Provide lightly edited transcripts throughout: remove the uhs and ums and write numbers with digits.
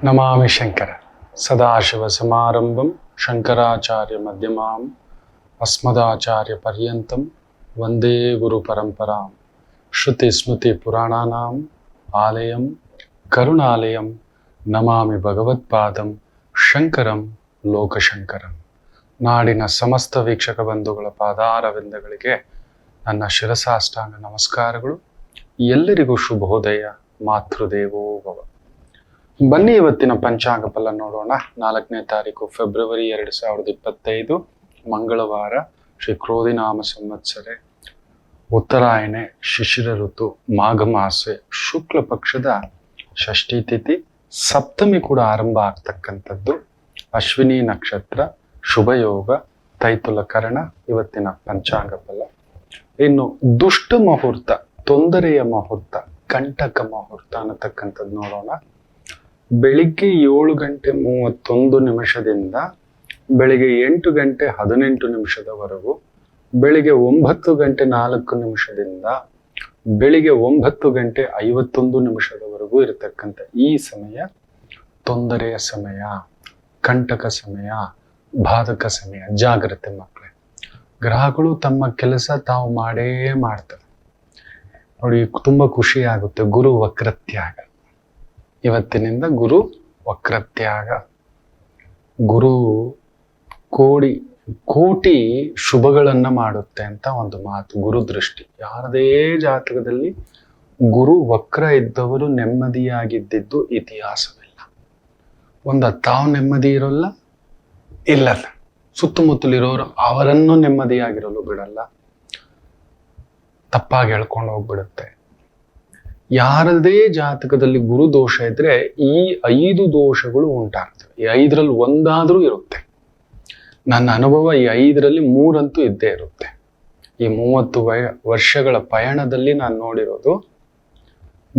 ನಮಾಮಿ ಶಂಕರ ಸದಾಶಿವಸಮಾರಂಭಂ ಶಂಕರಾಚಾರ್ಯ ಮಧ್ಯಮಾಂ ಅಸ್ಮದಾಚಾರ್ಯ ಪರ್ಯಂತಂ ವಂದೇ ಗುರು ಪರಂಪರಾಂ ಶ್ರುತಿ ಸ್ಮೃತಿ ಪುರಾಣಾನಾಂ ಆಲಯಂ ಕರುಣಾಲಯಂ ನಮಾಮಿ ಭಗವತ್ಪಾದಂ ಶಂಕರಂ ಲೋಕಶಂಕರಂ. ನಾಡಿನ ಸಮಸ್ತ ವೀಕ್ಷಕ ಬಂಧುಗಳ ಪಾದಾರವಿಂದಗಳಿಗೆ ನನ್ನ ಶಿರಸಾಷ್ಟಾಂಗ ನಮಸ್ಕಾರಗಳು. ಎಲ್ಲರಿಗೂ ಶುಭೋದಯ. ಮಾತೃದೇವೋ ಭವ. ಬನ್ನಿ ಇವತ್ತಿನ ಪಂಚಾಂಗ ಫಲ ನೋಡೋಣ. 4ನೇ ತಾರೀಕು ಫೆಬ್ರವರಿ 2025 ಮಂಗಳವಾರ. ಶ್ರೀ ಕ್ರೋಧಿನಾಮ ಸಂವತ್ಸರೆ, ಉತ್ತರಾಯಣೆ, ಶಿಶಿರ ಋತು, ಮಾಘ ಮಾಸೆ, ಶುಕ್ಲ ಪಕ್ಷದ ಷಷ್ಠಿ ತಿಥಿ, ಸಪ್ತಮಿ ಕೂಡ ಆರಂಭ ಆಗ್ತಕ್ಕಂಥದ್ದು. ಅಶ್ವಿನಿ ನಕ್ಷತ್ರ, ಶುಭಯೋಗ, ತೈತುಲ ಕರ್ಣ ಇವತ್ತಿನ ಪಂಚಾಂಗ ಫಲ. ಇನ್ನು ದುಷ್ಟ ಮುಹೂರ್ತ, ತೊಂದರೆಯ ಮುಹೂರ್ತ, ಕಂಟಕ ಮುಹೂರ್ತ ಅನ್ನತಕ್ಕಂಥದ್ದು ನೋಡೋಣ. ಬೆಳಿಗ್ಗೆ 7:31 ಬೆಳಿಗ್ಗೆ 8:18 ಬೆಳಿಗ್ಗೆ 9:04 ಬೆಳಿಗ್ಗೆ 9:51 ಇರತಕ್ಕಂಥ ಈ ಸಮಯ ತೊಂದರೆಯ ಸಮಯ, ಕಂಟಕ ಸಮಯ, ಬಾಧಕ ಸಮಯ. ಜಾಗ್ರತೆ ಮಕ್ಕಳೇ. ಗ್ರಹಗಳು ತಮ್ಮ ಕೆಲಸ ತಾವು ಮಾಡೇ ಮಾಡ್ತಾರೆ ನೋಡಿ. ತುಂಬಾ ಖುಷಿ ಆಗುತ್ತೆ. ಗುರು ವಕ್ರತ್ಯಾಗ. ಇವತ್ತಿನಿಂದ ಗುರು ವಕ್ರತ್ಯಾಗ. ಗುರು ಕೋಟಿ ಶುಭಗಳನ್ನ ಮಾಡುತ್ತೆ ಅಂತ ಒಂದು ಮಾತು. ಗುರು ದೃಷ್ಟಿ. ಯಾರದೇ ಜಾತಕದಲ್ಲಿ ಗುರು ವಕ್ರ ಇದ್ದವರು ನೆಮ್ಮದಿಯಾಗಿದ್ದಿದ್ದು ಇತಿಹಾಸವಿಲ್ಲ. ತಾವು ನೆಮ್ಮದಿ ಇರೋಲ್ಲ, ಇಲ್ಲಲ್ಲ ಸುತ್ತಮುತ್ತಲಿರೋರು ಅವರನ್ನು ನೆಮ್ಮದಿಯಾಗಿರಲು ಬಿಡಲ್ಲ. ತಪ್ಪಾಗಿ ಹೇಳ್ಕೊಂಡು ಹೋಗ್ಬಿಡುತ್ತೆ. ಯಾರದೇ ಜಾತಕದಲ್ಲಿ ಗುರು ದೋಷ ಇದ್ರೆ ಈ 5 ದೋಷಗಳು ಉಂಟಾಗ್ತವೆ. ಈ 5ರಲ್ಲಿ ಒಂದಾದ್ರೂ ಇರುತ್ತೆ. ನನ್ನ ಅನುಭವ ಈ 5ರಲ್ಲಿ 3 ಅಂತೂ ಇದ್ದೇ ಇರುತ್ತೆ. ಈ 30 ವರ್ಷಗಳ ಪಯಣದಲ್ಲಿ ನಾನು ನೋಡಿರೋದು,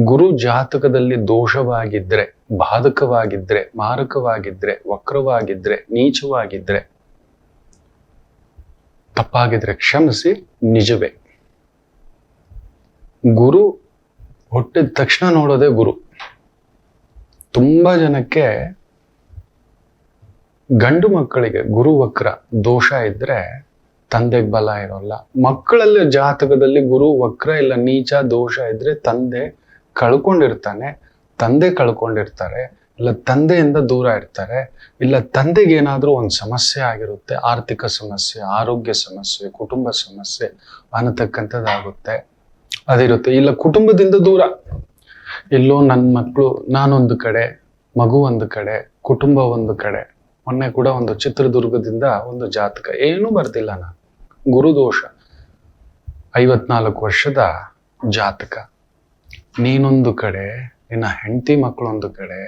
ಗುರು ಜಾತಕದಲ್ಲಿ ದೋಷವಾಗಿದ್ರೆ, ಬಾಧಕವಾಗಿದ್ರೆ, ಮಾರಕವಾಗಿದ್ರೆ, ವಕ್ರವಾಗಿದ್ರೆ, ನೀಚವಾಗಿದ್ರೆ, ತಪ್ಪಾಗಿದ್ರೆ ಕ್ಷಮಿಸಿ, ನಿಜವೇ. ಗುರು ಹುಟ್ಟಿದ ತಕ್ಷಣ ನೋಡೋದೇ ಗುರು. ತುಂಬಾ ಜನಕ್ಕೆ ಗಂಡು ಮಕ್ಕಳಿಗೆ ಗುರು ವಕ್ರ ದೋಷ ಇದ್ರೆ ತಂದೆಗೆ ಬಲ ಇರೋಲ್ಲ. ಮಕ್ಕಳಲ್ಲಿ ಜಾತಕದಲ್ಲಿ ಗುರು ವಕ್ರ ಇಲ್ಲ ನೀಚ ದೋಷ ಇದ್ರೆ ತಂದೆ ಕಳ್ಕೊಂಡಿರ್ತಾನೆ, ತಂದೆ ಕಳ್ಕೊಂಡಿರ್ತಾರೆ, ಇಲ್ಲ ತಂದೆಯಿಂದ ದೂರ ಇರ್ತಾರೆ, ಇಲ್ಲ ತಂದೆಗೆ ಏನಾದ್ರೂ ಒಂದು ಸಮಸ್ಯೆ ಆಗಿರುತ್ತೆ. ಆರ್ಥಿಕ ಸಮಸ್ಯೆ, ಆರೋಗ್ಯ ಸಮಸ್ಯೆ, ಕುಟುಂಬ ಸಮಸ್ಯೆ ಅನ್ನತಕ್ಕಂಥದ್ದಾಗುತ್ತೆ. ಅದಿರುತ್ತೆ. ಇಲ್ಲ ಕುಟುಂಬದಿಂದ ದೂರ, ಎಲ್ಲೋ ನನ್ನ ಮಕ್ಕಳು, ನಾನೊಂದು ಕಡೆ, ಮಗು ಒಂದು ಕಡೆ, ಕುಟುಂಬ ಒಂದು ಕಡೆ. ಮೊನ್ನೆ ಕೂಡ ಒಂದು ಚಿತ್ರದುರ್ಗದಿಂದ ಒಂದು ಜಾತಕ, ಏನೂ ಬರ್ತಿಲ್ಲ ನಾನು, ಗುರುದೋಷ, 54 ವರ್ಷದ ಜಾತಕ. ನೀನೊಂದು ಕಡೆ, ನಿನ್ನ ಹೆಂಡತಿ ಮಕ್ಕಳೊಂದು ಕಡೆ,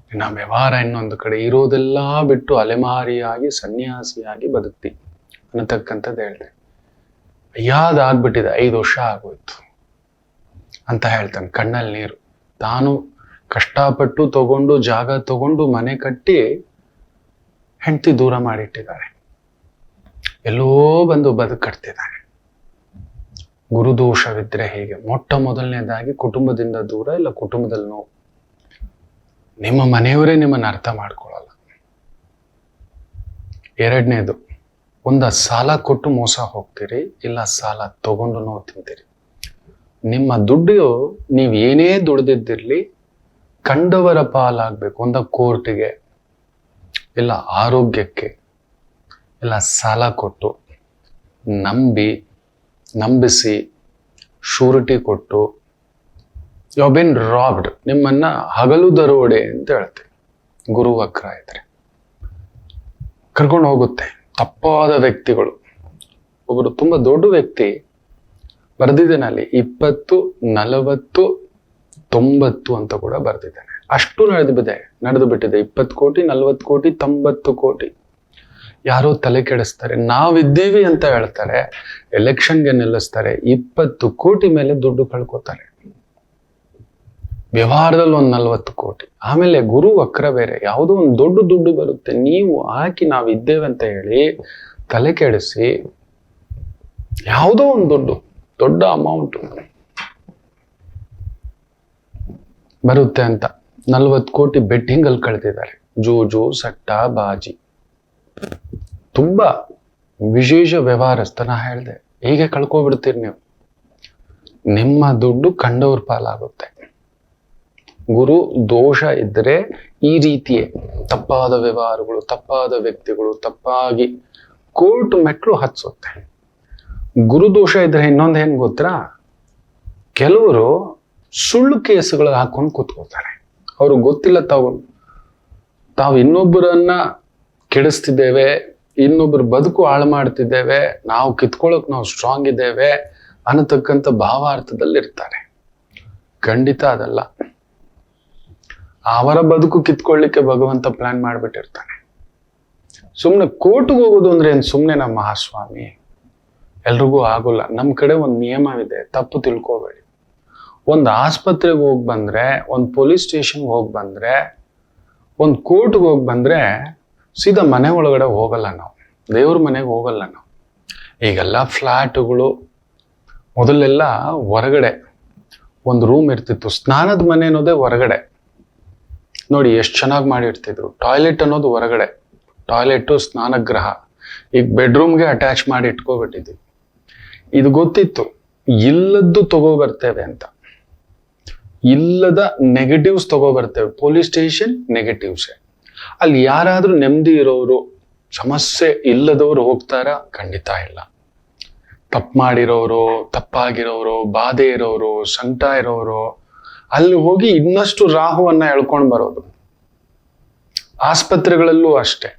ನಿನ್ನ ವ್ಯವಹಾರ ಇನ್ನೊಂದು ಕಡೆ, ಇರೋದೆಲ್ಲ ಬಿಟ್ಟು ಅಲೆಮಾರಿಯಾಗಿ ಸನ್ಯಾಸಿಯಾಗಿ ಬದುಕ್ತಿ ಅನ್ನತಕ್ಕಂಥದ್ದು ಹೇಳಿದೆ. ಯಾವ್ದಾಗ್ಬಿಟ್ಟಿದೆ, 5 ವರ್ಷ ಆಗೋಯ್ತು ಅಂತ ಹೇಳ್ತಾನೆ. ಕಣ್ಣಲ್ಲಿ ನೀರು. ತಾನು ಕಷ್ಟಪಟ್ಟು ತಗೊಂಡು ಜಾಗ ತಗೊಂಡು ಮನೆ ಕಟ್ಟಿ ಹೆಂಡತಿ ದೂರ ಮಾಡಿಟ್ಟಿದ್ದಾರೆ. ಎಲ್ಲೋ ಬಂದು ಕಟ್ತಿದ್ದಾರೆ. ಗುರುದೋಷವಿದ್ರೆ ಹೀಗೆ. ಮೊದಲನೇದಾಗಿ ಕುಟುಂಬದಿಂದ ದೂರ, ಇಲ್ಲ ಕುಟುಂಬದಲ್ಲಿ ನೋವು. ನಿಮ್ಮ ಮನೆಯವರೇ ನಿಮ್ಮನ್ನು ಅರ್ಥ ಮಾಡ್ಕೊಳ್ಳಲ್ಲ. 2ನೇದು, ಸಾಲ ಕೊಟ್ಟು ಮೋಸ ಹೋಗ್ತೀರಿ, ಇಲ್ಲ ಸಾಲ ತಗೊಂಡು ನೋವು ತಿಂತೀರಿ. ನಿಮ್ಮ ದುಡ್ಡು ನೀವು ಏನೇ ದುಡ್ದಿದ್ದಿರ್ಲಿ ಕಂಡವರ ಪಾಲಾಗಬೇಕು. ಕೋರ್ಟಿಗೆ, ಇಲ್ಲ ಆರೋಗ್ಯಕ್ಕೆ, ಇಲ್ಲ ಸಾಲ ಕೊಟ್ಟು ನಂಬಿಸಿ ಶೂರಿಟಿ ಕೊಟ್ಟು ಯು ಹ್ಯಾವ್ ಬಿನ್ ರಾಬ್ಡ್. ನಿಮ್ಮನ್ನ ಹಗಲು ದರೋಡೆ ಅಂತ ಹೇಳ್ತೇವೆ. ಗುರು ವಕ್ರ ಇದ್ರೆ ಕರ್ಕೊಂಡು ಹೋಗುತ್ತೆ. ತಪ್ಪಾದ ವ್ಯಕ್ತಿಗಳು. ಒಬ್ಬರು ತುಂಬಾ ದೊಡ್ಡ ವ್ಯಕ್ತಿ ಬರ್ದಿದ್ದೇನೆ ಅಲ್ಲಿ, 20, 40, 90 ಅಂತ ಕೂಡ ಬರ್ದಿದ್ದೇನೆ. ಅಷ್ಟು ನಡೆದು ಬಿಟ್ಟಿದೆ. 20 ಕೋಟಿ, 40 ಕೋಟಿ, 90 ಕೋಟಿ. ಯಾರೋ ತಲೆ ಕೆಡಿಸ್ತಾರೆ, ನಾವಿದ್ದೀವಿ ಅಂತ ಹೇಳ್ತಾರೆ, ಎಲೆಕ್ಷನ್ಗೆ ನಿಲ್ಲಿಸ್ತಾರೆ, 20 ಕೋಟಿ ಮೇಲೆ ದುಡ್ಡು ಕಳ್ಕೋತಾರೆ. ವ್ಯವಹಾರದಲ್ಲಿ 40 ಕೋಟಿ. ಆಮೇಲೆ ಗುರು ವಕ್ರ ಬೇರೆ, ಯಾವುದೋ ಒಂದು ದೊಡ್ಡ ದುಡ್ಡು ಬರುತ್ತೆ. ನೀವು ಹಾಕಿ ನಾವಿದ್ದೇವೆ ಅಂತ ಹೇಳಿ ತಲೆ ಕೆಡಿಸಿ ಯಾವುದೋ ಒಂದು ದೊಡ್ಡ ಅಮೌಂಟ್ ಬರುತ್ತೆ ಅಂತ 40 ಕೋಟಿ ಬೆಟ್ಟಿಂಗ್ ಅಲ್ಲಿ ಕಳೆದಿದ್ದಾರೆ. ಜೂಜು, ಸಟ್ಟ, ಬಾಜಿ, ತುಂಬಾ ವಿಶೇಷ ವ್ಯವಹಾರಸ್ಥನ ಹೇಳಿದೆ. ಹೀಗೆ ಕಳ್ಕೊಬಿಡ್ತೀರಿ ನೀವು. ನಿಮ್ಮ ದುಡ್ಡು ಕಂಡವ್ರ ಪಾಲಾಗುತ್ತೆ. ಗುರು ದೋಷ ಇದ್ರೆ ಈ ರೀತಿಯೇ ತಪ್ಪಾದ ವ್ಯವಹಾರಗಳು, ತಪ್ಪಾದ ವ್ಯಕ್ತಿಗಳು, ತಪ್ಪಾಗಿ ಕೋರ್ಟ್ ಮೆಟ್ಲು ಹತ್ಸುತ್ತೆ. ಗುರು ದೋಷ ಇದ್ರೆ ಇನ್ನೊಂದು ಏನ್ ಗೊತ್ತಾ, ಕೆಲವರು ಸುಳ್ಳು ಕೇಸುಗಳು ಹಾಕೊಂಡು ಕೂತ್ಕೋತಾರೆ. ಅವ್ರಿಗೆ ಗೊತ್ತಿಲ್ಲ ತಾವು ಇನ್ನೊಬ್ಬರನ್ನ ಕೆಡಿಸ್ತಿದ್ದೇವೆ, ಇನ್ನೊಬ್ಬರ ಬದುಕು ಹಾಳು ಮಾಡ್ತಿದ್ದೇವೆ, ನಾವು ಕಿತ್ಕೊಳ್ಳೋಕೆ ನಾವು ಸ್ಟ್ರಾಂಗ್ ಇದ್ದೇವೆ ಅನ್ನತಕ್ಕಂಥ ಭಾವಾರ್ಥದಲ್ಲಿ ಇರ್ತಾರೆ. ಖಂಡಿತ ಅದಲ್ಲ. ಅವರ ಬದುಕು ಕಿತ್ಕೊಳ್ಳಿಕ್ಕೆ ಭಗವಂತ ಪ್ಲಾನ್ ಮಾಡಿಬಿಟ್ಟಿರ್ತಾನೆ. ಸುಮ್ಮನೆ ಕೋರ್ಟ್ಗೆ ಹೋಗೋದು ಅಂದ್ರೆ ಏನ್ ಸುಮ್ಮನೆ ನಮ್ಮ ಮಹಾಸ್ವಾಮಿ? ಎಲ್ರಿಗೂ ಆಗೋಲ್ಲ. ನಮ್ಮ ಕಡೆ ಒಂದು ನಿಯಮವಿದೆ, ತಪ್ಪು ತಿಳ್ಕೋಬೇಡಿ. ಒಂದು ಆಸ್ಪತ್ರೆಗೆ ಹೋಗಿ ಬಂದ್ರೆ, ಒಂದು ಪೊಲೀಸ್ ಸ್ಟೇಷನ್ಗೆ ಹೋಗಿ ಬಂದ್ರೆ, ಒಂದು ಕೋರ್ಟ್ಗೆ ಹೋಗಿ ಬಂದ್ರೆ ಸೀದಾ ಮನೆ ಒಳಗಡೆ ಹೋಗಲ್ಲ ನಾವು, ದೇವ್ರ ಮನೆಗೆ ಹೋಗಲ್ಲ ನಾವು. ಈಗೆಲ್ಲ ಫ್ಲಾಟ್ಗಳು, ಮೊದಲೆಲ್ಲ ಹೊರಗಡೆ ಒಂದು ರೂಮ್ ಇರ್ತಿತ್ತು. ಸ್ನಾನದ ಮನೆ ಅನ್ನೋದೇ ಹೊರಗಡೆ. ನೋಡಿ ಎಷ್ಟು ಚೆನ್ನಾಗಿ ಮಾಡಿರ್ತಿದ್ರು. ಟಾಯ್ಲೆಟ್ ಅನ್ನೋದು ಹೊರಗಡೆ, ಟಾಯ್ಲೆಟ್ ಸ್ನಾನಗೃಹ. ಈಗ ಬೆಡ್ರೂಮ್ಗೆ ಅಟ್ಯಾಚ್ ಮಾಡಿ ಇಟ್ಕೋಬಿಟ್ಟಿದ್ವಿ. ಇದು ಗೊತ್ತಿತ್ತು, ಇಲ್ಲದ್ದು ತಗೋಬರ್ತೇವೆ ಅಂತ. ಇಲ್ಲದ ನೆಗೆಟಿವ್ಸ್ ತಗೋಬರ್ತೇವೆ. ಪೊಲೀಸ್ ಸ್ಟೇಷನ್ ನೆಗೆಟಿವ್ಸೇ. ಅಲ್ಲಿ ಯಾರಾದ್ರೂ ನೆಮ್ಮದಿ ಇರೋರು, ಸಮಸ್ಯೆ ಇಲ್ಲದವ್ರು ಹೋಗ್ತಾರ? ಖಂಡಿತ ಇಲ್ಲ. ತಪ್ಪು ಮಾಡಿರೋರು, ತಪ್ಪಾಗಿರೋರು, ಬಾಧೆ ಇರೋರು, ಸಂಕಟ ಇರೋರು ಅಲ್ಲಿ ಹೋಗಿ ಇನ್ನಷ್ಟು ರಾಹುವನ್ನ ಎಳ್ಕೊಂಡು ಬರೋದು. ಆಸ್ಪತ್ರೆಗಳಲ್ಲೂ ಅಷ್ಟೇ.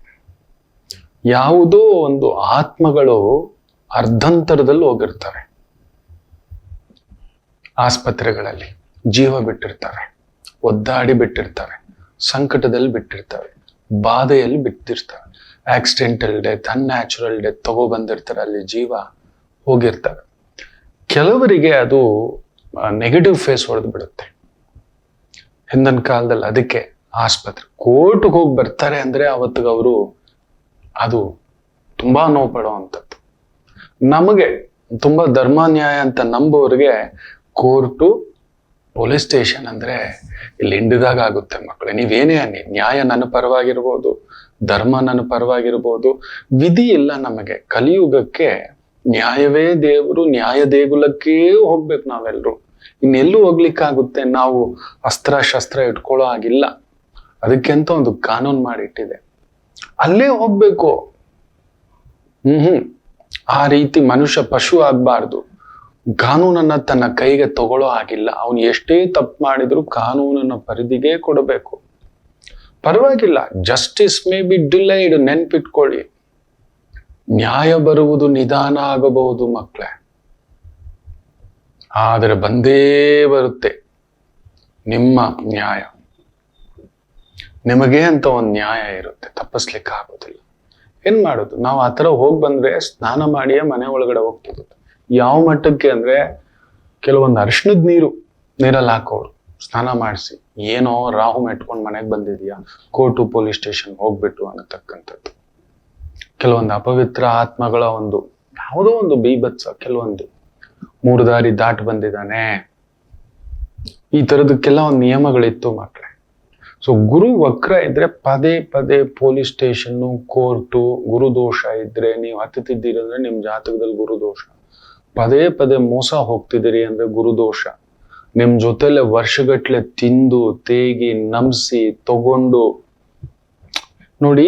ಯಾವುದೋ ಒಂದು ಆತ್ಮಗಳು ಅರ್ಧಂತರದಲ್ಲಿ ಹೋಗಿರ್ತವೆ. ಆಸ್ಪತ್ರೆಗಳಲ್ಲಿ ಜೀವ ಬಿಟ್ಟಿರ್ತವೆ, ಒದ್ದಾಡಿ ಬಿಟ್ಟಿರ್ತವೆ, ಸಂಕಟದಲ್ಲಿ ಬಿಟ್ಟಿರ್ತವೆ, ಬಾಧೆಯಲ್ಲಿ ಬಿಟ್ಟಿರ್ತವೆ. ಆಕ್ಸಿಡೆಂಟಲ್ ಡೆತ್, ಅನ್ಯಾಚುರಲ್ ಡೆತ್ ತಗೋ ಬಂದಿರ್ತಾರೆ, ಅಲ್ಲಿ ಜೀವ ಹೋಗಿರ್ತವೆ. ಕೆಲವರಿಗೆ ಅದು ನೆಗೆಟಿವ್ ಫೇಸ್ ಹೊಡೆದು ಬಿಡುತ್ತೆ ಹಿಂದಿನ ಕಾಲದಲ್ಲಿ. ಅದಕ್ಕೆ ಆಸ್ಪತ್ರೆ, ಕೋರ್ಟ್ಗೆ ಹೋಗಿ ಬರ್ತಾರೆ ಅಂದ್ರೆ ಅವತ್ತಿಗೆ ಅವರು ಅದು ತುಂಬಾ ನೋವು ಪಡುವಂಥದ್ದು. ನಮಗೆ ತುಂಬಾ ಧರ್ಮ ನ್ಯಾಯ ಅಂತ ನಂಬೋರಿಗೆ ಕೋರ್ಟು, ಪೊಲೀಸ್ ಸ್ಟೇಷನ್ ಅಂದ್ರೆ ಇಲ್ಲಿ ಹಿಂಡಿದಾಗ ಆಗುತ್ತೆ ಮಕ್ಕಳೇ. ನೀವೇನೇ ಅನ್ನಿ, ನ್ಯಾಯ ನನ್ನ ಪರವಾಗಿರ್ಬೋದು, ಧರ್ಮ ನನ್ನ ಪರವಾಗಿರ್ಬೋದು, ವಿಧಿ ಇಲ್ಲ ನಮಗೆ. ಕಲಿಯುಗಕ್ಕೆ ನ್ಯಾಯವೇ ದೇವರು, ನ್ಯಾಯ ದೇಗುಲಕ್ಕೇ ಹೋಗ್ಬೇಕು ನಾವೆಲ್ಲರೂ. ಇನ್ನೆಲ್ಲೂ ಹೋಗ್ಲಿಕ್ಕಾಗುತ್ತೆ? ನಾವು ಅಸ್ತ್ರ ಶಸ್ತ್ರ ಇಟ್ಕೊಳ್ಳೋ ಆಗಿಲ್ಲ. ಅದಕ್ಕೆ ಅಂತ ಒಂದು ಕಾನೂನು ಮಾಡಿಟ್ಟಿದೆ, ಅಲ್ಲೇ ಹೋಗ್ಬೇಕು. ಆ ರೀತಿ ಮನುಷ್ಯ ಪಶು ಆಗ್ಬಾರ್ದು. ಕಾನೂನನ್ನ ತನ್ನ ಕೈಗೆ ತಗೊಳ್ಳೋ ಆಗಿಲ್ಲ. ಅವನು ಎಷ್ಟೇ ತಪ್ಪು ಮಾಡಿದ್ರು ಕಾನೂನನ್ನ ಪರಿಧಿಗೆ ಕೊಡಬೇಕು. ಪರವಾಗಿಲ್ಲ, ಜಸ್ಟಿಸ್ ಮೇ ಬಿ ಡಿಲೈಡ್. ನೆನ್ಪಿಟ್ಕೊಳ್ಳಿ, ನ್ಯಾಯ ಬರುವುದು ನಿಧಾನ ಆಗಬಹುದು ಮಕ್ಕಳೇ, ಆದರೆ ಬಂದೇ ಬರುತ್ತೆ ನಿಮ್ಮ ನ್ಯಾಯ. ನಿಮಗೆ ಅಂತ ಒಂದು ನ್ಯಾಯ ಇರುತ್ತೆ, ತಪ್ಪಿಸ್ಲಿಕ್ಕೆ ಆಗೋದಿಲ್ಲ. ಏನ್ ಮಾಡೋದು? ನಾವು ಆ ಥರ ಹೋಗಿ ಬಂದ್ರೆ ಸ್ನಾನ ಮಾಡಿಯೇ ಮನೆ ಒಳಗಡೆ ಹೋಗ್ತಿದ್ವಿ. ಯಾವ ಮಟ್ಟಕ್ಕೆ ಅಂದ್ರೆ, ಕೆಲವೊಂದು ಅರಿಶಿಣದ ನೀರಲ್ಲಿ ಹಾಕೋರು ಸ್ನಾನ ಮಾಡಿಸಿ, ಏನೋ ರಾಹು ಮೆಟ್ಕೊಂಡು ಮನೆಗೆ ಬಂದಿದ್ಯಾ, ಕೋರ್ಟು ಪೊಲೀಸ್ ಸ್ಟೇಷನ್ ಹೋಗ್ಬಿಟ್ಟು ಅನ್ನತಕ್ಕಂಥದ್ದು. ಕೆಲವೊಂದು ಅಪವಿತ್ರ ಆತ್ಮಗಳ ಒಂದು ಯಾವುದೋ ಒಂದು ಬೀಭತ್ಸ, ಕೆಲವೊಂದು 3 ದಾರಿ ದಾಟ್ ಬಂದಿದ್ದಾನೆ, ಈ ತರದಕ್ಕೆಲ್ಲ ಒಂದು ನಿಯಮಗಳಿತ್ತು ಮಕ್ಕಳೇ. ಸೊ ಗುರು ವಕ್ರ ಇದ್ರೆ ಪದೇ ಪದೇ ಪೊಲೀಸ್ ಸ್ಟೇಷನ್ನು, ಕೋರ್ಟು, ಗುರುದೋಷ ಇದ್ರೆ, ನೀವು ಹತ್ತುತ್ತಿದ್ದೀರಿ ಅಂದ್ರೆ ನಿಮ್ ಜಾತಕದಲ್ಲಿ ಗುರುದೋಷ. ಪದೇ ಪದೇ ಮೋಸ ಹೋಗ್ತಿದ್ದೀರಿ ಅಂದ್ರೆ ಗುರುದೋಷ. ನಿಮ್ ಜೊತೆಲೆ ವರ್ಷಗಟ್ಲೆ ತಿಂದು ತೇಗಿ ನಂಬಿಸಿ ತಗೊಂಡು. ನೋಡಿ,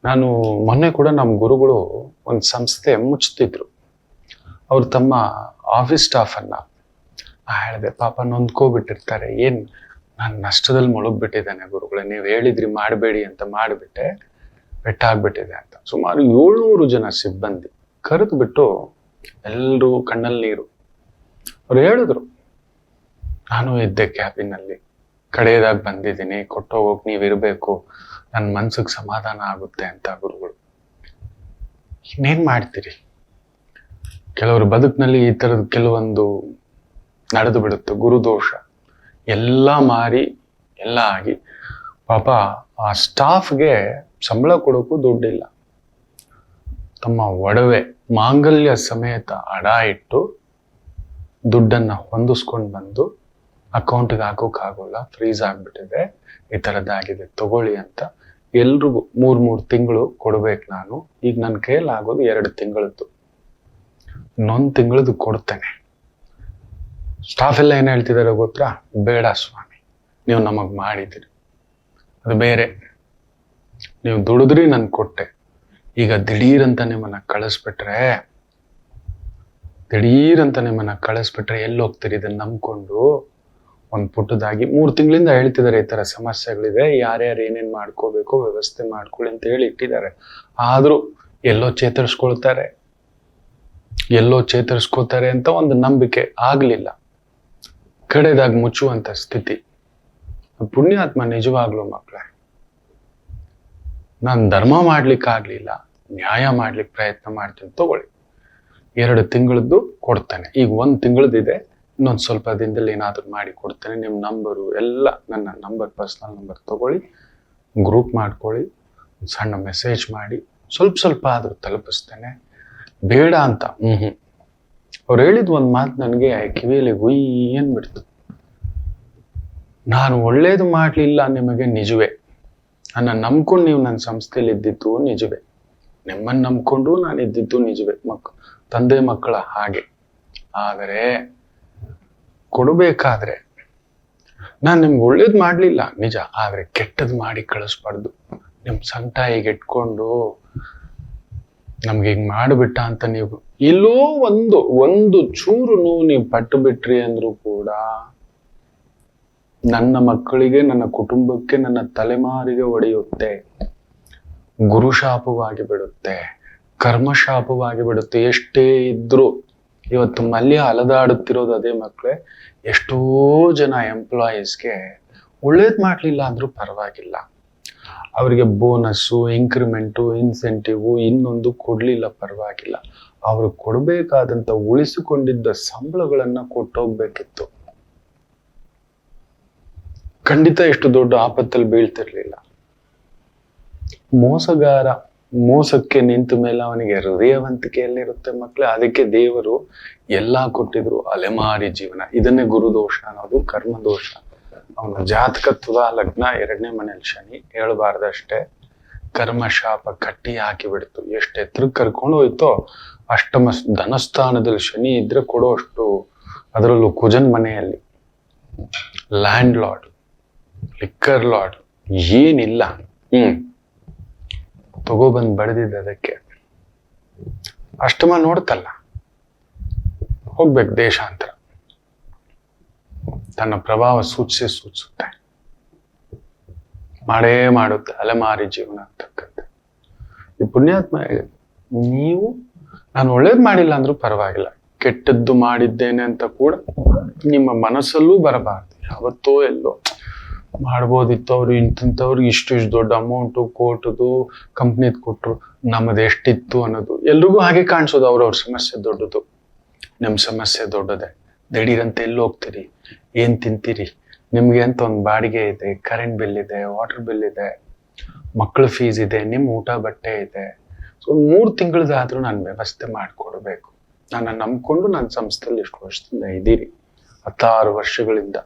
ನಾನು ಮೊನ್ನೆ ಕೂಡ ನಮ್ಮ ಗುರುಗಳು ಒಂದು ಸಂಸ್ಥೆ ಮುಚ್ತಿದ್ರು. ಅವ್ರು ತಮ್ಮ ಆಫೀಸ್ ಸ್ಟಾಫ್ ಅನ್ನ ಹೇಳಿದೆ, ಪಾಪ ನೊಂದ್ಕೋಬಿಟ್ಟಿರ್ತಾರೆ. ಏನ್ ನಾನು ನಷ್ಟದಲ್ಲಿ ಮುಳುಗ್ಬಿಟ್ಟಿದ್ದೇನೆ ಗುರುಗಳೇ, ನೀವು ಹೇಳಿದ್ರಿ ಮಾಡಬೇಡಿ ಅಂತ ಮಾಡಿಬಿಟ್ಟೆ, ಪೆಟ್ಟಾಗ್ಬಿಟ್ಟಿದೆ ಅಂತ. ಸುಮಾರು 700 ಜನ ಸಿಬ್ಬಂದಿ ಕರೆದು ಬಿಟ್ಟು ಎಲ್ಲರೂ ಕಣ್ಣಲ್ಲಿ ನೀರು. ಅವ್ರು ಹೇಳಿದ್ರು, ನಾನು ಇದ್ದೆ ಕ್ಯಾಬಿನಲ್ಲಿ, ಕಡೆಯದಾಗಿ ಬಂದಿದ್ದೀನಿ, ಕೊಟ್ಟೋಗೋಕ್ ನೀವಿರ್ಬೇಕು, ನನ್ನ ಮನ್ಸಿಗೆ ಸಮಾಧಾನ ಆಗುತ್ತೆ ಅಂತ. ಗುರುಗಳು ಇನ್ನೇನ್ ಮಾಡ್ತೀರಿ? ಕೆಲವರು ಬದುಕಿನಲ್ಲಿ ಈ ತರದ ಕೆಲವೊಂದು ನಡೆದು ಬಿಡುತ್ತೆ. ಗುರುದೋಷ ಎಲ್ಲ ಮಾರಿ ಎಲ್ಲ ಆಗಿ ಪಾಪ ಆ ಸ್ಟಾಫ್ಗೆ ಸಂಬಳ ಕೊಡೋಕ್ಕೂ ದುಡ್ಡಿಲ್ಲ. ತಮ್ಮ ಒಡವೆ ಮಾಂಗಲ್ಯ ಸಮೇತ ಅಡ ಇಟ್ಟು ದುಡ್ಡನ್ನ ಹೊಂದಿಸ್ಕೊಂಡು ಬಂದು ಅಕೌಂಟ್ಗೆ ಹಾಕೋಕ್ಕಾಗೋಲ್ಲ, ಫ್ರೀಸ್ ಆಗ್ಬಿಟ್ಟಿದೆ, ಈ ಥರದ್ದಾಗಿದೆ, ತಗೊಳ್ಳಿ ಅಂತ ಎಲ್ರಿಗೂ 3 ತಿಂಗಳು ಕೊಡ್ಬೇಕು ನಾನು. ಈಗ ನನ್ನ ಕೈಯಲ್ಲಿ ಆಗೋದು 2 ತಿಂಗಳದ್ದು, ಇನ್ನೊಂದು ತಿಂಗಳದ್ದು ಕೊಡ್ತೇನೆ. ಸ್ಟಾಫ್ ಎಲ್ಲ ಏನು ಹೇಳ್ತಿದ್ದಾರೆ ಗೊತ್ತಾ? ಬೇಡ ಸ್ವಾಮಿ, ನೀವು ನಮಗೆ ಮಾಡಿದ್ದೀರಿ, ಅದು ಬೇರೆ, ನೀವು ದುಡಿದ್ರಿ ನನ್ಗೆ ಕೊಟ್ಟೆ. ಈಗ ದಿಢೀರಂತ ನಿಮ್ಮನ್ನ ಕಳಿಸ್ಬಿಟ್ರೆ ಎಲ್ಲಿ ಹೋಗ್ತೀರಿ? ಇದನ್ನ ನಂಬ್ಕೊಂಡು ಒಂದು ಪುಟ್ಟದಾಗಿ 3 ತಿಂಗಳಿಂದ ಹೇಳ್ತಿದ್ದಾರೆ ಈ ಥರ ಸಮಸ್ಯೆಗಳಿದೆ, ಯಾರ್ಯಾರು ಏನೇನು ಮಾಡ್ಕೋಬೇಕು ವ್ಯವಸ್ಥೆ ಮಾಡ್ಕೊಳ್ಳಿ ಅಂತ ಹೇಳಿ ಇಟ್ಟಿದ್ದಾರೆ. ಆದರೂ ಎಲ್ಲೋ ಚೇತರಿಸ್ಕೋತಾರೆ ಅಂತ ಒಂದು ನಂಬಿಕೆ ಆಗಲಿಲ್ಲ. ಕಡೆದಾಗ ಮುಚ್ಚುವಂಥ ಸ್ಥಿತಿ. ಪುಣ್ಯಾತ್ಮ ನಿಜವಾಗ್ಲೂ ಮಕ್ಕಳೇ, ನಾನು ಧರ್ಮ ಮಾಡ್ಲಿಕ್ಕಾಗ್ಲಿಲ್ಲ, ನ್ಯಾಯ ಮಾಡ್ಲಿಕ್ಕೆ ಪ್ರಯತ್ನ ಮಾಡ್ತೀನಿ, ತಗೊಳ್ಳಿ. 2 ತಿಂಗಳದ್ದು ಕೊಡ್ತೇನೆ. ಈಗ 1 ತಿಂಗಳದಿದೆ, ಇನ್ನೊಂದು ಸ್ವಲ್ಪ ದಿನದಲ್ಲಿ ಏನಾದರೂ ಮಾಡಿ ಕೊಡ್ತೇನೆ. ನಿಮ್ಮ ನಂಬರು ಎಲ್ಲ ನನ್ನ ನಂಬರ್, ಪರ್ಸ್ನಲ್ ನಂಬರ್ ತಗೊಳ್ಳಿ, ಗ್ರೂಪ್ ಮಾಡ್ಕೊಳ್ಳಿ, ಸಣ್ಣ ಮೆಸೇಜ್ ಮಾಡಿ, ಸ್ವಲ್ಪ ಆದರೂ ತಲುಪಿಸ್ತೇನೆ. ಬೇಡ ಅಂತ ಅವ್ರು ಹೇಳಿದ ಒಂದು ಮಾತು ನನಗೆ ಕಿವಿಯಲ್ಲಿ ಗುಯ್ ಅಂದ್ಬಿಡ್ತು. ನಾನು ಒಳ್ಳೇದು ಮಾಡಲಿಲ್ಲ ನಿಮಗೆ ನಿಜವೇ, ನನ್ನ ನಂಬ್ಕೊಂಡು ನೀವು ನನ್ನ ಸಂಸ್ಥೆಯಲ್ಲಿ ಇದ್ದಿದ್ದು ನಿಜವೇ, ನಿಮ್ಮನ್ನು ನಂಬ್ಕೊಂಡು ನಾನು ಇದ್ದಿದ್ದು ನಿಜವೇ, ತಂದೆ ಮಕ್ಕಳ ಹಾಗೆ. ಆದರೆ ಕೊಡಬೇಕಾದ್ರೆ ನಾನು ನಿಮ್ಗೆ ಒಳ್ಳೇದು ಮಾಡಲಿಲ್ಲ ನಿಜ, ಆದರೆ ಕೆಟ್ಟದ್ದು ಮಾಡಿ ಕಳಿಸ್ಬಾರ್ದು. ನಿಮ್ಮ ಸಂಕಟ ಈಗ ಇಟ್ಕೊಂಡು ನಮ್ಗೆ ಹಿಂಗ್ ಮಾಡಿಬಿಟ್ಟ ಅಂತ ನೀವು ಎಲ್ಲೋ ಒಂದು ಚೂರು ನೀವು ಪಟ್ಟು ಬಿಟ್ರಿ ಅಂದ್ರೂ ಕೂಡ ನನ್ನ ಮಕ್ಕಳಿಗೆ, ನನ್ನ ಕುಟುಂಬಕ್ಕೆ, ನನ್ನ ತಲೆಮಾರಿಗೆ ಒಡೆಯುತ್ತೆ, ಗುರುಶಾಪವಾಗಿ ಬಿಡುತ್ತೆ, ಕರ್ಮಶಾಪವಾಗಿ ಬಿಡುತ್ತೆ. ಎಷ್ಟೇ ಇದ್ರು ಇವತ್ತು ಮಲ್ಯ ಅಲದಾಡುತ್ತಿರೋದು ಅದೇ ಮಕ್ಕಳೇ. ಎಷ್ಟೋ ಜನ ಎಂಪ್ಲಾಯೀಸ್ಗೆ ಒಳ್ಳೇದು ಮಾಡಲಿಲ್ಲ ಅಂದ್ರೂ ಪರವಾಗಿಲ್ಲ, ಅವರಿಗೆ ಬೋನಸ್ಸು, ಇಂಕ್ರಿಮೆಂಟು, ಇನ್ಸೆಂಟಿವ್ ಇನ್ನೊಂದು ಕೊಡ್ಲಿಲ್ಲ ಪರವಾಗಿಲ್ಲ, ಅವರು ಕೊಡಬೇಕಾದಂತ ಉಳಿಸಿಕೊಂಡಿದ್ದ ಸಂಬಳಗಳನ್ನ ಕೊಟ್ಟೋಗ್ಬೇಕಿತ್ತು. ಖಂಡಿತ ಎಷ್ಟು ದೊಡ್ಡ ಆಪತ್ತಲ್ಲಿ ಬೀಳ್ತಿರ್ಲಿಲ್ಲ. ಮೋಸಗಾರ ಮೋಸಕ್ಕೆ ನಿಂತ ಮೇಲೆ ಅವನಿಗೆ ಹೃದಯವಂತಿಕೆಯಲ್ಲಿರುತ್ತೆ ಮಕ್ಕಳೇ. ಅದಕ್ಕೆ ದೇವರು ಎಲ್ಲಾ ಕೊಟ್ಟಿದ್ರು, ಅಲೆಮಾರಿ ಜೀವನ. ಇದನ್ನೇ ಗುರುದೋಷ ಅನ್ನೋದು, ಕರ್ಮದೋಷ. ಅವನ ಜಾತಕತ್ವದ ಲಗ್ನ 2ನೇ ಮನೇಲಿ ಶನಿ, ಹೇಳ್ಬಾರ್ದಷ್ಟೇ. ಕರ್ಮಶಾಪ ಕಟ್ಟಿ ಹಾಕಿ ಬಿಡ್ತು. ಎಷ್ಟು ಎತ್ತರಕ್ಕೆ ಕರ್ಕೊಂಡು ಹೋಯ್ತೋ, ಅಷ್ಟಮ ಧನಸ್ಥಾನದಲ್ಲಿ ಶನಿ ಇದ್ರೆ ಕೊಡೋ ಅಷ್ಟು, ಅದರಲ್ಲೂ ಕುಜನ್ ಮನೆಯಲ್ಲಿ ಲ್ಯಾಂಡ್ ಲಾರ್ಡ್, ಲಿಕ್ಕರ್ ಲಾರ್ಡ್, ಏನಿಲ್ಲ ತಗೋಬಂದ್ ಬಡ್ದಿದ್ದ. ಅದಕ್ಕೆ ಅಷ್ಟಮ ನೋಡ್ತಲ್ಲ, ಹೋಗ್ಬೇಕು ದೇಶಾಂತರ, ತನ್ನ ಪ್ರಭಾವ ಸೂಚಿಸುತ್ತೆ, ಮಾಡೇ ಮಾಡುತ್ತೆ, ಅಲೆಮಾರಿ ಜೀವನ ಅಂತಕ್ಕಂಥ. ಈ ಪುಣ್ಯಾತ್ಮ ನೀವು ನಾನು ಒಳ್ಳೇದು ಮಾಡಿಲ್ಲ ಅಂದ್ರೂ ಪರವಾಗಿಲ್ಲ, ಕೆಟ್ಟದ್ದು ಮಾಡಿದ್ದೇನೆ ಅಂತ ಕೂಡ ನಿಮ್ಮ ಮನಸ್ಸಲ್ಲೂ ಬರಬಾರ್ದು. ಯಾವತ್ತೋ ಎಲ್ಲೋ ಮಾಡ್ಬೋದಿತ್ತು, ಅವ್ರು ಇಂಥವ್ರಿಗೆ ಇಷ್ಟು ದೊಡ್ಡ ಅಮೌಂಟು ಕೋಟದು ಕಂಪ್ನಿದ್ ಕೊಟ್ರು, ನಮ್ಮದು ಎಷ್ಟಿತ್ತು ಅನ್ನೋದು. ಎಲ್ರಿಗೂ ಹಾಗೆ ಕಾಣಿಸೋದು, ಅವ್ರವ್ರ ಸಮಸ್ಯೆ ದೊಡ್ಡದು, ನಿಮ್ಮ ಸಮಸ್ಯೆ ದೊಡ್ಡದೆ. ದಿಢೀರಂತ ಎಲ್ಲಿ ಹೋಗ್ತೀರಿ, ಏನ್ ತಿಂತೀರಿ, ನಿಮ್ಗೆ ಅಂತ ಒಂದು ಬಾಡಿಗೆ ಇದೆ, ಕರೆಂಟ್ ಬಿಲ್ ಇದೆ, ವಾಟರ್ ಬಿಲ್ ಇದೆ, ಮಕ್ಕಳ ಫೀಸ್ ಇದೆ, ನಿಮ್ಮ ಊಟ ಬಟ್ಟೆ ಇದೆ. ಸೊ 3 ತಿಂಗಳದಾದ್ರೂ ನಾನು ವ್ಯವಸ್ಥೆ ಮಾಡಿಕೊಡ್ಬೇಕು. ನನ್ನ ನಂಬ್ಕೊಂಡು ನನ್ನ ಸಂಸ್ಥೆಯಲ್ಲಿ ಇಷ್ಟು ವರ್ಷದಿಂದ ಇದ್ದೀರಿ, 16 ವರ್ಷಗಳಿಂದ.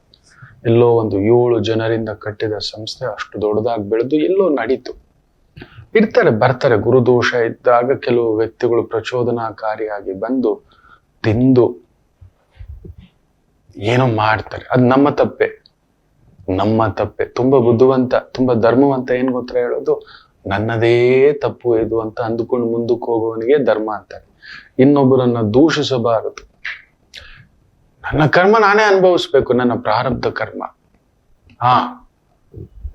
ಎಲ್ಲೋ ಒಂದು 7 ಜನರಿಂದ ಕಟ್ಟಿದ ಸಂಸ್ಥೆ ಅಷ್ಟು ದೊಡ್ಡದಾಗಿ ಬೆಳೆದು ಎಲ್ಲೋ ನಡೀತು. ಬರ್ತಾರೆ ಗುರುದೋಷ ಇದ್ದಾಗ ಕೆಲವು ವ್ಯಕ್ತಿಗಳು ಪ್ರಚೋದನಾಕಾರಿಯಾಗಿ ಬಂದು ತಿಂದು ಏನೋ ಮಾಡ್ತಾರೆ. ಅದು ನಮ್ಮ ತಪ್ಪೆ. ತುಂಬಾ ಬುದ್ಧಿವಂತ, ತುಂಬಾ ಧರ್ಮವಂತ ಏನ್ ಗೊತ್ತರ ಹೇಳೋದು, ನನ್ನದೇ ತಪ್ಪು ಇದು ಅಂತ ಅಂದುಕೊಂಡು ಮುಂದಕ್ಕೆ ಹೋಗುವವನಿಗೆ ಧರ್ಮ ಅಂತಾರೆ. ಇನ್ನೊಬ್ಬರನ್ನ ದೂಷಿಸಬಾರದು. ನನ್ನ ಕರ್ಮ ನಾನೇ ಅನುಭವಿಸ್ಬೇಕು, ನನ್ನ ಪ್ರಾರಬ್ಧ ಕರ್ಮ.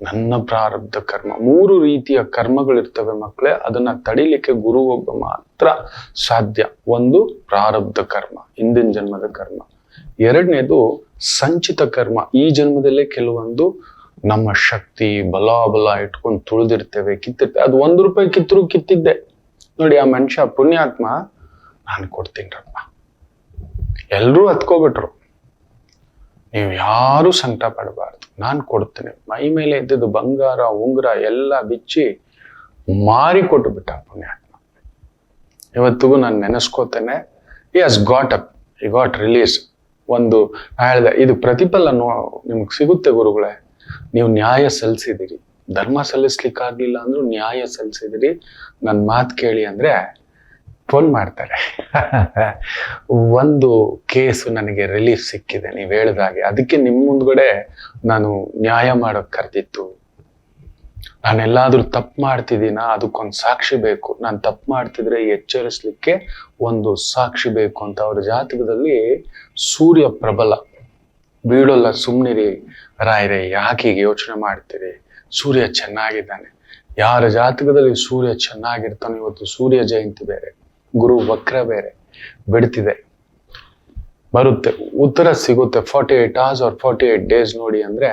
ನನ್ನ ಪ್ರಾರಬ್ಧ ಕರ್ಮ. 3 ರೀತಿಯ ಕರ್ಮಗಳಿರ್ತವೆ ಮಕ್ಕಳೇ, ಅದನ್ನ ತಡಿಲಿಕ್ಕೆ ಗುರು ಒಬ್ಬ ಮಾತ್ರ ಸಾಧ್ಯ. ಒಂದು ಪ್ರಾರಬ್ಧ ಕರ್ಮ, ಹಿಂದಿನ ಜನ್ಮದ ಕರ್ಮ. 2ನೇದು ಸಂಚಿತ ಕರ್ಮ. ಈ ಜನ್ಮದಲ್ಲೇ ಕೆಲವೊಂದು ನಮ್ಮ ಶಕ್ತಿ ಬಲ ಇಟ್ಕೊಂಡು ತುಳಿದಿರ್ತೇವೆ, ಕಿತ್ತಿರ್ತೇವೆ. ಅದು 1 ರೂಪಾಯಿ ಕಿತ್ತಿದ್ದೆ ನೋಡಿ, ಆ ಮನುಷ್ಯ ಪುಣ್ಯಾತ್ಮ, ನಾನು ಕೊಡ್ತೀನಿರಪ್ಪ. ಎಲ್ರೂ ಹತ್ಕೋಬಿಟ್ರು. ನೀವು ಯಾರು ಸಂಕಟ ಪಡಬಾರ್ದು, ನಾನು ಕೊಡ್ತೇನೆ. ಮೈ ಮೇಲೆ ಇದ್ದಿದ್ದು ಬಂಗಾರ ಉಂಗುರ ಎಲ್ಲ ಬಿಚ್ಚಿ ಮಾರಿ ಕೊಟ್ಟು ಬಿಟ್ಟ ಪುಣ್ಯಾತ್ಮ. ಇವತ್ತಿಗೂ ನಾನು ನೆನೆಸ್ಕೋತೇನೆ. He has got up, he got release. ಒಂದು ಹೇಳಿದೆ, ಇದು ಪ್ರತಿಫಲ ನಿಮ್ಗೆ ಸಿಗುತ್ತೆ ಗುರುಗಳೇ. ನೀವು ನ್ಯಾಯ ಸಲ್ಲಿಸಿದಿರಿ, ಧರ್ಮ ಸಲ್ಲಿಸ್ಲಿಕ್ಕಾಗ್ಲಿಲ್ಲ ಅಂದ್ರೂ ನ್ಯಾಯ ಸಲ್ಲಿಸಿದಿರಿ, ನನ್ನ ಮಾತು ಕೇಳಿ ಅಂದ್ರೆ ಫೋನ್ ಮಾಡ್ತಾರೆ. ಒಂದು ಕೇಸು ನನಗೆ ರಿಲೀಫ್ ಸಿಕ್ಕಿದೆ ನೀವು ಹೇಳಿದಾಗೆ, ಅದಕ್ಕೆ ನಿಮ್ ಮುಂದ್ಗಡೆ ನಾನು ನ್ಯಾಯ ಮಾಡೋಕ್ ಕರೆದಿತ್ತು. ನಾನೆಲ್ಲಾದ್ರೂ ತಪ್ಪು ಮಾಡ್ತಿದ್ದೀನ, ಅದಕ್ಕೊಂದು ಸಾಕ್ಷಿ ಬೇಕು. ನಾನು ತಪ್ಪು ಮಾಡ್ತಿದ್ರೆ ಎಚ್ಚರಿಸ್ಲಿಕ್ಕೆ ಒಂದು ಸಾಕ್ಷಿ ಬೇಕು ಅಂತ. ಅವ್ರ ಜಾತಕದಲ್ಲಿ ಸೂರ್ಯ ಪ್ರಬಲ, ಬೀಳೋಲ್ಲ, ಸುಮ್ನಿರಿ ರಾಯರೇ, ಯಾಕೆ ಯೋಚನೆ ಮಾಡ್ತೀರಿ, ಸೂರ್ಯ ಚೆನ್ನಾಗಿದ್ದಾನೆ. ಯಾರ ಜಾತಕದಲ್ಲಿ ಸೂರ್ಯ ಚೆನ್ನಾಗಿರ್ತಾನೆ, ಇವತ್ತು ಸೂರ್ಯ ಜಯಂತಿ ಬೇರೆ, ಗುರು ವಕ್ರ ಬೇರೆ ಬಿಡ್ತಿದೆ, ಬರುತ್ತೆ, ಉತ್ತರ ಸಿಗುತ್ತೆ. 48 hours or 48 days ನೋಡಿ ಅಂದ್ರೆ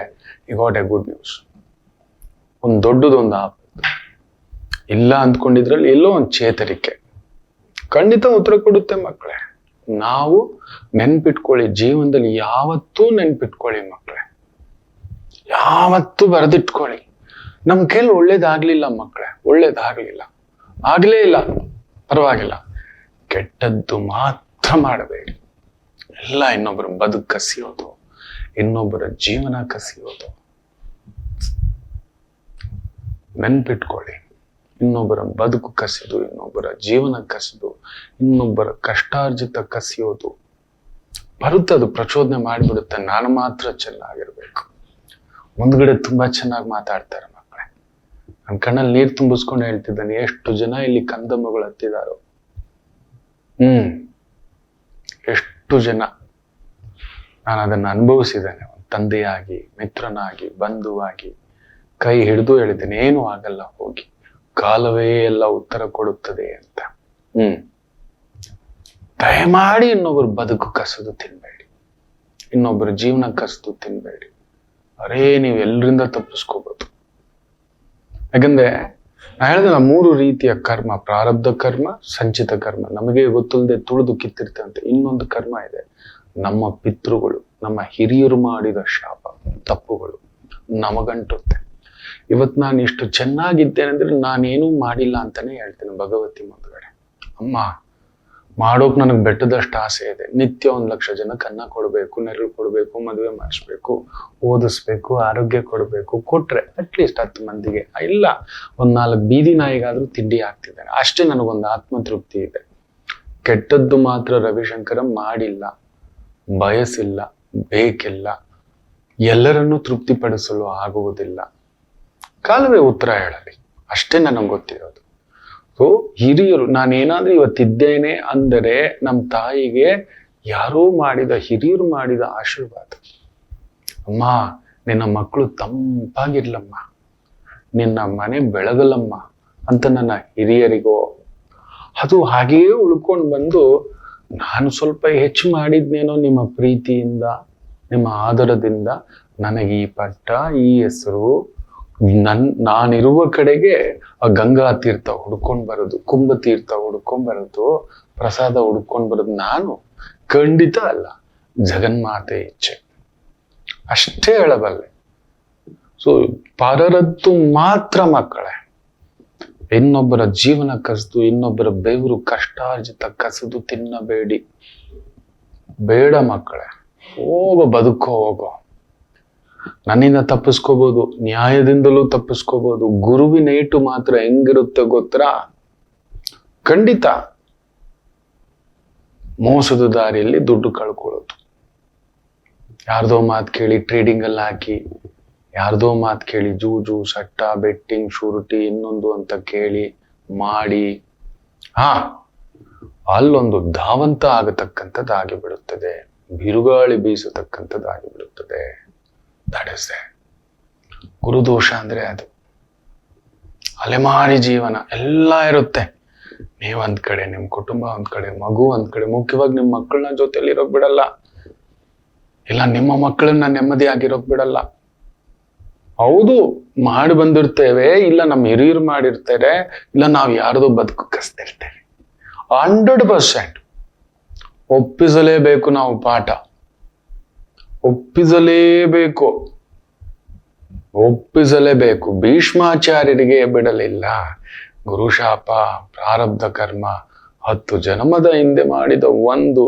you got a good news. ಒಂದು ದೊಡ್ಡದೊಂದು ಇಲ್ಲ ಅಂದ್ಕೊಂಡಿದ್ರಲ್ಲಿ ಎಲ್ಲೋ ಒಂದು ಚೇತರಿಕೆ ಖಂಡಿತ ಉತ್ತರ ಕೊಡುತ್ತೆ ಮಕ್ಕಳೇ. ನಾವು ನೆನ್ಪಿಟ್ಕೊಳ್ಳಿ, ಜೀವನದಲ್ಲಿ ಯಾವತ್ತೂ ನೆನ್ಪಿಟ್ಕೊಳ್ಳಿ ಮಕ್ಕಳೇ, ಯಾವತ್ತೂ ಬರೆದಿಟ್ಕೊಳ್ಳಿ. ನಮ್ ಕೈಲಿ ಒಳ್ಳೇದಾಗ್ಲಿಲ್ಲ ಮಕ್ಕಳೇ, ಒಳ್ಳೇದಾಗ್ಲಿಲ್ಲ, ಆಗ್ಲೇ ಇಲ್ಲ, ಪರವಾಗಿಲ್ಲ, ಕೆಟ್ಟದ್ದು ಮಾತ್ರ ಮಾಡಬೇಡಿ. ಎಲ್ಲ ಇನ್ನೊಬ್ಬರ ಬದುಕು ಕಸಿಯೋದು, ಇನ್ನೊಬ್ಬರ ಜೀವನ ಕಸಿಯೋದು. ನೆನ್ಪಿಟ್ಕೊಳ್ಳಿ, ಇನ್ನೊಬ್ಬರ ಬದುಕು ಕಸಿದು, ಇನ್ನೊಬ್ಬರ ಜೀವನ ಕಸಿದು, ಇನ್ನೊಬ್ಬರ ಕಷ್ಟಾರ್ಜಿತ ಕಸಿಯೋದು ಬರುತ್ತೆ. ಅದು ಪ್ರಚೋದನೆ ಮಾಡಿಬಿಡುತ್ತೆ. ನಾನು ಮಾತ್ರ ಚೆನ್ನಾಗಿರ್ಬೇಕು. ಮುಂದ್ಗಡೆ ತುಂಬಾ ಚೆನ್ನಾಗಿ ಮಾತಾಡ್ತಾರೆ ಮಕ್ಕಳೇ. ನನ್ನ ಕಣ್ಣಲ್ಲಿ ನೀರು ತುಂಬಿಸ್ಕೊಂಡು ಹೇಳ್ತಿದ್ದಾನೆ, ಎಷ್ಟು ಜನ ಇಲ್ಲಿ ಕಂದಮ್ಮಗಳು ಹತ್ತಿದಾರೋ, ಎಷ್ಟು ಜನ. ನಾನು ಅದನ್ನು ಅನುಭವಿಸಿದ್ದೇನೆ, ಒಂದು ತಂದೆಯಾಗಿ, ಮಿತ್ರನಾಗಿ, ಬಂಧುವಾಗಿ ಕೈ ಹಿಡಿದು ಹೇಳಿದ್ದೇನೆ, ಏನು ಆಗಲ್ಲ, ಹೋಗಿ, ಕಾಲವೇ ಎಲ್ಲ ಉತ್ತರ ಕೊಡುತ್ತದೆ ಅಂತ. ದಯಮಾಡಿ ಇನ್ನೊಬ್ಬರು ಬದುಕು ಕಸದು ತಿನ್ಬೇಡಿ, ಇನ್ನೊಬ್ಬರ ಜೀವನ ಕಸದು ತಿನ್ಬೇಡಿ. ಅರೇ, ನೀವು ಎಲ್ಲರಿಂದ ತಪ್ಪಿಸ್ಕೋಬಹುದು. ಯಾಕಂದ್ರೆ ನಾ ಹೇಳಿದೆ, 3 ರೀತಿಯ ಕರ್ಮ, ಪ್ರಾರಬ್ಧ ಕರ್ಮ, ಸಂಚಿತ ಕರ್ಮ, ನಮಗೆ ಗೊತ್ತಿಲ್ಲದೆ ತುಳಿದು ಕಿತ್ತಿರ್ತಂತೆ. ಇನ್ನೊಂದು ಕರ್ಮ ಇದೆ, ನಮ್ಮ ಪಿತೃಗಳು, ನಮ್ಮ ಹಿರಿಯರು ಮಾಡಿದ ಶಾಪ, ತಪ್ಪುಗಳು ನಮಗಂಟುತ್ತೆ. ಇವತ್ತು ನಾನು ಇಷ್ಟು ಚೆನ್ನಾಗಿದ್ದೇನೆ ಅಂದ್ರೆ ನಾನೇನೂ ಮಾಡಿಲ್ಲ ಅಂತಾನೆ ಹೇಳ್ತೇನೆ ಭಗವತಿ ಮುಂದ್ಗಡೆ. ಅಮ್ಮ, ಮಾಡೋಕ್ ನನಗೆ ಬೆಟ್ಟದಷ್ಟು ಆಸೆ ಇದೆ. ನಿತ್ಯ 1 ಲಕ್ಷ ಜನಕ್ಕೆ ಅನ್ನ ಕೊಡಬೇಕು, ನೆರಳು ಕೊಡಬೇಕು, ಮದುವೆ ಮಾಡಿಸ್ಬೇಕು, ಓದಿಸ್ಬೇಕು, ಆರೋಗ್ಯ ಕೊಡಬೇಕು. ಕೊಟ್ರೆ ಅಟ್ಲೀಸ್ಟ್ 10 ಮಂದಿಗೆ, ಇಲ್ಲ 4 ಬೀದಿ ನಾಯಿಗಾದ್ರೂ ತಿಂಡಿ ಹಾಕ್ತಿದ್ದೇನೆ, ಅಷ್ಟೇ ನನಗೊಂದು ಆತ್ಮತೃಪ್ತಿ ಇದೆ. ಕೆಟ್ಟದ್ದು ಮಾತ್ರ ರವಿಶಂಕರ ಮಾಡಿಲ್ಲ, ಬಯಸಿಲ್ಲ, ಬೇಕಿಲ್ಲ, ಎಲ್ಲರನ್ನೂ ತೃಪ್ತಿಪಡಿಸಲು ಆಗುವುದಿಲ್ಲ. ಕಾಲವೇ ಉತ್ತರ ಹೇಳಲಿ, ಅಷ್ಟೇ ನನಗೆ ಗೊತ್ತಿರೋದು. ಸೊ ಹಿರಿಯರು, ನಾನೇನಾದ್ರೂ ಇವತ್ತಿದ್ದೇನೆ ಅಂದರೆ ನಮ್ಮ ತಾಯಿಗೆ ಯಾರೋ ಮಾಡಿದ, ಹಿರಿಯರು ಮಾಡಿದ ಆಶೀರ್ವಾದ. ಅಮ್ಮ, ನಿನ್ನ ಮಕ್ಕಳು ತಂಪಾಗಿರ್ಲಮ್ಮ, ನಿನ್ನ ಮನೆ ಬೆಳಗಲಮ್ಮ ಅಂತ ನನ್ನ ಹಿರಿಯರಿಗೋ, ಅದು ಹಾಗೆಯೇ ಉಳ್ಕೊಂಡು ಬಂದು, ನಾನು ಸ್ವಲ್ಪ ಹೆಚ್ಚು ಮಾಡಿದ್ನೇನೋ ನಿಮ್ಮ ಪ್ರೀತಿಯಿಂದ, ನಿಮ್ಮ ಆದರದಿಂದ ನನಗೆ ಈ ಪಟ್ಟ, ಈ ಹೆಸರು, ನಾನಿರುವ ಕಡೆಗೆ ಆ ಗಂಗಾ ತೀರ್ಥ ಹುಡ್ಕೊಂಡ್ ಬರೋದು, ಕುಂಭ ತೀರ್ಥ ಹುಡ್ಕೊಂಡ್ ಬರೋದು, ಪ್ರಸಾದ ಹುಡ್ಕೊಂಡ್ ಬರೋದು ನಾನು ಖಂಡಿತ ಅಲ್ಲ, ಜಗನ್ಮಾತೆ ಇಚ್ಛೆ, ಅಷ್ಟೇ ಹೇಳಬಲ್ಲೆ. ಸೊ ಪರರದ್ದು ಮಾತ್ರ ಮಕ್ಕಳೇ, ಇನ್ನೊಬ್ಬರ ಜೀವನ ಕಸಿದು, ಇನ್ನೊಬ್ಬರ ಬೆವರು ಕಷ್ಟಾರ್ಜಿತ ಕಸಿದು ತಿನ್ನಬೇಡಿ. ಬೇಡ ಮಕ್ಕಳೇ, ಹೋಗೋ, ಬದುಕೋ, ಹೋಗೋ. ನನ್ನಿಂದ ತಪ್ಪಿಸ್ಕೋಬಹುದು, ನ್ಯಾಯದಿಂದಲೂ ತಪ್ಪಿಸ್ಕೋಬಹುದು. ಗುರುವಿನ ಏಟು ಮಾತ್ರ ಹೆಂಗಿರುತ್ತೆ ಗೊತ್ತಾ? ಖಂಡಿತ ಮೋಸದ ದಾರಿಯಲ್ಲಿ ದುಡ್ಡು ಕಳ್ಕೊಳ್ಳೋದು. ಯಾರ್ದೋ ಮಾತು ಕೇಳಿ ಟ್ರೇಡಿಂಗ್ ಅಲ್ಲಿ ಹಾಕಿ, ಯಾರ್ದೋ ಮಾತು ಕೇಳಿ ಜೂಜು, ಸಟ್ಟ, ಬೆಟ್ಟಿಂಗ್, ಶೂರಿಟಿ, ಇನ್ನೊಂದು ಅಂತ ಕೇಳಿ ಮಾಡಿ, ಅಲ್ಲೊಂದು ಧಾವಂತ ಆಗತಕ್ಕಂಥದ್ದು ಆಗಿಬಿಡುತ್ತದೆ, ಬಿರುಗಾಳಿ ಬೀಸತಕ್ಕಂಥದ್ದು ಆಗಿಬಿಡುತ್ತದೆ. That is it. ಗುರುದೋಷ ಅಂದ್ರೆ ಅದು. ಅಲೆಮಾರಿ ಜೀವನ ಎಲ್ಲ ಇರುತ್ತೆ. ನೀವ್ ಒಂದ್ ಕಡೆ, ನಿಮ್ ಕುಟುಂಬ ಒಂದ್ ಕಡೆ, ಮಗು ಒಂದ್ ಕಡೆ, ಮುಖ್ಯವಾಗಿ ನಿಮ್ ಮಕ್ಕಳನ್ನ ಜೊತೆಲಿ ಇರೋಕ್ ಬಿಡಲ್ಲ, ಇಲ್ಲ ನಿಮ್ಮ ಮಕ್ಕಳನ್ನ ನೆಮ್ಮದಿ ಆಗಿರೋಕ್ ಬಿಡಲ್ಲ. ಹೌದು, ಮಾಡಿ ಬಂದಿರ್ತೇವೆ, ಇಲ್ಲ ನಮ್ಮ ಹಿರಿಯರು ಮಾಡಿರ್ತಾರೆ, ಇಲ್ಲ ನಾವ್ ಯಾರ್ದೋ ಬದುಕು ಕಸ್ತಿರ್ತೇವೆ. 100% ಒಪ್ಪಿಸಲೇಬೇಕು. ನಾವು ಪಾಠ ಒಪ್ಪಿಸಲೇಬೇಕು, ಒಪ್ಪಿಸಲೇಬೇಕು. ಭೀಷ್ಮಾಚಾರ್ಯರಿಗೆ ಬಿಡಲಿಲ್ಲ. ಗುರುಶಾಪ, ಪ್ರಾರಬ್ಧ ಕರ್ಮ, 10 ಜನ್ಮದ ಹಿಂದೆ ಮಾಡಿದ ಒಂದು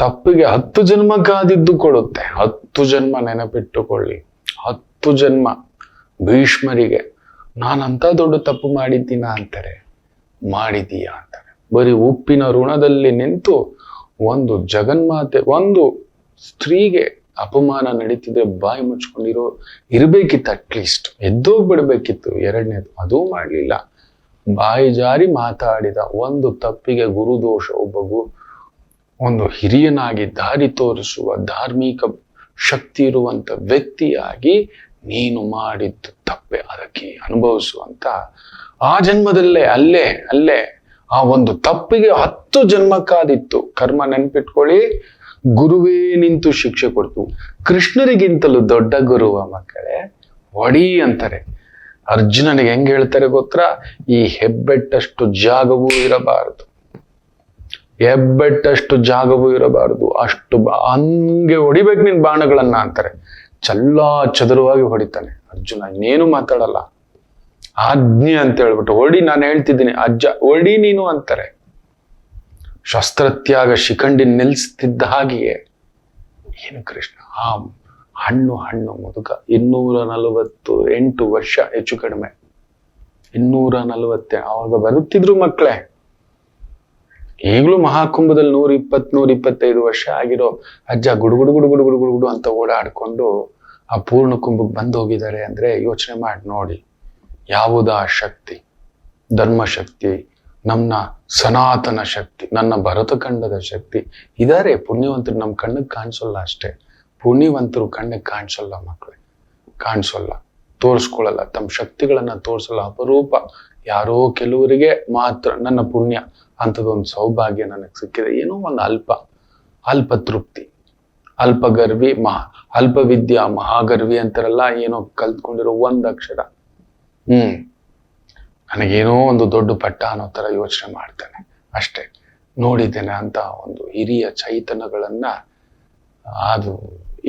ತಪ್ಪಿಗೆ 10 ಜನ್ಮ ಕಾದಿದ್ದು ಕೊಡುತ್ತೆ. 10 ಜನ್ಮ ನೆನಪಿಟ್ಟುಕೊಳ್ಳಿ. 10 ಜನ್ಮ. ಭೀಷ್ಮರಿಗೆ ನಾನಂತ ದೊಡ್ಡ ತಪ್ಪು ಮಾಡಿದ್ದೀನ ಅಂತಾರೆ. ಮಾಡಿದೀಯ ಅಂತಾರೆ. ಬರೀ ಉಪ್ಪಿನ ಋಣದಲ್ಲಿ ನಿಂತು ಒಂದು ಜಗನ್ಮಾತೆ, ಒಂದು ಸ್ತ್ರೀಗೆ ಅಪಮಾನ ನಡೀತಿದ್ರೆ ಬಾಯಿ ಮುಚ್ಕೊಂಡಿರೋ ಇರ್ಬೇಕಿತ್ತು. ಅಟ್ಲೀಸ್ಟ್ ಎದ್ದೋಗ್ಬಿಡ್ಬೇಕಿತ್ತು. ಎರಡನೇದು ಅದೂ ಮಾಡ್ಲಿಲ್ಲ. ಬಾಯಿ ಜಾರಿ ಮಾತಾಡಿದ. ಒಂದು ತಪ್ಪಿಗೆ ಗುರುದೋಷ. ಒಂದು ಹಿರಿಯನಾಗಿ ದಾರಿ ತೋರಿಸುವ ಧಾರ್ಮಿಕ ಶಕ್ತಿ ಇರುವಂತ ವ್ಯಕ್ತಿಯಾಗಿ ನೀನು ಮಾಡಿದ್ದು ತಪ್ಪೆ, ಅದಕ್ಕೆ ಅನುಭವಿಸುವಂತ ಆ ಜನ್ಮದಲ್ಲೇ ಅಲ್ಲೇ ಆ ಒಂದು ತಪ್ಪಿಗೆ 10 ಜನ್ಮ ಕಾದಿತ್ತು. ಕರ್ಮ ನೆನ್ಪಿಟ್ಕೊಳ್ಳಿ. ಗುರುವೇ ನಿಂತು ಶಿಕ್ಷೆ ಕೊಡ್ತು. ಕೃಷ್ಣರಿಗಿಂತಲೂ ದೊಡ್ಡ ಗುರುವ ಮಕ್ಕಳೇ ಒಡಿ ಅಂತಾರೆ. ಅರ್ಜುನನಿಗೆ ಹೆಂಗ್ ಹೇಳ್ತಾರೆ ಗೊತ್ತಾ? ಈ ಹೆಬ್ಬೆಟ್ಟಷ್ಟು ಜಾಗವೂ ಇರಬಾರದು, ಹೆಬ್ಬೆಟ್ಟಷ್ಟು ಜಾಗವೂ ಇರಬಾರದು, ಅಷ್ಟು ಹಂಗೆ ಹೊಡಿಬೇಕು ನಿನ್ ಬಾಣಗಳನ್ನ ಅಂತಾರೆ. ಚಲ್ಲಾ ಚದುರವಾಗಿ ಹೊಡಿತಾನೆ ಅರ್ಜುನ. ಇನ್ನೇನು ಮಾತಾಡಲ್ಲ. ಆಜ್ಞೆ ಅಂತ ಹೇಳ್ಬಿಟ್ಟು ಹೊಡಿ, ನಾನು ಹೇಳ್ತಿದ್ದೀನಿ ಅಜ್ಜ ಹೊಡಿ ನೀನು ಅಂತಾರೆ. ಶಸ್ತ್ರತ್ಯಾಗ ಶಿಖಂಡಿ ನಿಲ್ಸ್ತಿದ್ದ ಹಾಗೆಯೇ ಏನು ಕೃಷ್ಣ ಆ ಹಣ್ಣು ಮುದುಕ 248 ವರ್ಷ ಹೆಚ್ಚು ಕಡಿಮೆ 240 ಅವಾಗ ಬರುತ್ತಿದ್ರು ಮಕ್ಕಳೇ. ಈಗಲೂ ಮಹಾಕುಂಭದಲ್ಲಿ 120-125 ವರ್ಷ ಆಗಿರೋ ಅಜ್ಜ ಗುಡುಗುಡು ಅಂತ ಓಡಾಡ್ಕೊಂಡು ಆ ಪೂರ್ಣ ಕುಂಭಕ್ಕೆ ಬಂದು ಹೋಗಿದ್ದಾರೆ ಅಂದ್ರೆ ಯೋಚನೆ ಮಾಡಿ ನೋಡಿ. ಯಾವುದಾ ಶಕ್ತಿ? ಧರ್ಮಶಕ್ತಿ, ನನ್ನ ಸನಾತನ ಶಕ್ತಿ, ನನ್ನ ಭರತಖಂಡದ ಶಕ್ತಿ ಇದಾರೆ. ಪುಣ್ಯವಂತರು ನಮ್ಮ ಕಣ್ಣಿಗೆ ಕಾಣಿಸೋಲ್ಲ ಅಷ್ಟೇ. ಪುಣ್ಯವಂತರು ಕಣ್ಣಿಗೆ ಕಾಣಿಸೋಲ್ಲ ಮಕ್ಕಳೇ, ಕಾಣಿಸೋಲ್ಲ, ತೋರಿಸ್ಕೊಳ್ಳಲ್ಲ, ತಮ್ಮ ಶಕ್ತಿಗಳನ್ನ ತೋರಿಸಲ್ಲ. ಅಪರೂಪ ಯಾರೋ ಕೆಲವರಿಗೆ ಮಾತ್ರ ನನ್ನ ಪುಣ್ಯ ಅಂಥದ್ದೊಂದು ಸೌಭಾಗ್ಯ ನನಗೆ ಸಿಕ್ಕಿದೆ. ಏನೋ ಒಂದು ಅಲ್ಪ ತೃಪ್ತಿ, ಅಲ್ಪಗರ್ವಿ ಅಲ್ಪ ವಿದ್ಯಾ ಮಹಾಗರ್ವಿ ಅಂತಾರಲ್ಲ, ಏನೋ ಕಲ್ತ್ಕೊಂಡಿರೋ 1 ಅಕ್ಷರ. ನನಗೇನೋ ಒಂದು ದೊಡ್ಡ ಪಟ್ಟ ಅನ್ನೋ ತರ ಯೋಚನೆ ಮಾಡ್ತಾನೆ ಅಷ್ಟೇ. ನೋಡಿದ್ದೇನೆ ಅಂತ ಒಂದು ಹಿರಿಯ ಚೈತನ್ಯಗಳನ್ನ ಅದು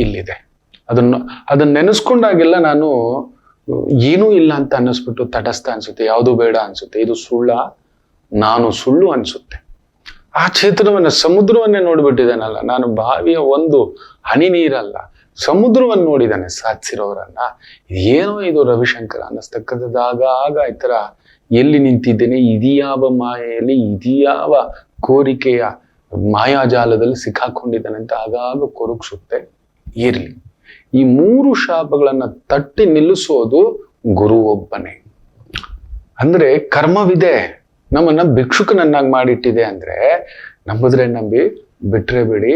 ಇಲ್ಲಿದೆ. ಅದನ್ನ ನೆನೆಸ್ಕೊಂಡಾಗೆಲ್ಲ ನಾನು ಏನೂ ಇಲ್ಲ ಅಂತ ಅನ್ನಿಸ್ಬಿಟ್ಟು ತಟಸ್ಥ ಅನ್ಸುತ್ತೆ, ಯಾವುದು ಬೇಡ ಅನ್ಸುತ್ತೆ. ಇದು ಸುಳ್ಳ, ನಾನು ಸುಳ್ಳು ಅನ್ಸುತ್ತೆ. ಆ ಚೇತನವನ್ನ, ಸಮುದ್ರವನ್ನೇ ನೋಡ್ಬಿಟ್ಟಿದ್ದಾನಲ್ಲ ನಾನು. ಬಾವಿಯ ಒಂದು ಹನಿ ನೀರಲ್ಲ, ಸಮುದ್ರವನ್ನು ನೋಡಿದ್ದಾನೆ ಸಾಧಿಸಿರೋರನ್ನ. ಏನೋ ಇದು ರವಿಶಂಕರ ಅನ್ನಿಸ್ತಕ್ಕಂಥದ್ದಾಗ ಆಗ ಈ ತರ ಎಲ್ಲಿ ನಿಂತಿದ್ದೇನೆ, ಇದ್ಯಾವ ಮಾಯೆಯಲ್ಲಿ, ಇದ್ಯಾವ ಕೋರಿಕೆಯ ಮಾಯಾಜಾಲದಲ್ಲಿ ಸಿಕ್ಕಾಕೊಂಡಿದ್ದಾನೆ ಅಂತ ಆಗಾಗ ಕೊರಗಿಸುತ್ತೆ. ಇರ್ಲಿ, ಈ 3 ಶಾಪಗಳನ್ನ ತಟ್ಟಿ ನಿಲ್ಲಿಸೋದು ಗುರು ಒಬ್ಬನೇ. ಅಂದ್ರೆ ಕರ್ಮವಿದೆ, ನಮ್ಮನ್ನ ಭಿಕ್ಷುಕನನ್ನಾಗಿ ಮಾಡಿಟ್ಟಿದೆ. ಅಂದ್ರೆ ನಂಬಿದ್ರೆ ನಂಬಿ, ಬಿಟ್ರೆ ಬಿಡಿ.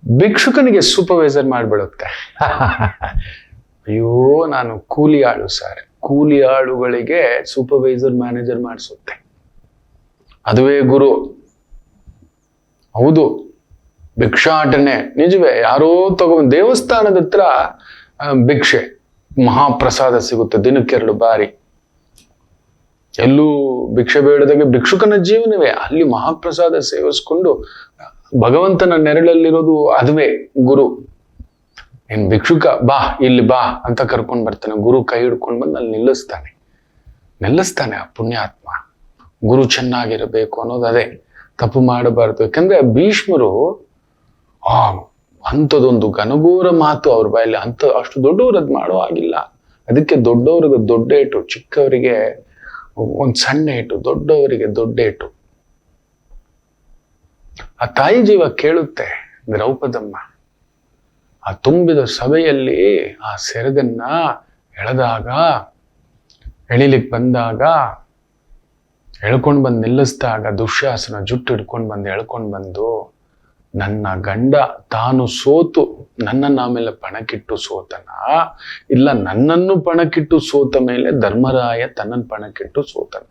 ಭಿಕ್ಷುಕನಿಗೆ ಸೂಪರ್ವೈಸರ್ ಮಾಡ್ಬಿಡುತ್ತೆ. ಅಯ್ಯೋ ನಾನು ಕೂಲಿ ಆಳು ಸರ್. ಕೂಲಿ ಆಳುಗಳಿಗೆ ಸೂಪರ್ವೈಸರ್ ಮ್ಯಾನೇಜರ್ ಮಾಡಿಸುತ್ತೆ. ಅದುವೇ ಗುರು. ಹೌದು, ಭಿಕ್ಷಾಟನೆ ನಿಜವೇ. ಯಾರೋ ತಗೊಂಡ್ ದೇವಸ್ಥಾನದ ಹತ್ರ ಭಿಕ್ಷೆ ಮಹಾಪ್ರಸಾದ ಸಿಗುತ್ತೆ ದಿನಕ್ಕೆ 2 ಬಾರಿ. ಎಲ್ಲೂ ಭಿಕ್ಷೆ ಬೇಡದಾಗೆ ಭಿಕ್ಷುಕನ ಜೀವನವೇ. ಅಲ್ಲಿ ಮಹಾಪ್ರಸಾದ ಸೇವಿಸ್ಕೊಂಡು ಭಗವಂತನ ನೆರಳಲ್ಲಿರೋದು ಅದುವೇ ಗುರು. ಏನ್ ಭಿಕ್ಷುಕ ಬಾ ಇಲ್ಲಿ ಬಾ ಅಂತ ಕರ್ಕೊಂಡ್ ಬರ್ತಾನೆ. ಗುರು ಕೈ ಹಿಡ್ಕೊಂಡ್ ಬಂದು ಅಲ್ಲಿ ನಿಲ್ಲಿಸ್ತಾನೆ ಆ ಪುಣ್ಯಾತ್ಮ. ಗುರು ಚೆನ್ನಾಗಿರಬೇಕು ಅನ್ನೋದು ಅದೇ. ತಪ್ಪು ಮಾಡಬಾರ್ದು. ಯಾಕಂದ್ರೆ ಭೀಷ್ಮರು ಅಂಥದೊಂದು ಘನಘೋರ ಮಾತು ಅವ್ರ ಬಾಯಲ್ಲಿ. ಅಷ್ಟು ದೊಡ್ಡವ್ರು ಅದ್ ಮಾಡೋ ಆಗಿಲ್ಲ. ಅದಕ್ಕೆ ದೊಡ್ಡವ್ರಿಗೆ ದೊಡ್ಡ ಏಟು, ಚಿಕ್ಕವರಿಗೆ ಒಂದ್ ಸಣ್ಣ ಏಟು, ದೊಡ್ಡವರಿಗೆ ದೊಡ್ಡ ಏಟು. ಆ ತಾಯಿ ಜೀವ ಕೇಳುತ್ತೆ. ದ್ರೌಪದಮ್ಮ ಆ ತುಂಬಿದ ಸಭೆಯಲ್ಲಿ ಆ ಸೆರಗನ್ನ ಎಳಿಲಿಕ್ಕೆ ಬಂದಾಗ, ಎಳ್ಕೊಂಡ್ ಬಂದು ನಿಲ್ಲಿಸಿದಾಗ, ದುಶ್ಯಾಸನ ಜುಟ್ಟು ಹಿಡ್ಕೊಂಡ್ ಬಂದು ಎಳ್ಕೊಂಡ್ ಬಂದು, ನನ್ನ ಗಂಡ ತಾನು ಸೋತು ನನ್ನನ್ನು ಆಮೇಲೆ ಪಣಕ್ಕಿಟ್ಟು ಸೋತನ, ಇಲ್ಲ ನನ್ನನ್ನು ಪಣಕ್ಕಿಟ್ಟು ಸೋತ ಮೇಲೆ ಧರ್ಮರಾಯ ತನ್ನನ್ನು ಪಣಕ್ಕಿಟ್ಟು ಸೋತನ.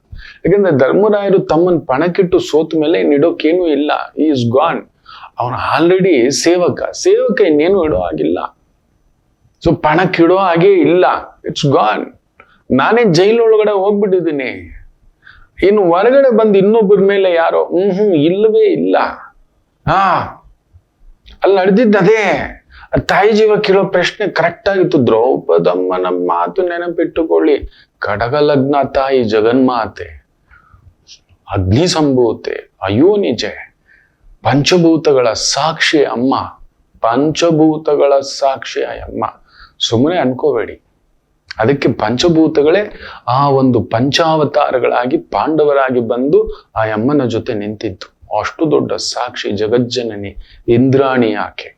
ಯಾಕಂದ್ರೆ ಧರ್ಮರಾಯರು ತಮ್ಮನ್ ಪಣಕ್ಕಿಟ್ಟು ಸೋತ ಮೇಲೆ ಇನ್ನಿಡೋಕೇನು ಇಲ್ಲ. ಈ ಇಸ್ ಗಾನ್. ಅವನು ಆಲ್ರೆಡಿ ಸೇವಕ ಇನ್ನೇನು ಇಡೋ ಆಗಿಲ್ಲ. ಸೊ ಪಣಕ್ಕಿಡೋ ಹಾಗೆ ಇಲ್ಲ. It's gone. ನಾನೇ ಜೈಲೊಳಗಡೆ ಹೋಗ್ಬಿಟ್ಟಿದ್ದೀನಿ. ಇನ್ನು ಹೊರಗಡೆ ಬಂದು ಇನ್ನೊಬ್ಬರ ಮೇಲೆ ಯಾರೋ ಇಲ್ಲವೇ ಇಲ್ಲ. ಅಲ್ಲಿ ನಡೆದಿದ್ದದೇ. ತಾಯಿ ಜೀವ ಕೇಳೋ ಪ್ರಶ್ನೆ ಕರೆಕ್ಟ್ ಆಗಿತ್ತು. ದ್ರೌಪದಮ್ಮನ ಮಾತು ನೆನಪಿಟ್ಟುಕೊಳ್ಳಿ. ಕಡಗ ಲಗ್ನ ತಾಯಿ ಜಗನ್ಮಾತೆ, ಅಗ್ನಿ ಸಂಭೂತೆ, ಅಯೋನಿಜೆ, ಪಂಚಭೂತಗಳ ಸಾಕ್ಷಿ ಅಮ್ಮ, ಪಂಚಭೂತಗಳ ಸಾಕ್ಷಿ ಅಮ್ಮ. ಸುಮ್ಮನೆ ಅನ್ಕೋಬೇಡಿ. ಅದಕ್ಕೆ ಪಂಚಭೂತಗಳೇ ಆ ಒಂದು ಪಂಚಾವತಾರಗಳಾಗಿ ಪಾಂಡವರಾಗಿ ಬಂದು ಆ ಅಮ್ಮನ ಜೊತೆ ನಿಂತಿದ್ದು. ಅಷ್ಟು ದೊಡ್ಡ ಸಾಕ್ಷಿ ಜಗಜ್ಜನನಿ. ಇಂದ್ರಾಣಿ ಆಕೆ,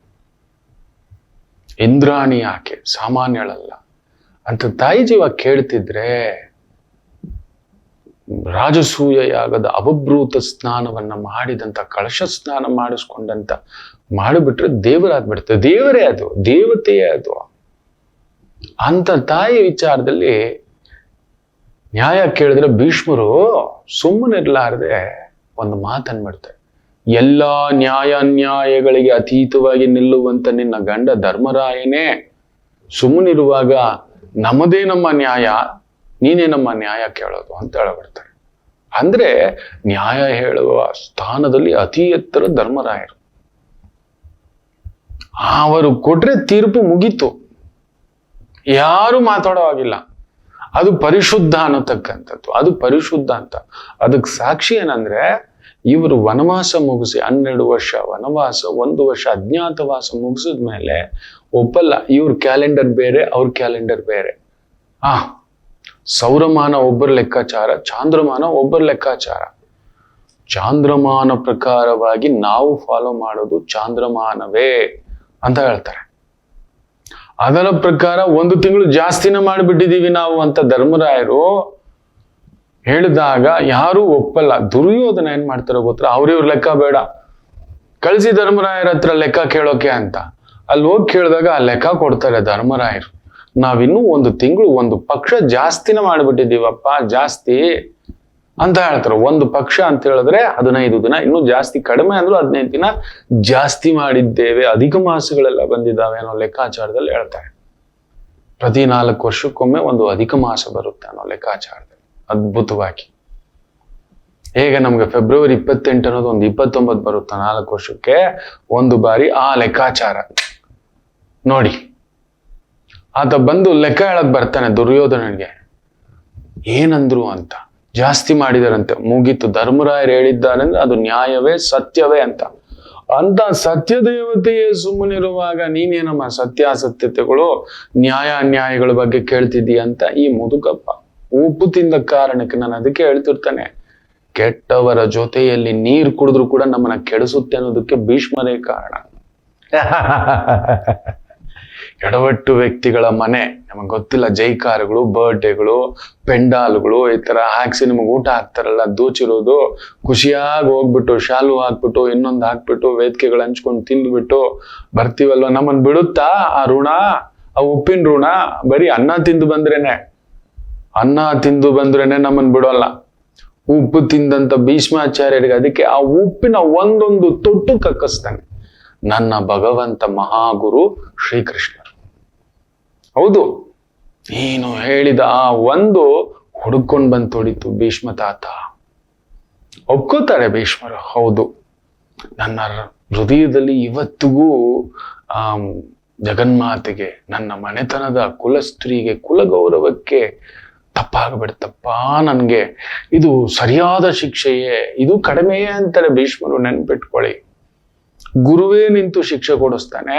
ಇಂದ್ರಾಣಿ ಆಕೆ ಸಾಮಾನ್ಯಳಲ್ಲ ಅಂತ ತಾಯಿ ಜೀವ ಕೇಳ್ತಿದ್ರೆ ರಾಜಸೂಯ ಯಾಗದ ಅವಭೃತ ಸ್ನಾನವನ್ನ ಮಾಡಿದಂತ, ಕಳಶ ಸ್ನಾನ ಮಾಡಿಸ್ಕೊಂಡಂತ ಮಾಡಿಬಿಟ್ರೆ ದೇವರಾಗ್ಬಿಡ್ತದೆ. ದೇವರೇ ಅದು, ದೇವತೆಯೇ ಅದು. ಅಂತ ತಾಯಿ ವಿಚಾರದಲ್ಲಿ ನ್ಯಾಯ ಕೇಳಿದ್ರೆ ಭೀಷ್ಮರು ಸುಮ್ಮನಿರ್ಲಾರ್ದೆ ಒಂದು ಮಾತನ್ಬಿಡ್ತಾರೆ. ಎಲ್ಲಾ ನ್ಯಾಯಾನ್ಯಾಯಗಳಿಗೆ ಅತೀತವಾಗಿ ನಿಲ್ಲುವಂತ ನಿನ್ನ ಗಂಡ ಧರ್ಮರಾಯನೇ ಸುಮ್ಮನಿರುವಾಗ ನಮ್ಮದೇ ನಮ್ಮ ನ್ಯಾಯ, ನೀನೇ ನಮ್ಮ ನ್ಯಾಯ ಕೇಳೋದು ಅಂತ ಹೇಳ್ಬಿಡ್ತಾರೆ. ಅಂದ್ರೆ ನ್ಯಾಯ ಹೇಳುವ ಸ್ಥಾನದಲ್ಲಿ ಅತಿ ಎತ್ತರ ಧರ್ಮರಾಯರು. ಅವರು ಕೊಟ್ರೆ ತೀರ್ಪು ಮುಗೀತು, ಯಾರು ಮಾತಾಡೋ ಆಗಿಲ್ಲ. ಅದು ಪರಿಶುದ್ಧ ಅನ್ನತಕ್ಕಂಥದ್ದು, ಅದು ಪರಿಶುದ್ಧ ಅಂತ. ಅದಕ್ಕೆ ಸಾಕ್ಷಿ ಏನಂದ್ರೆ, ಇವರು ವನವಾಸ ಮುಗಿಸಿ 12 ವರ್ಷ ವನವಾಸ, 1 ವರ್ಷ ಅಜ್ಞಾತವಾಸ ಮುಗಿಸಿದ್ಮೇಲೆ ಒಪ್ಪಲ್ಲ. ಇವ್ರ ಕ್ಯಾಲೆಂಡರ್ ಬೇರೆ, ಅವ್ರ ಕ್ಯಾಲೆಂಡರ್ ಬೇರೆ. ಸೌರಮಾನ ಒಬ್ಬರ ಲೆಕ್ಕಾಚಾರ, ಚಾಂದ್ರಮಾನ ಒಬ್ಬರ ಲೆಕ್ಕಾಚಾರ. ಚಾಂದ್ರಮಾನ ಪ್ರಕಾರವಾಗಿ ನಾವು ಫಾಲೋ ಮಾಡೋದು ಚಾಂದ್ರಮಾನವೇ ಅಂತ ಹೇಳ್ತಾರೆ. ಅದರ ಪ್ರಕಾರ 1 ತಿಂಗಳು ಜಾಸ್ತಿನ ಮಾಡಿಬಿಟ್ಟಿದೀವಿ ನಾವು ಅಂತ ಧರ್ಮರಾಯರು ಹೇಳಿದಾಗ ಯಾರೂ ಒಪ್ಪಲ್ಲ. ದುರ್ಯೋಧನ ಏನ್ ಮಾಡ್ತಾರೋ ಗೊತ್ತಾ, ಅವ್ರಿವ್ರ ಲೆಕ್ಕ ಬೇಡ, ಕಳಿಸಿ ಧರ್ಮರಾಯರ ಹತ್ರ ಲೆಕ್ಕ ಕೇಳೋಕೆ ಅಂತ. ಅಲ್ಲಿ ಹೋಗಿ ಕೇಳಿದಾಗ ಆ ಲೆಕ್ಕ ಕೊಡ್ತಾರೆ ಧರ್ಮರಾಯರು. ನಾವಿನ್ನೂ 1 ತಿಂಗಳು 1 ಪಕ್ಷ ಜಾಸ್ತಿನ ಮಾಡಿಬಿಟ್ಟಿದ್ದೀವಪ್ಪ, ಜಾಸ್ತಿ ಅಂತ ಹೇಳ್ತಾರೆ. 1 ಪಕ್ಷ ಅಂತ ಹೇಳಿದ್ರೆ 15 ದಿನ, ಇನ್ನು ಜಾಸ್ತಿ, ಕಡಿಮೆ ಅಂದ್ರೂ 15 ದಿನ ಜಾಸ್ತಿ ಮಾಡಿದ್ದೇವೆ, ಅಧಿಕ ಮಾಸಗಳೆಲ್ಲ ಬಂದಿದ್ದಾವೆ ಅನ್ನೋ ಲೆಕ್ಕಾಚಾರದಲ್ಲಿ ಹೇಳ್ತಾರೆ. ಪ್ರತಿ 4 ವರ್ಷಕ್ಕೊಮ್ಮೆ ಒಂದು ಅಧಿಕ ಮಾಸ ಬರುತ್ತೆ ಅನ್ನೋ ಲೆಕ್ಕಾಚಾರದಲ್ಲಿ. ಅದ್ಭುತವಾಗಿ ಹೇಗೆ ನಮ್ಗೆ ಫೆಬ್ರವರಿ 28 ಅನ್ನೋದು ಒಂದು 29 ಬರುತ್ತೆ 4 ವರ್ಷಕ್ಕೆ ಒಂದು ಬಾರಿ, ಆ ಲೆಕ್ಕಾಚಾರ ನೋಡಿ. ಆತ ಬಂದು ಲೆಕ್ಕ ಹೇಳಕ್ ಬರ್ತಾನೆ ದುರ್ಯೋಧನನಿಗೆ. ಏನಂದ್ರು ಅಂತ, ಜಾಸ್ತಿ ಮಾಡಿದಾರಂತೆ, ಮುಗೀತು. ಧರ್ಮರಾಯರು ಹೇಳಿದ್ದಾರೆ ಅಂದ್ರೆ ಅದು ನ್ಯಾಯವೇ ಸತ್ಯವೇ ಅಂತ. ಸತ್ಯ ದೇವತೆಯೇ ಸುಮ್ಮನಿರುವಾಗ ನೀನೇನಮ್ಮ ಸತ್ಯಾಸತ್ಯತೆಗಳು ನ್ಯಾಯ ಅನ್ಯಾಯಗಳ ಬಗ್ಗೆ ಕೇಳ್ತಿದ್ದೀಯ ಅಂತ ಈ ಮುದುಕಪ್ಪ ಉಪ್ಪು ತಿಂದ ಕಾರಣಕ್ಕೆ ನಾನು ಅದಕ್ಕೆ ಹೇಳ್ತಿರ್ತಾನೆ, ಕೆಟ್ಟವರ ಜೊತೆಯಲ್ಲಿ ನೀರು ಕುಡಿದ್ರು ಕೂಡ ನಮ್ಮನ್ನ ಕೆಡಿಸುತ್ತೆ ಅನ್ನೋದಕ್ಕೆ ಭೀಷ್ಮರೇ ಕಾರಣ. ಎಡವಟ್ಟು ವ್ಯಕ್ತಿಗಳ ಮನೆ, ನಮಗ್ ಗೊತ್ತಿಲ್ಲ, ಜೈಕಾರಗಳು, ಬರ್ಡೇಗಳು, ಪೆಂಡಾಲ್ಗಳು ಈ ತರ ಹಾಕ್ಸಿ ನಿಮಗ್ ಊಟ ಹಾಕ್ತಾರಲ್ಲ, ದೋಚಿರೋದು, ಖುಷಿಯಾಗಿ ಹೋಗ್ಬಿಟ್ಟು ಶಾಲು ಹಾಕ್ಬಿಟ್ಟು ಇನ್ನೊಂದು ಹಾಕ್ಬಿಟ್ಟು ವೇದಿಕೆಗಳು ಹಂಚ್ಕೊಂಡು ತಿಂದ್ಬಿಟ್ಟು ಬರ್ತೀವಲ್ವ, ನಮ್ಮನ್ ಬಿಡುತ್ತಾ ಆ ಋಣ, ಆ ಉಪ್ಪಿನ ಋಣ? ಬರೀ ಅನ್ನ ತಿಂದು ಬಂದ್ರೇನೆ ನಮ್ಮನ್ ಬಿಡೋಲ್ಲ. ಉಪ್ಪು ತಿಂದಂತ ಭೀಷ್ಮಾಚಾರ್ಯರಿಗೆ ಅದಕ್ಕೆ ಆ ಉಪ್ಪಿನ ಒಂದೊಂದು ತೊಟ್ಟು ಕಕ್ಕಿಸ್ತಾನೆ ನನ್ನ ಭಗವಂತ ಮಹಾಗುರು ಶ್ರೀಕೃಷ್ಣರು. ಹೌದು, ನೀನು ಹೇಳಿದ ಆ ಒಂದು ಹುಡುಕೊಂಡ್ ಬಂದು ತೊಡಿತು ಭೀಷ್ಮ ತಾತ. ಒಪ್ಕೋತಾರೆ ಭೀಷ್ಮರು, ಹೌದು ನನ್ನ ಹೃದಯದಲ್ಲಿ ಇವತ್ತಿಗೂ ಜಗನ್ಮಾತೆಗೆ, ನನ್ನ ಮನೆತನದ ಕುಲಸ್ತ್ರೀಗೆ, ಕುಲಗೌರವಕ್ಕೆ ತಪ್ಪಾಗ್ಬಿಡ್ತಪ್ಪ, ನನ್ಗೆ ಇದು ಸರಿಯಾದ ಶಿಕ್ಷೆಯೇ, ಇದು ಕಡಿಮೆಯೇ ಅಂತಾರೆ ಭೀಷ್ಮರು. ನೆನ್ಪಿಟ್ಕೊಳ್ಳಿ, ಗುರುವೇ ನಿಂತು ಶಿಕ್ಷೆ ಕೊಡಿಸ್ತಾನೆ,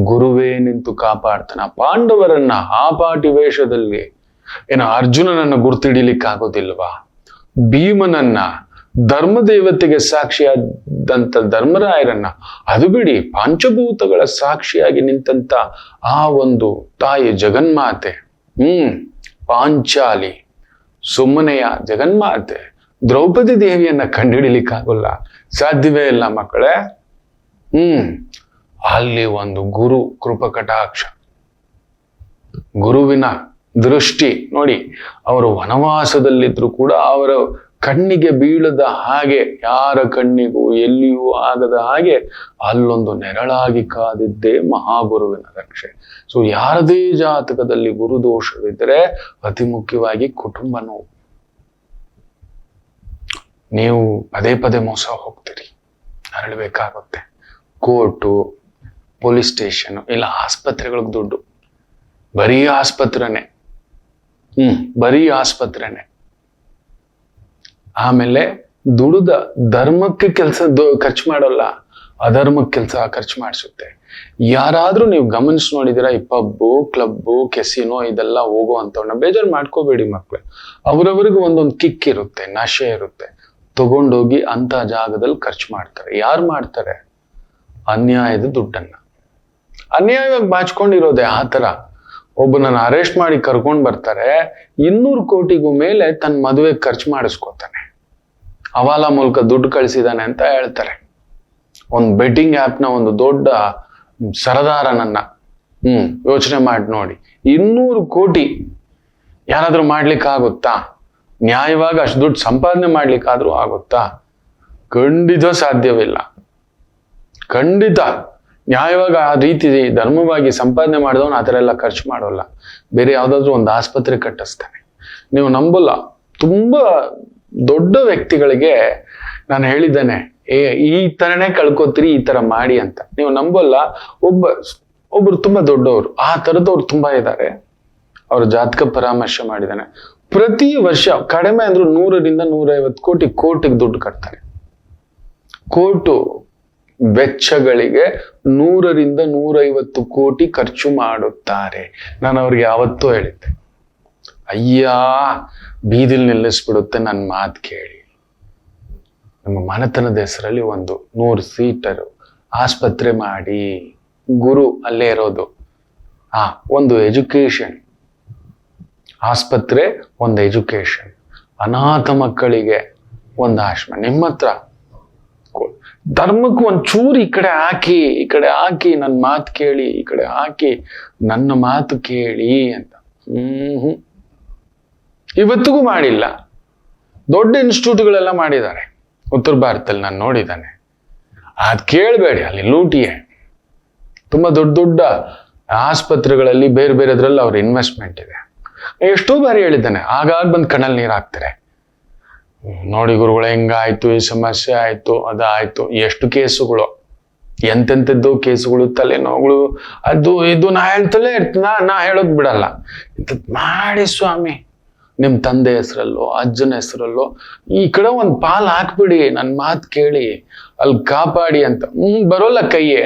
ಗುರುವೇ ನಿಂತು ಕಾಪಾಡ್ತಾನೆ. ಪಾಂಡವರನ್ನ ಆ ಪಾಟಿ ವೇಷದಲ್ಲಿ ಅರ್ಜುನನನ್ನ ಗುರ್ತಿಡಿಲಿಕ್ಕಾಗೋದಿಲ್ವಾ? ಭೀಮನನ್ನ, ಧರ್ಮದೇವತೆಗೆ ಸಾಕ್ಷಿಯಾದಂತ ಧರ್ಮರಾಯರನ್ನ, ಅದು ಬಿಡಿ ಪಂಚಭೂತಗಳ ಸಾಕ್ಷಿಯಾಗಿ ನಿಂತಂತ ಆ ಒಂದು ತಾಯಿ ಜಗನ್ಮಾತೆ, ಪಾಂಚಾಲಿ, ಸುಮ್ಮನೆಯ ಜಗನ್ಮಾತೆ ದ್ರೌಪದಿ ದೇವಿಯನ್ನ ಕಂಡುಹಿಡಿಲಿಕ್ಕಾಗಲ್ಲ, ಸಾಧ್ಯವೇ ಇಲ್ಲ ಮಕ್ಕಳೇ. ಅಲ್ಲಿ ಒಂದು ಗುರು ಕೃಪಕಟಾಕ್ಷ, ಗುರುವಿನ ದೃಷ್ಟಿ ನೋಡಿ. ಅವರು ವನವಾಸದಲ್ಲಿದ್ರು ಕೂಡ ಅವರ ಕಣ್ಣಿಗೆ ಬೀಳದ ಹಾಗೆ, ಯಾರ ಕಣ್ಣಿಗೂ ಎಲ್ಲಿಯೂ ಆಗದ ಹಾಗೆ ಅಲ್ಲೊಂದು ನೆರಳಾಗಿ ಕಾದಿದ್ದೇ ಮಹಾಗುರುವಿನ ರಕ್ಷೆ. ಸೊ ಯಾರದೇ ಜಾತಕದಲ್ಲಿ ಗುರುದೋಷವಿದ್ದರೆ ಅತಿ ಮುಖ್ಯವಾಗಿ ಕುಟುಂಬ ನೋವು. ನೀವು ಪದೇ ಪದೇ ಮೋಸ ಹೋಗ್ತೀರಿ, ಅರಳಬೇಕಾಗುತ್ತೆ. ಕೋರ್ಟು, ಪೊಲೀಸ್ ಸ್ಟೇಷನ್, ಇಲ್ಲ ಆಸ್ಪತ್ರೆಗಳಿಗೆ ದುಡ್ಡು, ಬರೀ ಆಸ್ಪತ್ರೆನೆ, ಬರೀ ಆಸ್ಪತ್ರೆನೆ. ಆಮೇಲೆ ದುಡಿದ ಧರ್ಮಕ್ಕೆ ಕೆಲಸ ಖರ್ಚು ಮಾಡೋಲ್ಲ, ಅಧರ್ಮಕ್ಕೆ ಕೆಲಸ ಖರ್ಚು ಮಾಡಿಸುತ್ತೆ. ಯಾರಾದ್ರೂ ನೀವು ಗಮನಿಸಿ ನೋಡಿದಿರ, ಈ ಪಬ್ಬು, ಕ್ಲಬ್ಬು, ಕೆಸಿನೋ ಇದೆಲ್ಲ ಹೋಗುವಂಥವ್ನ ಬೇಜಾರು ಮಾಡ್ಕೋಬೇಡಿ ಮಕ್ಳು. ಅವ್ರವ್ರಿಗೆ ಒಂದೊಂದು ಕಿಕ್ ಇರುತ್ತೆ, ನಶೆ ಇರುತ್ತೆ, ತಗೊಂಡೋಗಿ ಅಂತ ಜಾಗದಲ್ಲಿ ಖರ್ಚು ಮಾಡ್ತಾರೆ. ಯಾರು ಮಾಡ್ತಾರೆ? ಅನ್ಯಾಯದ ದುಡ್ಡನ್ನ ಅನ್ಯಾಯವಾಗಿ ಬಾಚ್ಕೊಂಡಿರೋದೆ ಆ ತರ. ಒಬ್ಬನನ್ನ ಅರೆಸ್ಟ್ ಮಾಡಿ ಕರ್ಕೊಂಡ್ ಬರ್ತಾರೆ, 200 ಕೋಟಿಗೂ ಮೇಲೆ ತನ್ನ ಮದುವೆಗೆ ಖರ್ಚು ಮಾಡಿಸ್ಕೋತಾನೆ, ಹವಾಲ ಮೂಲಕ ದುಡ್ಡು ಕಳಿಸಿದಾನೆ ಅಂತ ಹೇಳ್ತಾರೆ. ಒಂದು ಬೆಟ್ಟಿಂಗ್ ಆ್ಯಪ್ನ ಒಂದು ದೊಡ್ಡ ಸರದಾರನನ್ನ ಯೋಚನೆ ಮಾಡಿ ನೋಡಿ, 200 ಕೋಟಿ ಯಾರಾದ್ರೂ ಮಾಡ್ಲಿಕ್ಕಾಗುತ್ತಾ? ನ್ಯಾಯವಾಗಿ ಅಷ್ಟು ದುಡ್ಡು ಸಂಪಾದನೆ ಮಾಡ್ಲಿಕ್ಕಾದ್ರೂ ಆಗುತ್ತಾ? ಖಂಡಿತ ಸಾಧ್ಯವಿಲ್ಲ. ಖಂಡಿತ ನ್ಯಾಯವಾಗಿ ಆ ರೀತಿ ಧರ್ಮವಾಗಿ ಸಂಪಾದನೆ ಮಾಡಿದವನು ಆ ಥರ ಎಲ್ಲ ಖರ್ಚು ಮಾಡೋಲ್ಲ. ಬೇರೆ ಯಾವ್ದಾದ್ರು ಒಂದು ಆಸ್ಪತ್ರೆ ಕಟ್ಟಿಸ್ತಾನೆ. ನೀವು ನಂಬಲ್ಲ, ತುಂಬಾ ದೊಡ್ಡ ವ್ಯಕ್ತಿಗಳಿಗೆ ನಾನು ಹೇಳಿದ್ದೇನೆ, ಈ ತರನೇ ಕಳ್ಕೊತೀರಿ, ಈ ತರ ಮಾಡಿ ಅಂತ. ನೀವು ನಂಬಲ್ಲ, ಒಬ್ರು ತುಂಬಾ ದೊಡ್ಡವರು, ಆ ತರದವ್ರು ತುಂಬಾ ಇದ್ದಾರೆ. ಅವ್ರ ಜಾತಕ ಪರಾಮರ್ಶೆ ಮಾಡಿದ್ದಾನೆ. ಪ್ರತಿ ವರ್ಷ ಕಡಿಮೆ ಅಂದ್ರೂ 100ರಿಂದ 150 ಕೋಟಿಗೆ ದುಡ್ಡು ಕಟ್ತಾರೆ. ಕೋರ್ಟು ವೆಚ್ಚಗಳಿಗೆ 100ರಿಂದ 150 ಕೋಟಿ ಖರ್ಚು ಮಾಡುತ್ತಾರೆ. ನಾನು ಅವ್ರಿಗೆ ಯಾವತ್ತೂ ಹೇಳಿದ್ದೆ, ಅಯ್ಯ ಬೀದಿಲ್ ನಿಲ್ಲಿಸ್ಬಿಡುತ್ತೆ ನನ್ನ ಮಾತು ಕೇಳಿ. ನಮ್ಮ ಮನೆತನದ ಹೆಸರಲ್ಲಿ ಒಂದು 100 ಸೀಟರು ಆಸ್ಪತ್ರೆ ಮಾಡಿ, ಗುರು ಅಲ್ಲೇ ಇರೋದು, ಒಂದು ಎಜುಕೇಶನ್ ಆಸ್ಪತ್ರೆ, ಒಂದು ಎಜುಕೇಶನ್, ಅನಾಥ ಮಕ್ಕಳಿಗೆ ಒಂದು ಆಶ್ರಮ. ನಿಮ್ಮ ಹತ್ರ ಧರ್ಮಕ್ಕೆ ಒಂಚೂರು ಈ ಕಡೆ ಹಾಕಿ ನನ್ನ ಮಾತು ಕೇಳಿ, ಈ ಕಡೆ ಹಾಕಿ ನನ್ನ ಮಾತು ಕೇಳಿ ಅಂತ ಇವತ್ತಿಗೂ ಮಾಡಿಲ್ಲ. ದೊಡ್ಡ ಇನ್ಸ್ಟಿಟ್ಯೂಟ್ಗಳೆಲ್ಲ ಮಾಡಿದ್ದಾರೆ ಉತ್ತರ ಭಾರತದಲ್ಲಿ, ನಾನು ನೋಡಿದ್ದಾನೆ. ಅದ್ ಕೇಳಬೇಡಿ, ಅಲ್ಲಿ ಲೂಟಿಯೇ. ತುಂಬಾ ದೊಡ್ಡ ಆಸ್ಪತ್ರೆಗಳಲ್ಲಿ ಬೇರೆ ಬೇರೆದ್ರಲ್ಲಿ ಅವ್ರ ಇನ್ವೆಸ್ಟ್ಮೆಂಟ್ ಇದೆ. ಎಷ್ಟೋ ಬಾರಿ ಹೇಳಿದ್ದಾನೆ, ಆಗಾಗ ಬಂದು ಕಣ್ಣಲ್ಲಿ ನೀರು ಹಾಕ್ತಾರೆ. ನೋಡಿ ಗುರುಗಳು, ಹೆಂಗಾಯ್ತು, ಈ ಸಮಸ್ಯೆ ಆಯ್ತು, ಅದಾಯ್ತು, ಎಷ್ಟು ಕೇಸುಗಳು, ಎಂತೆಂಥದ್ದು ಕೇಸುಗಳು, ತಲೆನೋವುಗಳು, ಅದು ಇದು. ನಾ ಹೇಳ್ತಲೇ ಇರ್ತೀನಿ, ನಾ ಹೇಳೋದ್ ಬಿಡಲ್ಲ. ಇಂಥದ್ದು ಮಾಡಿ ಸ್ವಾಮಿ, ನಿಮ್ ತಂದೆ ಹೆಸರಲ್ಲೋ ಅಜ್ಜನ ಹೆಸರಲ್ಲೋ ಈ ಕಡೆ ಒಂದು ಪಾಲ್ ಹಾಕ್ಬಿಡಿ, ನನ್ನ ಮಾತು ಕೇಳಿ, ಅಲ್ಲಿ ಕಾಪಾಡಿ ಅಂತ. ಬರೋಲ್ಲ ಕೈಯೇ.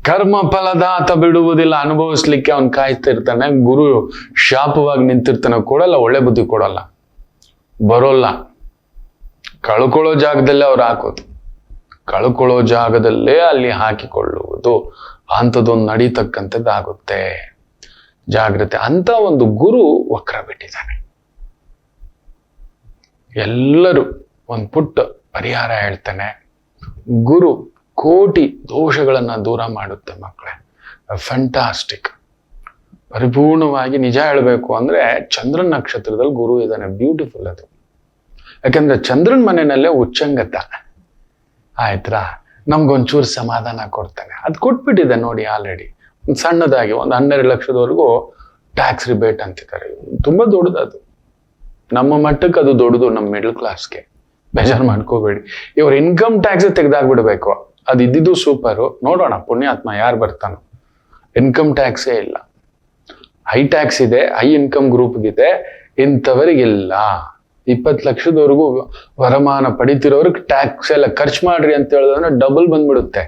ಕರ್ಮ ಫಲದಾತ ಬಿಡುವುದಿಲ್ಲ, ಅನುಭವಿಸ್ಲಿಕ್ಕೆ ಅವ್ನು ಕಾಯ್ತಿರ್ತಾನೆ. ಗುರು ಶಾಪವಾಗಿ ನಿಂತಿರ್ತಾನೆ, ಕೊಡಲ್ಲ, ಒಳ್ಳೆ ಬುದ್ಧಿ ಕೊಡಲ್ಲ, ಬರೋಲ್ಲ. ಕಳ್ಕೊಳ್ಳೋ ಜಾಗದಲ್ಲೇ ಅವ್ರು ಹಾಕೋದು, ಕಳ್ಕೊಳ್ಳೋ ಜಾಗದಲ್ಲೇ ಅಲ್ಲಿ ಹಾಕಿಕೊಳ್ಳುವುದು, ಅಂಥದ್ದೊಂದು ನಡೀತಕ್ಕಂಥದ್ದಾಗುತ್ತೆ. ಜಾಗ್ರತೆ. ಅಂತ ಒಂದು ಗುರು ವಕ್ರ ಬಿಟ್ಟಿದ್ದಾನೆ. ಎಲ್ಲರೂ ಒಂದು ಪುಟ್ಟ ಪರಿಹಾರ ಹೇಳ್ತಾನೆ. ಗುರು ಕೋಟಿ ದೋಷಗಳನ್ನ ದೂರ ಮಾಡುತ್ತೆ ಮಕ್ಕಳೇ. ಫ್ಯಾಂಟಾಸ್ಟಿಕ್. ಪರಿಪೂರ್ಣವಾಗಿ ನಿಜ ಹೇಳಬೇಕು ಅಂದ್ರೆ ಚಂದ್ರನ ನಕ್ಷತ್ರದಲ್ಲಿ ಗುರು ಇದ್ದಾನೆ. ಬ್ಯೂಟಿಫುಲ್ ಅದು. ಯಾಕಂದ್ರೆ ಚಂದ್ರನ ಮನೆಯಲ್ಲೇ ಉಚ್ಚಂಗತ ಆಯ್ತಾ, ನಮ್ಗೊಂಚೂರು ಸಮಾಧಾನ ಕೊಡ್ತಾನೆ. ಅದು ಕೊಟ್ಬಿಟ್ಟಿದೆ ನೋಡಿ ಆಲ್ರೆಡಿ. ಒಂದು ಸಣ್ಣದಾಗಿ ಒಂದು 12 ಲಕ್ಷದವರೆಗೂ ಟ್ಯಾಕ್ಸ್ ರಿಬೇಟ್ ಅಂತಿದ್ದಾರೆ. ತುಂಬಾ ದೊಡ್ಡದು ಅದು. ನಮ್ಮ ಮಟ್ಟಕ್ಕೆ ಅದು ದೊಡ್ಡದು, ನಮ್ಮ ಮಿಡಲ್ ಕ್ಲಾಸ್ಗೆ. ಬೇಜಾರು ಮಾಡ್ಕೋಬೇಡಿ. ಇವ್ರ ಇನ್ಕಮ್ ಟ್ಯಾಕ್ಸ್ ತೆಗೆದಾಕ್ಬಿಡ್ಬೇಕು. ಅದು ಇದ್ದಿದ್ದು ಸೂಪರು. ನೋಡೋಣ ಪುಣ್ಯಾತ್ಮ ಯಾರು ಬರ್ತಾನೋ. ಇನ್ಕಮ್ ಟ್ಯಾಕ್ಸೇ ಇಲ್ಲ. ಹೈ ಟ್ಯಾಕ್ಸ್ ಇದೆ, ಹೈ ಇನ್ಕಮ್ ಗ್ರೂಪ್ಗಿದೆ, ಇಂಥವರಿಗಿಲ್ಲ. 20 ಲಕ್ಷದವರೆಗೂ ವರಮಾನ ಪಡಿತಿರೋರ್ಗೆ ಟ್ಯಾಕ್ಸ್ ಎಲ್ಲ ಖರ್ಚು ಮಾಡ್ರಿ ಅಂತ ಹೇಳಿದ್ರೆ ಡಬಲ್ ಬಂದ್ಬಿಡುತ್ತೆ.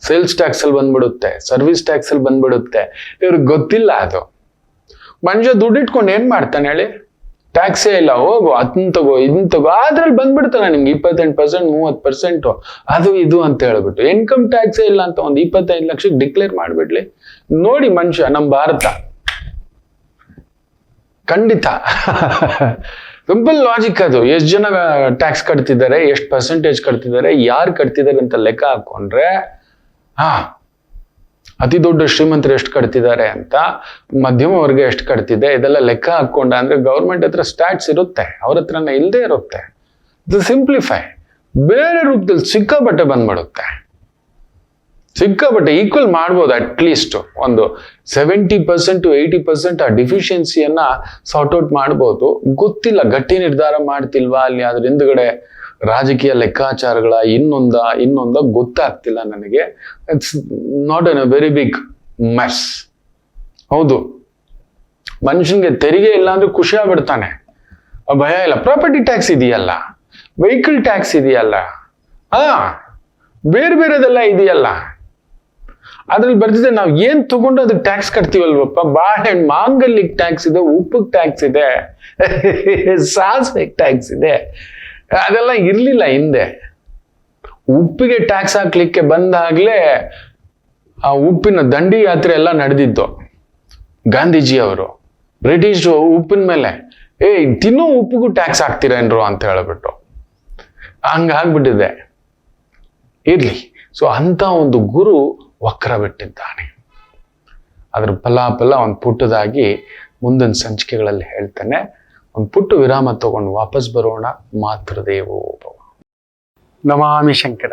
ಸೇಲ್ಸ್ ಟ್ಯಾಕ್ಸ್ ಅಲ್ಲಿ ಬಂದ್ಬಿಡುತ್ತೆ, ಸರ್ವಿಸ್ ಟ್ಯಾಕ್ಸ್ ಅಲ್ಲಿ ಬಂದ್ಬಿಡುತ್ತೆ. ಇವ್ರಿಗೆ ಗೊತ್ತಿಲ್ಲ ಅದು. ಮನುಷ್ಯ ದುಡ್ಡು ಇಟ್ಕೊಂಡು ಏನ್ ಮಾಡ್ತಾನೆ ಹೇಳಿ? ಟ್ಯಾಕ್ಸೇ ಇಲ್ಲ, ಹೋಗು ಅದನ್ನ ತಗೋ ಇದನ್ನ ತಗೋ, ಅದ್ರಲ್ಲಿ ಬಂದ್ಬಿಡ್ತಾನೆ ನಿಮ್ಗೆ 28%, 30%, ಅದು ಇದು ಅಂತ ಹೇಳ್ಬಿಟ್ಟು. ಇನ್ಕಮ್ ಟ್ಯಾಕ್ಸೇ ಇಲ್ಲ ಅಂತ ಒಂದು 25 ಲಕ್ಷಕ್ಕೆ ಡಿಕ್ಲೇರ್ ಮಾಡ್ಬಿಡ್ಲಿ. ನೋಡಿ ಮನುಷ್ಯ, ನಮ್ಮ ಭಾರತ ಖಂಡಿತ ಸಿಂಪಲ್ ಲಾಜಿಕ್ ಅದು. ಎಷ್ಟು ಜನ ಟ್ಯಾಕ್ಸ್ ಕಟ್ತಿದ್ದಾರೆ, ಎಷ್ಟು ಪರ್ಸೆಂಟೇಜ್ ಕಟ್ತಿದ್ದಾರೆ, ಯಾರು ಕಟ್ತಿದ್ದಾರೆ ಅಂತ ಲೆಕ್ಕ ಹಾಕೊಂಡ್ರೆ ಅತಿ ದೊಡ್ಡ ಶ್ರೀಮಂತರು ಎಷ್ಟು ಕಟ್ತಿದ್ದಾರೆ ಅಂತ, ಮಧ್ಯಮ ವರ್ಗ ಎಷ್ಟು ಕಟ್ತಿದೆ, ಇದೆಲ್ಲ ಲೆಕ್ಕ ಹಾಕೊಂಡ ಅಂದ್ರೆ ಗೌರ್ಮೆಂಟ್ ಹತ್ರ ಸ್ಟ್ಯಾಟ್ಸ್ ಇರುತ್ತೆ, ಅವ್ರ ಹತ್ರನೇ ಇಲ್ಲದೆ ಇರುತ್ತೆ. ಇದು ಸಿಂಪ್ಲಿಫೈ. ಬೇರೆ ರೂಪದಲ್ಲಿ ಸಿಕ್ಕಾಬಟ್ಟೆ ಬಂದ್ಬಿಡುತ್ತೆ. ಸಿಕ್ಕಾಬಟ್ಟೆ ಈಕ್ವಲ್ ಮಾಡ್ಬೋದು. ಅಟ್ಲೀಸ್ಟ್ ಒಂದು 70% to 80% ಆ ಡಿಫಿಷಿಯನ್ಸಿಯನ್ನ ಸಾರ್ಟ್ ಔಟ್ ಮಾಡ್ಬೋದು. ಗೊತ್ತಿಲ್ಲ, ಗಟ್ಟಿ ನಿರ್ಧಾರ ಮಾಡ್ತಿಲ್ವಾ ಅಲ್ಲಿ, ಅದ್ರ ಹಿಂದ್ಗಡೆ ರಾಜಕೀಯ ಲೆಕ್ಕಾಚಾರಗಳ ಇನ್ನೊಂದ ಗೊತ್ತಾಗ್ತಿಲ್ಲ ನನಗೆ. It's not an a very big mess. ಹೌದು, ಮನುಷ್ಯನ್ಗೆ ತೆರಿಗೆ ಇಲ್ಲ ಅಂದ್ರೆ ಖುಷಿ ಆಗ್ಬಿಡ್ತಾನೆ. ಭಯ ಇಲ್ಲ. ಪ್ರಾಪರ್ಟಿ ಟ್ಯಾಕ್ಸ್ ಇದೆಯಲ್ಲ, ವೆಹಿಕಲ್ ಟ್ಯಾಕ್ಸ್ ಇದೆಯಲ್ಲ, ಬೇರೆ ಬೇರೆದೆಲ್ಲ ಇದೆಯಲ್ಲ, ಅದ್ರಲ್ಲಿ ಬರ್ತಿದೆ ನಾವು ಏನ್ ತಗೊಂಡು ಅದಕ್ಕೆ ಟ್ಯಾಕ್ಸ್ ಕಟ್ತೀವಲ್ವಪ್ಪ. ಬಾಳೆಹಣ್ಣು ಮಾಂಗಲ್ಯಕ್ಕೆ ಟ್ಯಾಕ್ಸ್ ಇದೆ, ಉಪ್ಪಿಗೆ ಟ್ಯಾಕ್ಸ್ ಇದೆ, ಸಾಸಿವೆಗೆ ಟ್ಯಾಕ್ಸ್ ಇದೆ. ಅದೆಲ್ಲ ಇರ್ಲಿಲ್ಲ ಹಿಂದೆ. ಉಪ್ಪಿಗೆ ಟ್ಯಾಕ್ಸ್ ಹಾಕ್ಲಿಕ್ಕೆ ಬಂದಾಗ್ಲೇ ಆ ಉಪ್ಪಿನ ದಂಡಿ ಯಾತ್ರೆ ಎಲ್ಲ ನಡೆದಿದ್ದು. ಗಾಂಧೀಜಿ ಅವರು ಬ್ರಿಟಿಷ್ ಉಪ್ಪಿನ ಮೇಲೆ ತಿನ್ನೋ ಉಪ್ಪಿಗೂ ಟ್ಯಾಕ್ಸ್ ಹಾಕ್ತೀರೇನ್ರು ಅಂತ ಹೇಳ್ಬಿಟ್ಟು ಹಂಗಾಗ್ಬಿಟ್ಟಿದೆ. ಇರ್ಲಿ. ಸೊ ಅಂತ ಒಂದು ಗುರು ವಕ್ರ ಬಿಟ್ಟಿದ್ದಾನೆ. ಅದ್ರ ಫಲಾಫಲ ಒಂದು ಪುಟ್ಟದಾಗಿ ಮುಂದಿನ ಸಂಚಿಕೆಗಳಲ್ಲಿ ಹೇಳ್ತಾನೆ. ಒಂದು ಪುಟ್ಟ ವಿರಾಮ ತಗೊಂಡು ವಾಪಸ್ ಬರೋಣ. ಮಾತೃದೇವೋ ಭವ. ನಮಾಮಿ ಶಂಕರ.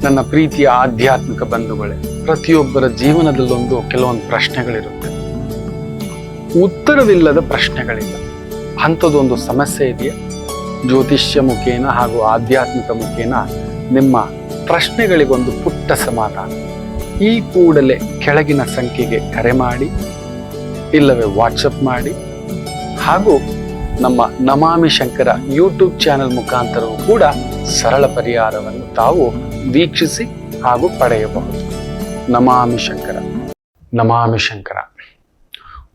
ನನ್ನ ಪ್ರೀತಿಯ ಆಧ್ಯಾತ್ಮಿಕ ಬಂಧುಗಳೇ, ಪ್ರತಿಯೊಬ್ಬರ ಜೀವನದಲ್ಲೊಂದು ಕೆಲವೊಂದು ಪ್ರಶ್ನೆಗಳಿರುತ್ತೆ, ಉತ್ತರವಿಲ್ಲದ ಪ್ರಶ್ನೆಗಳಿಲ್ಲ. ಅಂಥದ್ದೊಂದು ಸಮಸ್ಯೆ ಇದೆಯಾ? ಜ್ಯೋತಿಷ್ಯ ಮುಖೇನ ಹಾಗೂ ಆಧ್ಯಾತ್ಮಿಕ ಮುಖೇನ ನಿಮ್ಮ ಪ್ರಶ್ನೆಗಳಿಗೊಂದು ಪುಟ್ಟ ಸಮಾಧಾನ. ಈ ಕೂಡಲೇ ಕೆಳಗಿನ ಸಂಖ್ಯೆಗೆ ಕರೆ ಮಾಡಿ, ಇಲ್ಲವೇ ವಾಟ್ಸಪ್ ಮಾಡಿ, ಹಾಗೂ ನಮ್ಮ ನಮಾಮಿ ಶಂಕರ ಯೂಟ್ಯೂಬ್ ಚಾನೆಲ್ ಮುಖಾಂತರವೂ ಕೂಡ ಸರಳ ಪರಿಹಾರವನ್ನು ತಾವು ವೀಕ್ಷಿಸಿ ಹಾಗೂ ಪಡೆಯಬಹುದು. ನಮಾಮಿ ಶಂಕರ. ನಮಾಮಿ ಶಂಕರ.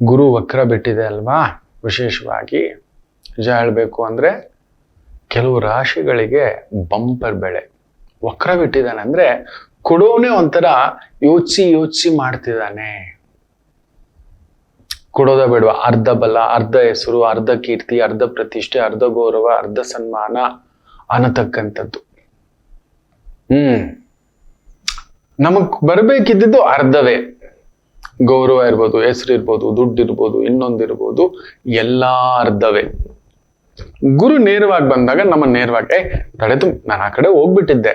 ಗುರು ವಕ್ರ ಬಿಟ್ಟಿದೆ ಅಲ್ವಾ? ವಿಶೇಷವಾಗಿ ನಿಜ ಹೇಳಬೇಕು ಅಂದ್ರೆ ಕೆಲವು ರಾಶಿಗಳಿಗೆ ಬಂಪರ್ ಬೆಳೆ. ವಕ್ರ ಬಿಟ್ಟಿದ್ದಾನೆ ಅಂದ್ರೆ ಕೊಡೋನೆ ಒಂಥರ ಯೋಚಿಸಿ ಮಾಡ್ತಿದ್ದಾನೆ. ಕೊಡೋದ ಬೇಡವಾ? ಅರ್ಧ ಬಲ, ಅರ್ಧ ಹೆಸರು, ಅರ್ಧ ಕೀರ್ತಿ, ಅರ್ಧ ಪ್ರತಿಷ್ಠೆ, ಅರ್ಧ ಗೌರವ, ಅರ್ಧ ಸನ್ಮಾನ ಅನ್ನತಕ್ಕಂಥದ್ದು. ನಮಗ್ ಬರ್ಬೇಕಿದ್ದು ಅರ್ಧವೇ. ಗೌರವ ಇರ್ಬೋದು, ಹೆಸರು ಇರ್ಬೋದು, ದುಡ್ಡು ಇರ್ಬೋದು, ಇನ್ನೊಂದಿರ್ಬೋದು, ಎಲ್ಲಾ ಅರ್ಧವೇ. ಗುರು ನೇರವಾಗಿ ಬಂದಾಗ ನಮ್ಮ ನೇರವಾಗಿ ತಡೆದು ನಾನು ಆ ಕಡೆ ಹೋಗ್ಬಿಟ್ಟಿದ್ದೆ,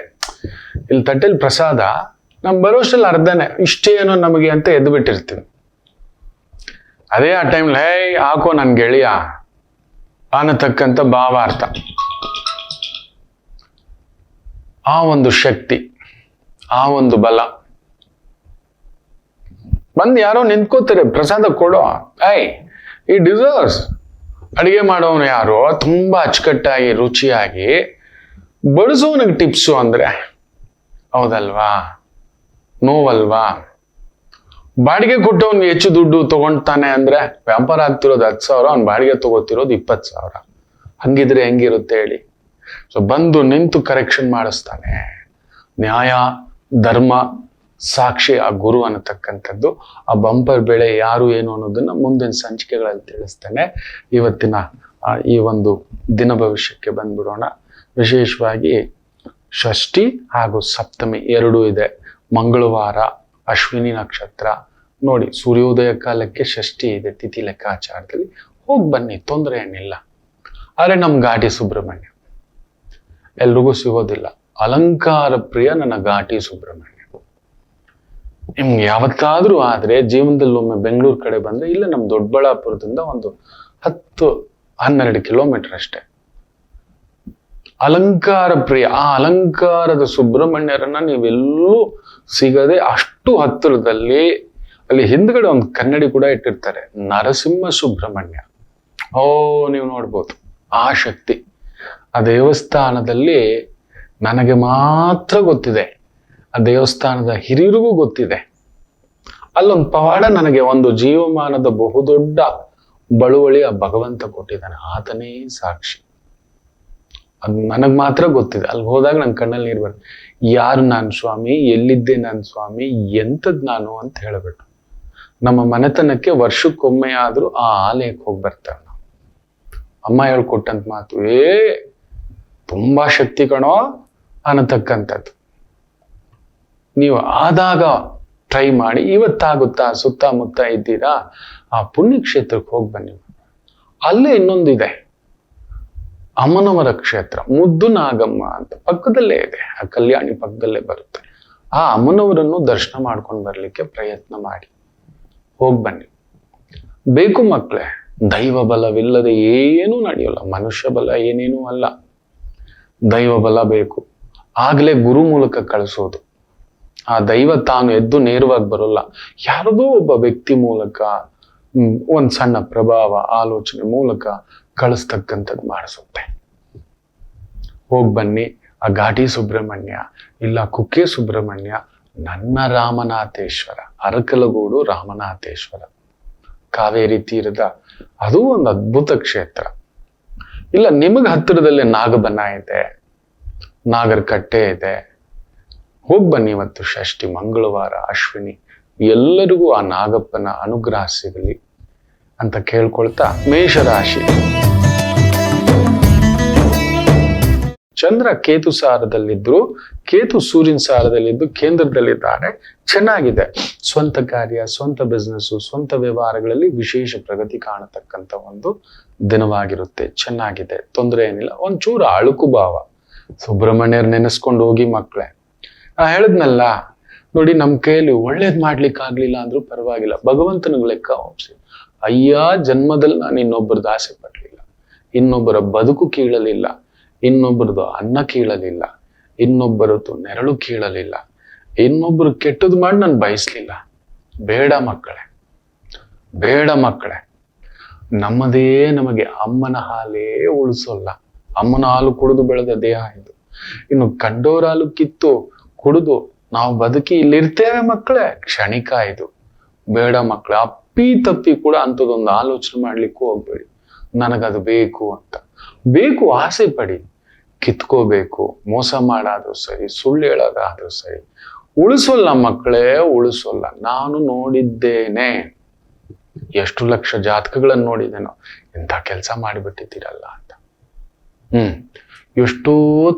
ಇಲ್ಲಿ ತಟ್ಟೆಲಿ ಪ್ರಸಾದ, ನಮ್ ಬರೋಷ್ಟಲ್ಲಿ ಅರ್ಧನೇ, ಇಷ್ಟೇ ಏನೋ ನಮಗೆ ಅಂತ ಎದ್ದು ಬಿಟ್ಟಿರ್ತೀವಿ. ಅದೇ ಆ ಟೈಮ್ಲಿ ಹಾಕೋ ನನ್ ಗೆಳೆಯ ಅನ್ನತಕ್ಕಂಥ ಭಾವಾರ್ಥ. ಆ ಒಂದು ಶಕ್ತಿ, ಆ ಒಂದು ಬಲ ಬಂದು ಯಾರೋ ನಿಂತ್ಕೋತಾರೆ, ಪ್ರಸಾದ ಕೊಡೋ, ಈ ಡಿಸರ್ವ್ಸ್. ಅಡಿಗೆ ಮಾಡೋನು ಯಾರೋ ತುಂಬಾ ಅಚ್ಚುಕಟ್ಟಾಗಿ ರುಚಿಯಾಗಿ ಬಡಿಸೋನಿಗೆ ಟಿಪ್ಸು ಅಂದ್ರೆ ಹೌದಲ್ವಾ? ನೋವಲ್ವಾ? ಬಾಡಿಗೆ ಕೊಟ್ಟವನ್ಗೆ ಹೆಚ್ಚು ದುಡ್ಡು ತಗೊಂತಾನೆ ಅಂದ್ರೆ ವ್ಯಾಪಾರ ಆಗ್ತಿರೋದು 10,000, ಅವ್ನು ಬಾಡಿಗೆ ತಗೋತಿರೋದು 20,000. ಹಂಗಿದ್ರೆ ಹೆಂಗಿರುತ್ತೆ ಹೇಳಿ? ಸೊ ಬಂದು ನಿಂತು ಕರೆಕ್ಷನ್ ಮಾಡಿಸ್ತಾನೆ. ನ್ಯಾಯ ಧರ್ಮ ಸಾಕ್ಷಿ ಆ ಗುರು ಅನ್ನತಕ್ಕಂಥದ್ದು. ಆ ಬಂಪರ್ ಬೆಳೆ ಯಾರು ಏನು ಅನ್ನೋದನ್ನ ಮುಂದಿನ ಸಂಚಿಕೆಗಳಲ್ಲಿ ತಿಳಿಸ್ತೇನೆ. ಇವತ್ತಿನ ಈ ಒಂದು ದಿನ ಭವಿಷ್ಯಕ್ಕೆ ಬಂದ್ಬಿಡೋಣ. ವಿಶೇಷವಾಗಿ ಷಷ್ಠಿ ಹಾಗೂ ಸಪ್ತಮಿ ಎರಡೂ ಇದೆ. ಮಂಗಳವಾರ ಅಶ್ವಿನಿ ನಕ್ಷತ್ರ ನೋಡಿ, ಸೂರ್ಯೋದಯ ಕಾಲಕ್ಕೆ ಷಷ್ಠಿ ಇದೆ ತಿಥಿ ಲೆಕ್ಕಾಚಾರದಲ್ಲಿ. ಹೋಗಿ ಬನ್ನಿ, ತೊಂದರೆ ಏನಿಲ್ಲ. ಆದ್ರೆ ನಮ್ ಘಾಟಿ ಸುಬ್ರಹ್ಮಣ್ಯ ಎಲ್ರಿಗೂ ಸಿಗೋದಿಲ್ಲ. ಅಲಂಕಾರ ಪ್ರಿಯ ನನ್ನ ಘಾಟಿ ಸುಬ್ರಹ್ಮಣ್ಯ. ನಿಮ್ಗೆ ಯಾವತ್ತಾದ್ರೂ ಆದ್ರೆ ಜೀವನದಲ್ಲಿ ಒಮ್ಮೆ ಬೆಂಗಳೂರು ಕಡೆ ಬಂದ್ರೆ, ಇಲ್ಲ ನಮ್ ದೊಡ್ಡಬಳ್ಳಾಪುರದಿಂದ ಒಂದು 10-12 ಕಿಲೋಮೀಟರ್ ಅಷ್ಟೇ. ಅಲಂಕಾರ ಪ್ರಿಯ. ಆ ಅಲಂಕಾರದ ಸುಬ್ರಹ್ಮಣ್ಯರನ್ನ ನೀವೆಲ್ಲೂ ಸಿಗದೆ ಅಷ್ಟು ಹತ್ತಿರದಲ್ಲಿ, ಅಲ್ಲಿ ಹಿಂದ್ಗಡೆ ಒಂದು ಕನ್ನಡಿ ಕೂಡ ಇಟ್ಟಿರ್ತಾರೆ, ನರಸಿಂಹ ಸುಬ್ರಹ್ಮಣ್ಯ. ನೀವು ನೋಡ್ಬೋದು ಆ ಶಕ್ತಿ. ಆ ದೇವಸ್ಥಾನದಲ್ಲಿ ನನಗೆ ಮಾತ್ರ ಗೊತ್ತಿದೆ, ಆ ದೇವಸ್ಥಾನದ ಹಿರಿಯರಿಗೂ ಗೊತ್ತಿದೆ. ಅಲ್ಲೊಂದು ಪವಾಡ ನನಗೆ ಒಂದು ಜೀವಮಾನದ ಬಹುದೊಡ್ಡ ಬಳುವಳಿ ಆ ಭಗವಂತ ಕೊಟ್ಟಿದ್ದಾನೆ. ಆತನೇ ಸಾಕ್ಷಿ. ಅದು ನನಗ್ ಮಾತ್ರ ಗೊತ್ತಿದೆ. ಅಲ್ಲಿ ಹೋದಾಗ ನನ್ ಕಣ್ಣಲ್ಲಿ ನೀರು ಬರ್ತದೆ. ಯಾರು ನಾನು ಸ್ವಾಮಿ, ಎಲ್ಲಿದ್ದೆ ನಾನು ಸ್ವಾಮಿ, ಎಂಥದ್ ನಾನು ಅಂತ ಹೇಳ್ಬಿಟ್ಟು ನಮ್ಮ ಮನೆತನಕ್ಕೆ ವರ್ಷಕ್ಕೊಮ್ಮೆ ಆದ್ರೂ ಆ ಆಲಯಕ್ಕೆ ಹೋಗಿ ಬರ್ತೇವೆ ನಾವು. ಅಮ್ಮ ಹೇಳ್ಕೊಟ್ಟಂತ ಮಾತು, ತುಂಬಾ ಶಕ್ತಿ ಕಣೋ ಅನ್ನತಕ್ಕಂಥದ್ದು. ನೀವು ಆದಾಗ ಟ್ರೈ ಮಾಡಿ. ಇವತ್ತಾಗುತ್ತಾ? ಸುತ್ತಮುತ್ತ ಇದ್ದೀರಾ, ಆ ಪುಣ್ಯಕ್ಷೇತ್ರಕ್ಕೆ ಹೋಗಿ ಬನ್ನಿ. ಅಲ್ಲೇ ಇನ್ನೊಂದಿದೆ, ಅಮ್ಮನವರ ಕ್ಷೇತ್ರ, ಮುದ್ದು ನಾಗಮ್ಮ ಅಂತ ಪಕ್ಕದಲ್ಲೇ ಇದೆ. ಆ ಕಲ್ಯಾಣಿ ಪಕ್ಕದಲ್ಲೇ ಬರುತ್ತೆ. ಆ ಅಮ್ಮನವರನ್ನು ದರ್ಶನ ಮಾಡ್ಕೊಂಡು ಬರ್ಲಿಕ್ಕೆ ಪ್ರಯತ್ನ ಮಾಡಿ. ಹೋಗಿ ಬನ್ನಿ. ಬೇಕು ಮಕ್ಕಳೇ, ದೈವ ಬಲವಿಲ್ಲದೆ ಏನೂ ನಡೆಯೋಲ್ಲ. ಮನುಷ್ಯ ಬಲ ಏನೇನೂ ಅಲ್ಲ, ದೈವ ಬಲ ಬೇಕು. ಆಗ್ಲೇ ಗುರು ಮೂಲಕ ಕಳಿಸೋದು. ಆ ದೈವ ತಾನು ಎದ್ದು ನೇರವಾಗಿ ಬರೋಲ್ಲ. ಯಾರದೋ ಒಬ್ಬ ವ್ಯಕ್ತಿ ಮೂಲಕ, ಒಂದ್ ಸಣ್ಣ ಪ್ರಭಾವ ಆಲೋಚನೆ ಮೂಲಕ ಕಳಿಸ್ತಕ್ಕಂಥದ್ದು ಮಾಡಿಸುತ್ತೆ. ಹೋಗ್ ಬನ್ನಿ, ಆ ಘಾಟಿ ಸುಬ್ರಹ್ಮಣ್ಯ ಇಲ್ಲ ಕುಕ್ಕೆ ಸುಬ್ರಹ್ಮಣ್ಯ ನನ್ನ ರಾಮನಾಥೇಶ್ವರ, ಅರಕಲಗೂಡು ರಾಮನಾಥೇಶ್ವರ, ಕಾವೇರಿ ತೀರದ ಅದು ಒಂದು ಅದ್ಭುತ ಕ್ಷೇತ್ರ. ಇಲ್ಲ ನಿಮಗೆ ಹತ್ತಿರದಲ್ಲಿ ನಾಗಬನ ಇದೆ, ನಾಗರಕಟ್ಟೆ ಇದೆ, ಹೋಗ್ ಬನ್ನಿ. ಇವತ್ತು ಷಷ್ಠಿ, ಮಂಗಳವಾರ, ಅಶ್ವಿನಿ, ಎಲ್ಲರಿಗೂ ಆ ನಾಗಪ್ಪನ ಅನುಗ್ರಹ ಸಿಗಲಿ ಅಂತ ಕೇಳ್ಕೊಳ್ತಾ, ಮೇಷರಾಶಿ. ಚಂದ್ರ ಕೇತು ಸಾರದಲ್ಲಿದ್ರು, ಕೇತು ಸೂರ್ಯನ ಸಾರದಲ್ಲಿದ್ದು ಕೇಂದ್ರದಲ್ಲಿದ್ದಾರೆ. ಚೆನ್ನಾಗಿದೆ. ಸ್ವಂತ ಕಾರ್ಯ, ಸ್ವಂತ ಬಿಸ್ನೆಸ್, ಸ್ವಂತ ವ್ಯವಹಾರಗಳಲ್ಲಿ ವಿಶೇಷ ಪ್ರಗತಿ ಕಾಣತಕ್ಕಂಥ ಒಂದು ದಿನವಾಗಿರುತ್ತೆ. ಚೆನ್ನಾಗಿದೆ, ತೊಂದರೆ ಏನಿಲ್ಲ. ಒಂಚೂರು ಅಳುಕು ಭಾವ. ಸುಬ್ರಹ್ಮಣ್ಯರ್ ನೆನೆಸ್ಕೊಂಡು ಹೋಗಿ ಮಕ್ಕಳೇ. ನಾ ಹೇಳಿದ್ನಲ್ಲ ನೋಡಿ, ನಮ್ ಕೈಯಲ್ಲಿ ಒಳ್ಳೇದ್ ಮಾಡ್ಲಿಕ್ಕೆ ಆಗ್ಲಿಲ್ಲ ಅಂದ್ರೂ ಪರವಾಗಿಲ್ಲ, ಭಗವಂತನಿಗೆ ಲೆಕ್ಕ ಒಪ್ಸಿ. ಅಯ್ಯ, ಜನ್ಮದಲ್ಲಿ ನಾನು ಇನ್ನೊಬ್ಬರದ್ದು ಆಸೆ ಪಡ್ಲಿಲ್ಲ, ಇನ್ನೊಬ್ಬರ ಬದುಕು ಕೀಳಲಿಲ್ಲ, ಇನ್ನೊಬ್ಬರದು ಅನ್ನ ಕೀಳಲಿಲ್ಲ, ಇನ್ನೊಬ್ಬರದ್ದು ನೆರಳು ಕೀಳಲಿಲ್ಲ, ಇನ್ನೊಬ್ರು ಕೆಟ್ಟದ್ದು ಮಾಡಿ ನಾನು ಬಯಸ್ಲಿಲ್ಲ. ಬೇಡ ಮಕ್ಕಳೇ, ಬೇಡ ಮಕ್ಕಳೇ. ನಮ್ಮದೇ ನಮಗೆ ಅಮ್ಮನ ಹಾಲೇ ಉಳಿಸೋಲ್ಲ. ಅಮ್ಮನ ಹಾಲು ಕುಡಿದು ಬೆಳೆದ ದೇಹ ಇದು. ಇನ್ನು ಕಂಡೋರ ಹಾಲು ಕಿತ್ತು ಕುಡಿದು ನಾವು ಬದುಕಿ ಇಲ್ಲಿರ್ತೇವೆ ಮಕ್ಕಳೇ, ಕ್ಷಣಿಕ ಇದು. ಬೇಡ ಮಕ್ಕಳೇ, ಅಪ್ಪಿ ತಪ್ಪಿ ಕೂಡ ಅಂಥದ್ದೊಂದು ಆಲೋಚನೆ ಮಾಡ್ಲಿಕ್ಕೂ ಹೋಗ್ಬೇಡಿ. ನನಗದು ಬೇಕು ಅಂತ. ಬೇಕು, ಆಸೆ ಪಡಿ, ಕಿತ್ಕೋಬೇಕು. ಮೋಸ ಮಾಡಾದ್ರೂ ಸರಿ, ಸುಳ್ಳು ಹೇಳೋದಾದ್ರೂ ಸರಿ, ಉಳಿಸೋಲ್ಲ ಮಕ್ಕಳೇ, ಉಳಿಸೋಲ್ಲ. ನಾನು ನೋಡಿದ್ದೇನೆ, ಎಷ್ಟು ಲಕ್ಷ ಜಾತಕಗಳನ್ನು ನೋಡಿದ್ದೇನೋ, ಇಂಥ ಕೆಲಸ ಮಾಡಿಬಿಟ್ಟಿದ್ದೀರಲ್ಲ ಅಂತ. ಎಷ್ಟೋ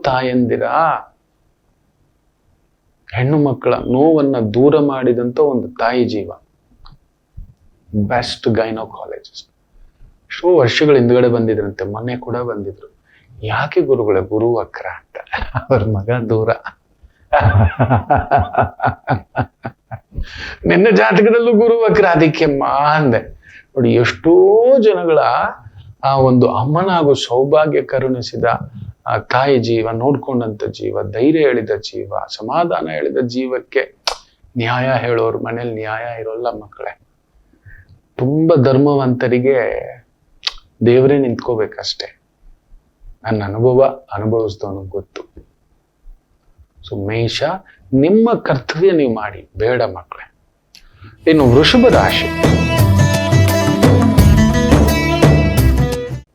ತಾಯಂದಿರ ಹೆಣ್ಣು ಮಕ್ಕಳ ನೋವನ್ನ ದೂರ ಮಾಡಿದಂತ ಒಂದು ತಾಯಿ ಜೀವ. ಬೆಸ್ಟ್ ಗೈನೋಕಾಲಜಿಸ್ಟ್. ಎಷ್ಟೋ ವರ್ಷಗಳ ಹಿಂದ್ಗಡೆ ಬಂದಿದ್ರಂತೆ, ಮೊನ್ನೆ ಕೂಡ ಬಂದಿದ್ರು. ಯಾಕೆ ಗುರುಗಳೇ? ಗುರು ವಕ್ರ ಅಂತ, ಅವ್ರ ಮಗ ದೂರ. ನಿನ್ನ ಜಾತಕದಲ್ಲೂ ಗುರು ವಕ್ರ, ಅದಕ್ಕೆಮ್ಮ ಅಂದೆ. ನೋಡಿ, ಎಷ್ಟೋ ಜನಗಳ ಆ ಒಂದು ಅಮ್ಮನಾಗೋ ಸೌಭಾಗ್ಯ ಕರುಣಿಸಿದ ಆ ತಾಯಿ ಜೀವ, ನೋಡ್ಕೊಂಡಂತ ಜೀವ, ಧೈರ್ಯ ಹೇಳಿದ ಜೀವ, ಸಮಾಧಾನ ಹೇಳಿದ ಜೀವಕ್ಕೆ ನ್ಯಾಯ ಹೇಳೋರು ಮನೇಲಿ ನ್ಯಾಯ ಇರೋಲ್ಲ ಮಕ್ಕಳೇ. ತುಂಬಾ ಧರ್ಮವಂತರಿಗೆ ದೇವರೇ ನಿಂತ್ಕೋಬೇಕಷ್ಟೆ. ನನ್ನ ಅನುಭವ ಅನುಭವಿಸಿದವನಿಗೆ ಗೊತ್ತು. ಸೊ ಮೇಷ, ನಿಮ್ಮ ಕರ್ತವ್ಯ ನೀವು ಮಾಡಿ, ಬೇಡ ಮಕ್ಕಳೇ. ಇನ್ನು ವೃಷಭ ರಾಶಿ.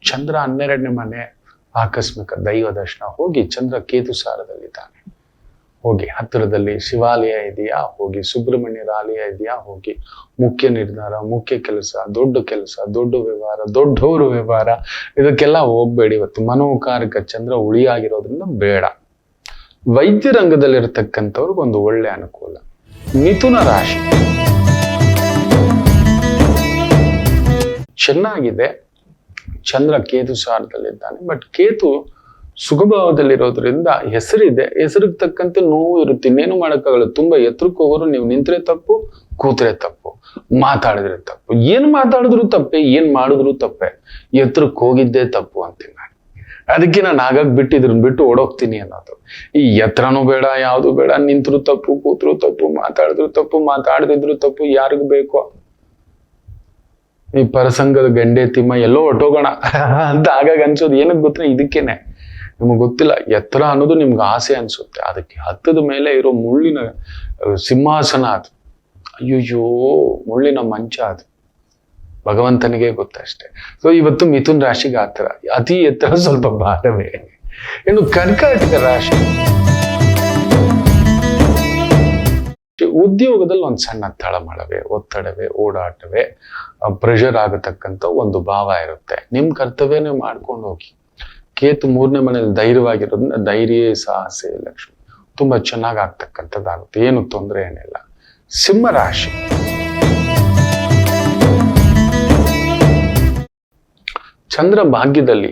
ಚಂದ್ರ 12ನೇ ಮನೆ, ಆಕಸ್ಮಿಕ ದೈವ ದರ್ಶನ. ಹೋಗಿ, ಚಂದ್ರ ಕೇತು ಸಾರದಲ್ಲಿದ್ದಾನೆ. ಹೋಗಿ ಹತ್ತಿರದಲ್ಲಿ ಶಿವಾಲಯ ಇದೆಯಾ, ಹೋಗಿ ಸುಬ್ರಹ್ಮಣ್ಯರ ಆಲಯ ಇದೆಯಾ, ಹೋಗಿ. ಮುಖ್ಯ ನಿರ್ಧಾರ, ಮುಖ್ಯ ಕೆಲಸ, ದೊಡ್ಡ ವ್ಯವಹಾರ, ದೊಡ್ಡವರು ವ್ಯವಹಾರ, ಇದಕ್ಕೆಲ್ಲ ಹೋಗ್ಬೇಡಿ. ಇವತ್ತು ಮನೋಕಾರಕ ಚಂದ್ರ ಉಳಿಯಾಗಿರೋದ್ರಿಂದ ಬೇಡ. ವೈದ್ಯ ರಂಗದಲ್ಲಿರತಕ್ಕಂಥವ್ರಿಗೆ ಒಂದು ಒಳ್ಳೆ ಅನುಕೂಲ. ಮಿಥುನ ರಾಶಿ ಚೆನ್ನಾಗಿದೆ. ಚಂದ್ರ ಕೇತು ಸಾರದಲ್ಲಿದ್ದಾನೆ. ಬಟ್ ಕೇತು ಸುಖಭಾವದಲ್ಲಿರೋದ್ರಿಂದ ಹೆಸರಿದೆ, ಹೆಸರಿಗೆ ತಕ್ಕಂತೆ ನೋವು ಇರುತ್ತೆ. ಇನ್ನೇನು ಮಾಡೋಕ್ಕಾಗಲ್ಲ. ತುಂಬಾ ಎತ್ತರಕ್ಕೆ ಹೋಗೋರು, ನೀವು ನಿಂತ್ರೆ ತಪ್ಪು, ಕೂತ್ರೆ ತಪ್ಪು, ಮಾತಾಡಿದ್ರೆ ತಪ್ಪು. ಏನ್ ಮಾತಾಡಿದ್ರು ತಪ್ಪೆ, ಏನ್ ಮಾಡಿದ್ರು ತಪ್ಪೆ. ಎತ್ತರಕ್ಕೆ ಹೋಗಿದ್ದೇ ತಪ್ಪು ಅಂತೀನಿ ನಾನು. ಅದಕ್ಕೆ ನಾನು ಆಗಾಗ ಬಿಟ್ಟು ಓಡೋಗ್ತೀನಿ ಅನ್ನೋದು. ಈ ಎತ್ತರನೂ ಬೇಡ, ಯಾವುದು ಬೇಡ. ನಿಂತರು ತಪ್ಪು, ಕೂತ್ರು ತಪ್ಪು, ಮಾತಾಡಿದ್ರು ತಪ್ಪು, ಮಾತಾಡದಿದ್ರು ತಪ್ಪು. ಯಾರಿಗೂ ಬೇಕೋ ಈ ಪರಸಂಗದ ಗಂಡೆ ತಿಮ್ಮ ಎಲ್ಲೋ ಹೊಟ್ಟೋಗೋಣ ಅಂತ ಆಗಾಗ ಅನ್ಸೋದು. ಏನಕ್ಕೆ ಗೊತ್ತಿಲ್ಲ, ಇದಕ್ಕೇನೆ. ನಿಮಗೆ ಗೊತ್ತಿಲ್ಲ, ಎತ್ತರ ಅನ್ನೋದು ನಿಮ್ಗೆ ಆಸೆ ಅನ್ಸುತ್ತೆ. ಅದಕ್ಕೆ ಹತ್ತದ ಮೇಲೆ ಇರೋ ಮುಳ್ಳಿನ ಸಿಂಹಾಸನ ಅದು. ಅಯ್ಯೋ, ಮುಳ್ಳಿನ ಮಂಚ ಅದು. ಭಗವಂತನಿಗೆ ಗೊತ್ತಷ್ಟೇ. ಸೊ ಇವತ್ತು ಮಿಥುನ್ ರಾಶಿಗೆ ಆತರ ಅತಿ ಎತ್ತರ ಸ್ವಲ್ಪ ಭಾರವೇ. ಇನ್ನು ಕರ್ಕಾಟಕ ರಾಶಿ. ಉದ್ಯೋಗದಲ್ಲಿ ಒಂದು ಸಣ್ಣ ತಳಮಳವೇ, ಒತ್ತಡವೇ, ಓಡಾಟವೇ, ಪ್ರೆಷರ್ ಆಗತಕ್ಕಂಥ ಒಂದು ಭಾವ ಇರುತ್ತೆ. ನಿಮ್ ಕರ್ತವ್ಯ ನೀವು ಮಾಡ್ಕೊಂಡು ಹೋಗಿ. ಕೇತು 3ನೇ ಮನೆಯಲ್ಲಿ ಧೈರ್ಯವಾಗಿರೋದ್ರಿಂದ ಧೈರ್ಯ, ಸಾಹಸ, ಲಕ್ಷ್ಮಿ ತುಂಬಾ ಚೆನ್ನಾಗಿ ಆಗ್ತಕ್ಕಂಥದ್ದಾಗುತ್ತೆ. ಏನು ತೊಂದರೆ ಏನಿಲ್ಲ. ಸಿಂಹ ರಾಶಿ. ಚಂದ್ರ ಭಾಗ್ಯದಲ್ಲಿ,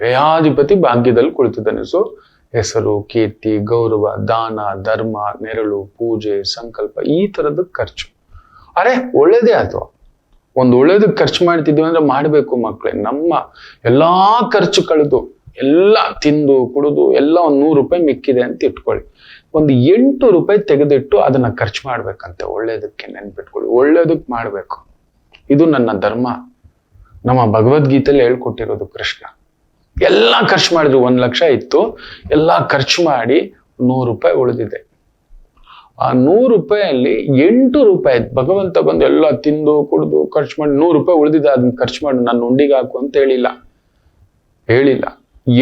ವ್ಯಯಾಧಿಪತಿ ಭಾಗ್ಯದಲ್ಲಿ ಕುಳಿತಿದ್ದಾನೆ. ಸೊ ಹೆಸರು, ಕೀರ್ತಿ, ಗೌರವ, ದಾನ, ಧರ್ಮ, ನೆರಳು, ಪೂಜೆ, ಸಂಕಲ್ಪ, ಈ ತರದ ಖರ್ಚು. ಅರೆ ಒಳ್ಳೇದೇ ಅದು. ಒಂದು ಒಳ್ಳೇದಕ್ಕೆ ಖರ್ಚು ಮಾಡ್ತಿದ್ವಿ ಅಂದ್ರೆ ಮಾಡ್ಬೇಕು ಮಕ್ಕಳೇ. ನಮ್ಮ ಎಲ್ಲಾ ಖರ್ಚು ಕಳೆದು, ಎಲ್ಲ ತಿಂದು ಕುಡಿದು ಎಲ್ಲ ಒಂದು 100 ರೂಪಾಯಿ ಮಿಕ್ಕಿದೆ ಅಂತ ಇಟ್ಕೊಳ್ಳಿ. ಒಂದು 8 ರೂಪಾಯಿ ತೆಗೆದಿಟ್ಟು ಅದನ್ನ ಖರ್ಚು ಮಾಡ್ಬೇಕಂತೆ. ಒಳ್ಳೇದಕ್ಕೆ ನೆನ್ಪಿಟ್ಕೊಳ್ಳಿ, ಒಳ್ಳೇದಕ್ಕೆ ಮಾಡ್ಬೇಕು. ಇದು ನನ್ನ ಧರ್ಮ. ನಮ್ಮ ಭಗವದ್ಗೀತೆಯಲ್ಲಿ ಹೇಳ್ಕೊಟ್ಟಿರೋದು ಕೃಷ್ಣ. ಎಲ್ಲ ಖರ್ಚು ಮಾಡಿದ್ರು, 1 ಲಕ್ಷ ಇತ್ತು, ಎಲ್ಲ ಖರ್ಚು ಮಾಡಿ 100 ರೂಪಾಯಿ ಉಳಿದಿದೆ. ಆ 100 ರೂಪಾಯಲ್ಲಿ 8 ರೂಪಾಯಿ ಭಗವಂತ ಬಂದು ಎಲ್ಲ ತಿಂದು ಕುಡಿದು ಖರ್ಚು ಮಾಡಿ 100 ರೂಪಾಯಿ ಉಳಿದಿದೆ, ಅದನ್ನ ಖರ್ಚು ಮಾಡಿ ನನ್ನ ಉಂಡಿಗೆ ಹಾಕು ಅಂತ ಹೇಳಿಲ್ಲ.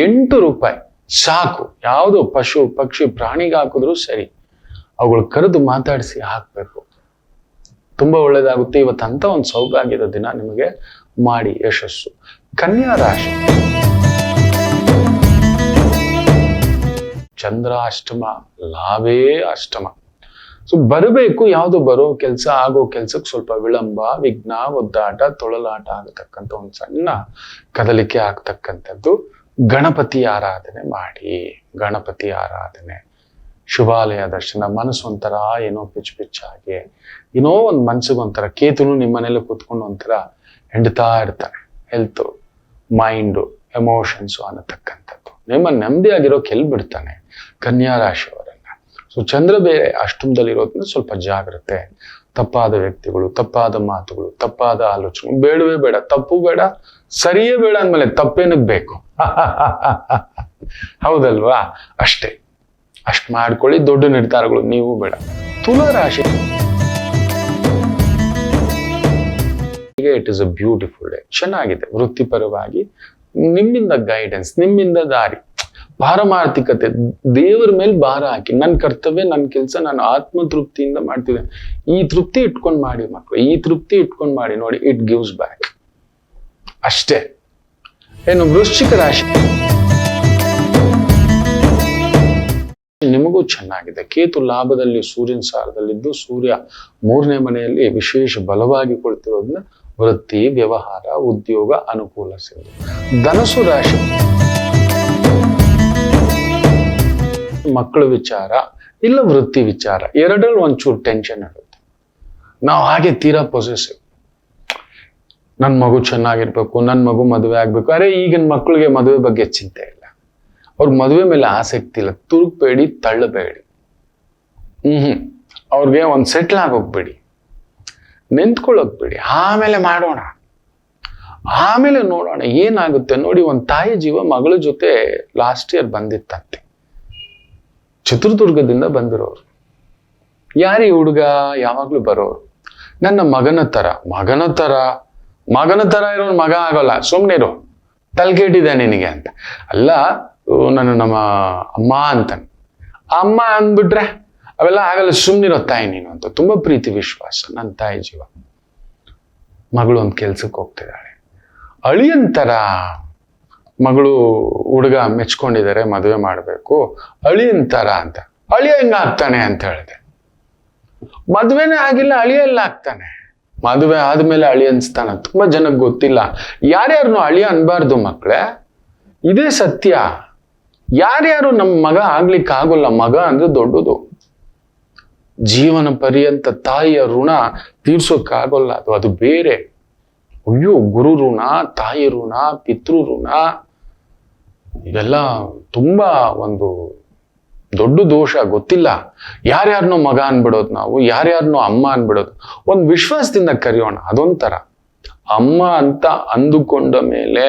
8 ರೂಪಾಯಿ ಸಾಕು. ಯಾವುದೋ ಪಶು ಪಕ್ಷಿ ಪ್ರಾಣಿಗೆ ಹಾಕಿದ್ರು ಸರಿ, ಅವುಗಳು ಕರೆದು ಮಾತಾಡಿಸಿ ಹಾಕ್ಬೇಕು. ತುಂಬಾ ಒಳ್ಳೇದಾಗುತ್ತೆ. ಇವತ್ತಂತ ಒಂದು ಸೌಭಾಗ್ಯದ ದಿನ ನಿಮಗೆ ಮಾಡಿ ಯಶಸ್ಸು. ಕನ್ಯಾ ರಾಶಿ, ಚಂದ್ರ ಅಷ್ಟಮ, ಲಾಭೇ ಅಷ್ಟಮ. ಸೊ ಬರಬೇಕು, ಯಾವುದು ಬರೋ ಕೆಲಸ ಆಗೋ ಕೆಲ್ಸಕ್ಕೆ ಸ್ವಲ್ಪ ವಿಳಂಬ, ವಿಘ್ನ, ಒದ್ದಾಟ, ತೊಳಲಾಟ ಆಗತಕ್ಕಂಥ ಒಂದು ಸಣ್ಣ ಕದಲಿಕೆ ಆಗ್ತಕ್ಕಂಥದ್ದು. ಗಣಪತಿ ಆರಾಧನೆ ಮಾಡಿ. ಗಣಪತಿ ಆರಾಧನೆ, ಶುಭಾಲಯ ದರ್ಶನ. ಮನಸ್ಸು ಒಂಥರ ಏನೋ ಪಿಚ್ಚಾಗಿ, ಏನೋ ಒಂದು ಮನ್ಸಿಗೊಂಥರ. ಕೇತುನು ನಿಮ್ಮ ಮನೇಲಿ ಕೂತ್ಕೊಂಡು ಒಂಥರ ಹೆಂಡ್ತಾ ಇರ್ತಾನೆ. ಹೆಲ್ತು, ಮೈಂಡು, ಎಮೋಷನ್ಸು ಅನ್ನತಕ್ಕಂಥದ್ದು. ನಿಮ್ಮ ನೆಮ್ಮದಿಯಾಗಿರೋ ಬಿಡ್ತಾನೆ ಕನ್ಯಾ ರಾಶಿಯವರನ್ನ. ಸೊ ಚಂದ್ರ ಬೇರೆ ಅಷ್ಟಮದಲ್ಲಿರೋದ್ರಿಂದ ಸ್ವಲ್ಪ ಜಾಗ್ರತೆ. ತಪ್ಪಾದ ವ್ಯಕ್ತಿಗಳು, ತಪ್ಪಾದ ಮಾತುಗಳು, ತಪ್ಪಾದ ಆಲೋಚನೆ ಬೇಡವೇ ಬೇಡ. ತಪ್ಪು ಬೇಡ, ಸರಿಯೇ ಬೇಡ ಅಂದ್ಮೇಲೆ ತಪ್ಪೇನಕ್ ಬೇಕು? ಹೌದಲ್ವಾ? ಅಷ್ಟೇ, ಅಷ್ಟು ಮಾಡ್ಕೊಳ್ಳಿ. ದೊಡ್ಡ ನಿರ್ಧಾರಗಳು ನೀವು ಬೇಡ. ತುಲಾ ರಾಶಿ, it is a beautiful day. ಚೆನ್ನಾಗಿದೆ. ವೃತ್ತಿಪರವಾಗಿ ನಿಮ್ಮಿಂದ ಗೈಡೆನ್ಸ್, ನಿಮ್ಮಿಂದ ದಾರಿ, ಪಾರಮಾರ್ಥಿಕತೆ, ದೇವರ ಮೇಲೆ ಭಾರ ಹಾಕಿ ನನ್ನ ಕರ್ತವ್ಯ, ನನ್ನ ಕೆಲಸ ನಾನು ಆತ್ಮ ತೃಪ್ತಿಯಿಂದ ಮಾಡ್ತಿದ್ದೆ. ಈ ತೃಪ್ತಿ ಇಟ್ಕೊಂಡು ಮಾಡಿ ಮಕ್ಕಳು, ಈ ತೃಪ್ತಿ ಇಟ್ಕೊಂಡು ಮಾಡಿ ನೋಡಿ, ಇಟ್ ಗಿವ್ಸ್ ಬ್ಯಾಕ್. ಅಷ್ಟೇ. ಏನು ವೃಶ್ಚಿಕ ರಾಶಿ, ನಿಮಗೂ ಚೆನ್ನಾಗಿದೆ. ಕೇತು ಲಾಭದಲ್ಲಿ, ಸೂರ್ಯನ ಸಾರದಲ್ಲಿದ್ದು, ಸೂರ್ಯ 3ನೇ ಮನೆಯಲ್ಲಿ ವಿಶೇಷ ಬಲವಾಗಿ ಕೊಳ್ತಿರೋದ್ರಿಂದ ವೃತ್ತಿ, ವ್ಯವಹಾರ, ಉದ್ಯೋಗ ಅನುಕೂಲ ಸಿಗೋದು. ಧನಸ್ಸು ರಾಶಿ, ಮಕ್ಕಳ ವಿಚಾರ ಇಲ್ಲ ವೃತ್ತಿ ವಿಚಾರ, ಎರಡರಲ್ಲಿ ಒಂಚೂರು ಟೆನ್ಷನ್ ಇರುತ್ತೆ. ನಾವು ಹಾಗೆ ತೀರಾ ಪೊಸೆಸಿವ್. ನನ್ನ ಮಗು ಚೆನ್ನಾಗಿರ್ಬೇಕು, ನನ್ನ ಮಗು ಮದುವೆ ಆಗ್ಬೇಕು. ಅರೆ, ಈಗಿನ ಮಕ್ಕಳಿಗೆ ಮದುವೆ ಬಗ್ಗೆ ಚಿಂತೆ ಇಲ್ಲ, ಅವ್ರ ಮದುವೆ ಮೇಲೆ ಆಸಕ್ತಿ ಇಲ್ಲ. ತುರುಕ್ಬೇಡಿ, ತಳ್ಳಬೇಡಿ. ಅವ್ರಿಗೆ ಒಂದು ಸೆಟ್ಲ್ ಆಗೋಗ್ಬೇಡಿ, ನಿಂತ್ಕೊಳ್ಳೋಗ್ಬೇಡಿ. ಆಮೇಲೆ ಮಾಡೋಣ, ಆಮೇಲೆ ನೋಡೋಣ ಏನಾಗುತ್ತೆ ನೋಡಿ. ಒಂದು ತಾಯಿ ಜೀವ ಮಗಳ ಜೊತೆ ಲಾಸ್ಟ್ ಇಯರ್ ಬಂದಿತ್ತಂತೆ, ಚಿತ್ರದುರ್ಗದಿಂದ ಬಂದಿರೋರು. ಯಾರೀ ಹುಡುಗ? ಯಾವಾಗ್ಲೂ ಬರೋರು. ನನ್ನ ಮಗನ ತರ ಇರೋನ್ ಮಗ ಆಗೋಲ್ಲ, ಸುಮ್ನಿರು, ತಲ್ಕೆಟ್ಟಿದೆ ನಿನಗೆ ಅಂತ. ಅಲ್ಲ, ನಮ್ಮ ಅಮ್ಮ ಅಂತಾನೆ. ಅಮ್ಮ ಅಂದ್ಬಿಟ್ರೆ ಅವೆಲ್ಲ ಆಗಲ್ಲ, ಸುಮ್ನಿರೋ ತಾಯಿ ನೀನು ಅಂತ. ತುಂಬಾ ಪ್ರೀತಿ ವಿಶ್ವಾಸ ನನ್ನ ತಾಯಿ ಜೀವ. ಮಗಳು ಒಂದು ಕೆಲ್ಸಕ್ಕೆ ಹೋಗ್ತಿದ್ದಾಳೆ. ಅಳಿಯಂತರ ಮಗಳು ಹುಡುಗ ಮೆಚ್ಕೊಂಡಿದ್ದಾರೆ, ಮದುವೆ ಮಾಡ್ಬೇಕು, ಅಳಿಯಂತರ ಅಂತ. ಅಳಿಯ ಹೆಂಗ ಆಗ್ತಾನೆ ಅಂತ ಹೇಳಿದೆ. ಮದುವೆನೇ ಆಗಿಲ್ಲ, ಅಳಿಯ ಎಲ್ಲ ಆಗ್ತಾನೆ. ಮದುವೆ ಆದ್ಮೇಲೆ ಅಳಿಯ ಅನ್ಸ್ತಾನ. ತುಂಬಾ ಜನಕ್ಕೆ ಗೊತ್ತಿಲ್ಲ. ಯಾರ್ಯಾರನ್ನು ಅಳಿಯ ಅನ್ಬಾರ್ದು ಮಕ್ಕಳೇ, ಇದೇ ಸತ್ಯ. ಯಾರ್ಯಾರು ನಮ್ಮ ಮಗ ಆಗ್ಲಿಕ್ಕೆ ಆಗೋಲ್ಲ. ಮಗ ಅಂದ್ರೆ ದೊಡ್ಡದು. ಜೀವನ ಪರ್ಯಂತ ತಾಯಿಯ ಋಣ ತೀರ್ಸೋಕ್ಕಾಗೋಲ್ಲ. ಅದು ಬೇರೆ. ಅಯ್ಯೋ, ಗುರು ಋಣ, ತಾಯಿ ಋಣ, ಪಿತೃ ಋಣ, ಇದೆಲ್ಲ ತುಂಬಾ ಒಂದು ದೊಡ್ಡ ದೋಷ. ಗೊತ್ತಿಲ್ಲ. ಯಾರ್ಯಾರನ್ನೋ ಮಗ ಅನ್ಬಿಡೋದು ನಾವು, ಯಾರ್ಯಾರನ್ನೋ ಅಮ್ಮ ಅನ್ಬಿಡೋದು. ಒಂದು ವಿಶ್ವಾಸದಿಂದ ಕರೆಯೋಣ. ಅದೊಂಥರ ಅಮ್ಮ ಅಂತ ಅಂದುಕೊಂಡ ಮೇಲೆ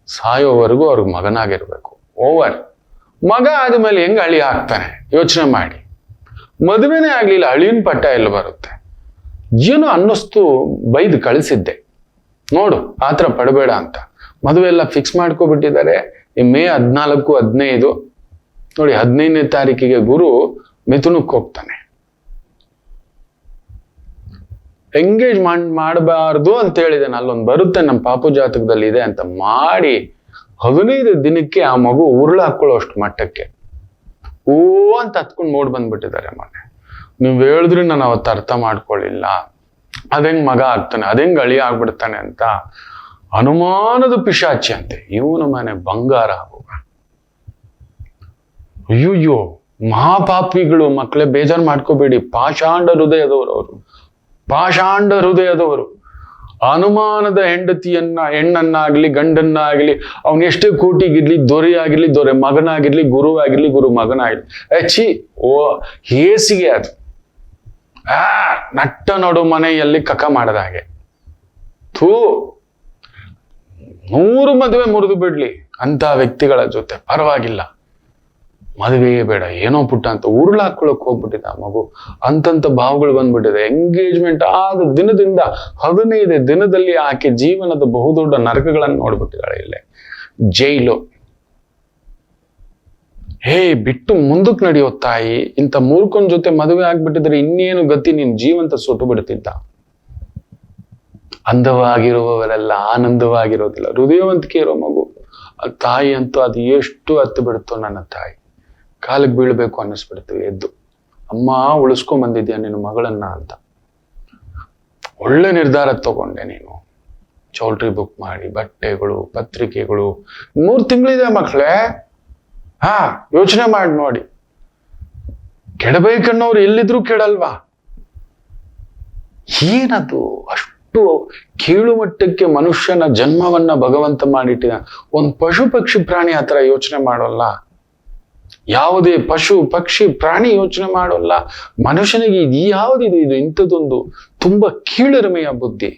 ಸಾಯೋವರೆಗೂ ಅವ್ರಿಗೆ ಮಗನಾಗಿರ್ಬೇಕು. ಓವರ್. ಮಗ ಆದ್ಮೇಲೆ ಹೆಂಗ್ ಅಳಿ ಆಗ್ತಾನೆ ಯೋಚನೆ ಮಾಡಿ. ಮದುವೆನೇ ಆಗ್ಲಿಲ್ಲ, ಅಳಿಯನ್ ಪಟ್ಟ ಎಲ್ಲ ಬರುತ್ತೆ. ಏನೋ ಅನ್ನಿಸ್ತು, ಬೈದು ಕಳಿಸಿದ್ದೆ ನೋಡು, ಆತರ ಪಡಬೇಡ ಅಂತ. ಮದುವೆ ಎಲ್ಲ ಫಿಕ್ಸ್ ಮಾಡ್ಕೊಬಿಟ್ಟಿದ್ದಾರೆ. ಮೇ 14, 15 ನೋಡಿ, 15ನೇ ತಾರೀಕಿಗೆ ಗುರು ಮಿಥುನಕ್ಕೆ ಹೋಗ್ತಾನೆ. ಎಂಗೇಜ್ಮೆಂಟ್ ಮಾಡಬಾರ್ದು ಅಂತ ಹೇಳಿದಾನೆ. ಅಲ್ಲೊಂದು ಬರುತ್ತೆ ನಮ್ಮ ಪಾಪು ಜಾತಕದಲ್ಲಿ ಇದೆ ಅಂತ ಮಾಡಿ 15 ದಿನಕ್ಕೆ ಆ ಮಗು ಉರುಳು ಹಾಕೊಳ್ಳೋ ಅಷ್ಟು ಮಟ್ಟಕ್ಕೆ ಓ ಅಂತ ಹತ್ಕೊಂಡು ನೋಡ್ ಬಂದ್ಬಿಟ್ಟಿದ್ದಾರೆ ಮನೆ. ನೀವು ಹೇಳಿದ್ರೆ ನಾನು ಅವತ್ತು ಅರ್ಥ ಮಾಡ್ಕೊಳ್ಳಿಲ್ಲ. ಅದೆಂಗ್ ಮಗ ಆಗ್ತಾನೆ, ಅದೆಂಗ್ ಅಳಿ ಆಗ್ಬಿಡ್ತಾನೆ ಅಂತ. ಅನುಮಾನದ ಪಿಶಾಚಿ ಅಂತೆ. ಇವನ ಮನೆ ಬಂಗಾರ ಆಗುವ. ಅಯ್ಯೋಯ್ಯೋ, ಮಹಾಪಾಪಿಗಳು ಮಕ್ಕಳೇ, ಬೇಜಾರು ಮಾಡ್ಕೋಬೇಡಿ. ಪಾಷಾಂಡ ಹೃದಯದವರು ಅವರು, ಪಾಷಾಂಡ ಹೃದಯದವರು. ಅನುಮಾನದ ಹೆಣ್ಣನ್ನಾಗ್ಲಿ ಗಂಡನ್ನಾಗ್ಲಿ, ಅವನ್ ಎಷ್ಟೇ ಕೋಟಿಗಿರ್ಲಿ, ದೊರೆ ಆಗಿರ್ಲಿ ದೊರೆ ಮಗನಾಗಿರ್ಲಿ, ಗುರು ಆಗಿರ್ಲಿ ಗುರು ಮಗನಾಗಿರ್ಲಿ, ಛೀ, ಓ ಹೇಸಿಗೆ ಅದು. ನಟ್ಟ ನಡು ಮನೆಯಲ್ಲಿ ಕಕ ಮಾಡದ ಹಾಗೆ. ಥೂ, 100 ಮದುವೆ ಮುರಿದು ಬಿಡ್ಲಿ ಅಂತ ವ್ಯಕ್ತಿಗಳ ಜೊತೆ ಪರವಾಗಿಲ್ಲ, ಮದುವೆಯೇ ಬೇಡ, ಏನೋ ಪುಟ್ಟ ಅಂತ ಉರುಳಾಕೊಳ್ಳಕ್ ಹೋಗ್ಬಿಟ್ಟಿದೆ ಆ ಮಗು. ಅಂತಂತ ಭಾವಗಳು ಬಂದ್ಬಿಟ್ಟಿದೆ. ಎಂಗೇಜ್ಮೆಂಟ್ ಆದ ದಿನದಿಂದ 15 ದಿನದಲ್ಲಿ ಆಕೆ ಜೀವನದ ಬಹುದೊಡ್ಡ ನರಕಗಳನ್ನು ನೋಡ್ಬಿಟ್ಟಿದ್ದಾಳೆ. ಇಲ್ಲೇ ಜೈಲು. ಹೇ, ಬಿಟ್ಟು ಮುಂದಕ್ಕೆ ನಡೆಯೋ ತಾಯಿ. ಇಂಥ ಮೂರ್ಖನ ಜೊತೆ ಮದುವೆ ಆಗ್ಬಿಟ್ಟಿದ್ರೆ ಇನ್ನೇನು ಗತಿ, ನಿನ್ ಜೀವಂತ ಸುಟ್ಟು ಬಿಡ್ತಿದ್ದ. ಅಂದವಾಗಿರುವವರೆಲ್ಲ ಆನಂದವಾಗಿರೋದಿಲ್ಲ. ಹೃದಯವಂತಿಕೆ ಇರೋ ಮಗು ಆ ತಾಯಿ ಅಂತೂ ಅದು ಎಷ್ಟು ಹತ್ತು ಬಿಡುತ್ತೋ. ನನ್ನ ತಾಯಿ ಕಾಲಿಗೆ ಬೀಳ್ಬೇಕು ಅನ್ನಿಸ್ಬಿಡ್ತೀವಿ ಎದ್ದು. ಅಮ್ಮ, ಉಳಿಸ್ಕೊಂಡ್ ಬಂದಿದ್ಯಾ ನಿನ್ನ ಮಗಳನ್ನ ಅಂತ. ಒಳ್ಳೆ ನಿರ್ಧಾರ ತಗೊಂಡೆ ನೀನು. ಚೌಲ್ಟ್ರಿ ಬುಕ್ ಮಾಡಿ, ಬಟ್ಟೆಗಳು, ಪತ್ರಿಕೆಗಳು. 3 ತಿಂಗಳಿದೆ ಮಕ್ಕಳೇ. ಯೋಚನೆ ಮಾಡಿ ನೋಡಿ. ಕೆಡಬೇಕನ್ನೋರು ಎಲ್ಲಿದ್ರು ಕೆಡಲ್ವಾ? ಏನದು ಅಷ್ಟು ಕೀಳು ಮಟ್ಟಕ್ಕೆ ಮನುಷ್ಯನ ಜನ್ಮವನ್ನ ಭಗವಂತ ಮಾಡಿಟ್ಟಿದ. ಒಂದು ಪಶು ಪಕ್ಷಿ ಪ್ರಾಣಿ ಆತರ ಯೋಚನೆ ಮಾಡೋಲ್ಲ. ಯಾವುದೇ ಪಶು ಪಕ್ಷಿ ಪ್ರಾಣಿ ಯೋಚನೆ ಮಾಡೋಲ್ಲ. ಮನುಷ್ಯನಿಗೆ ಇದು ಯಾವುದಿದು? ಇದು ಇಂಥದ್ದೊಂದು ತುಂಬಾ ಕೀಳರಿಮೆಯ ಬುದ್ಧಿ.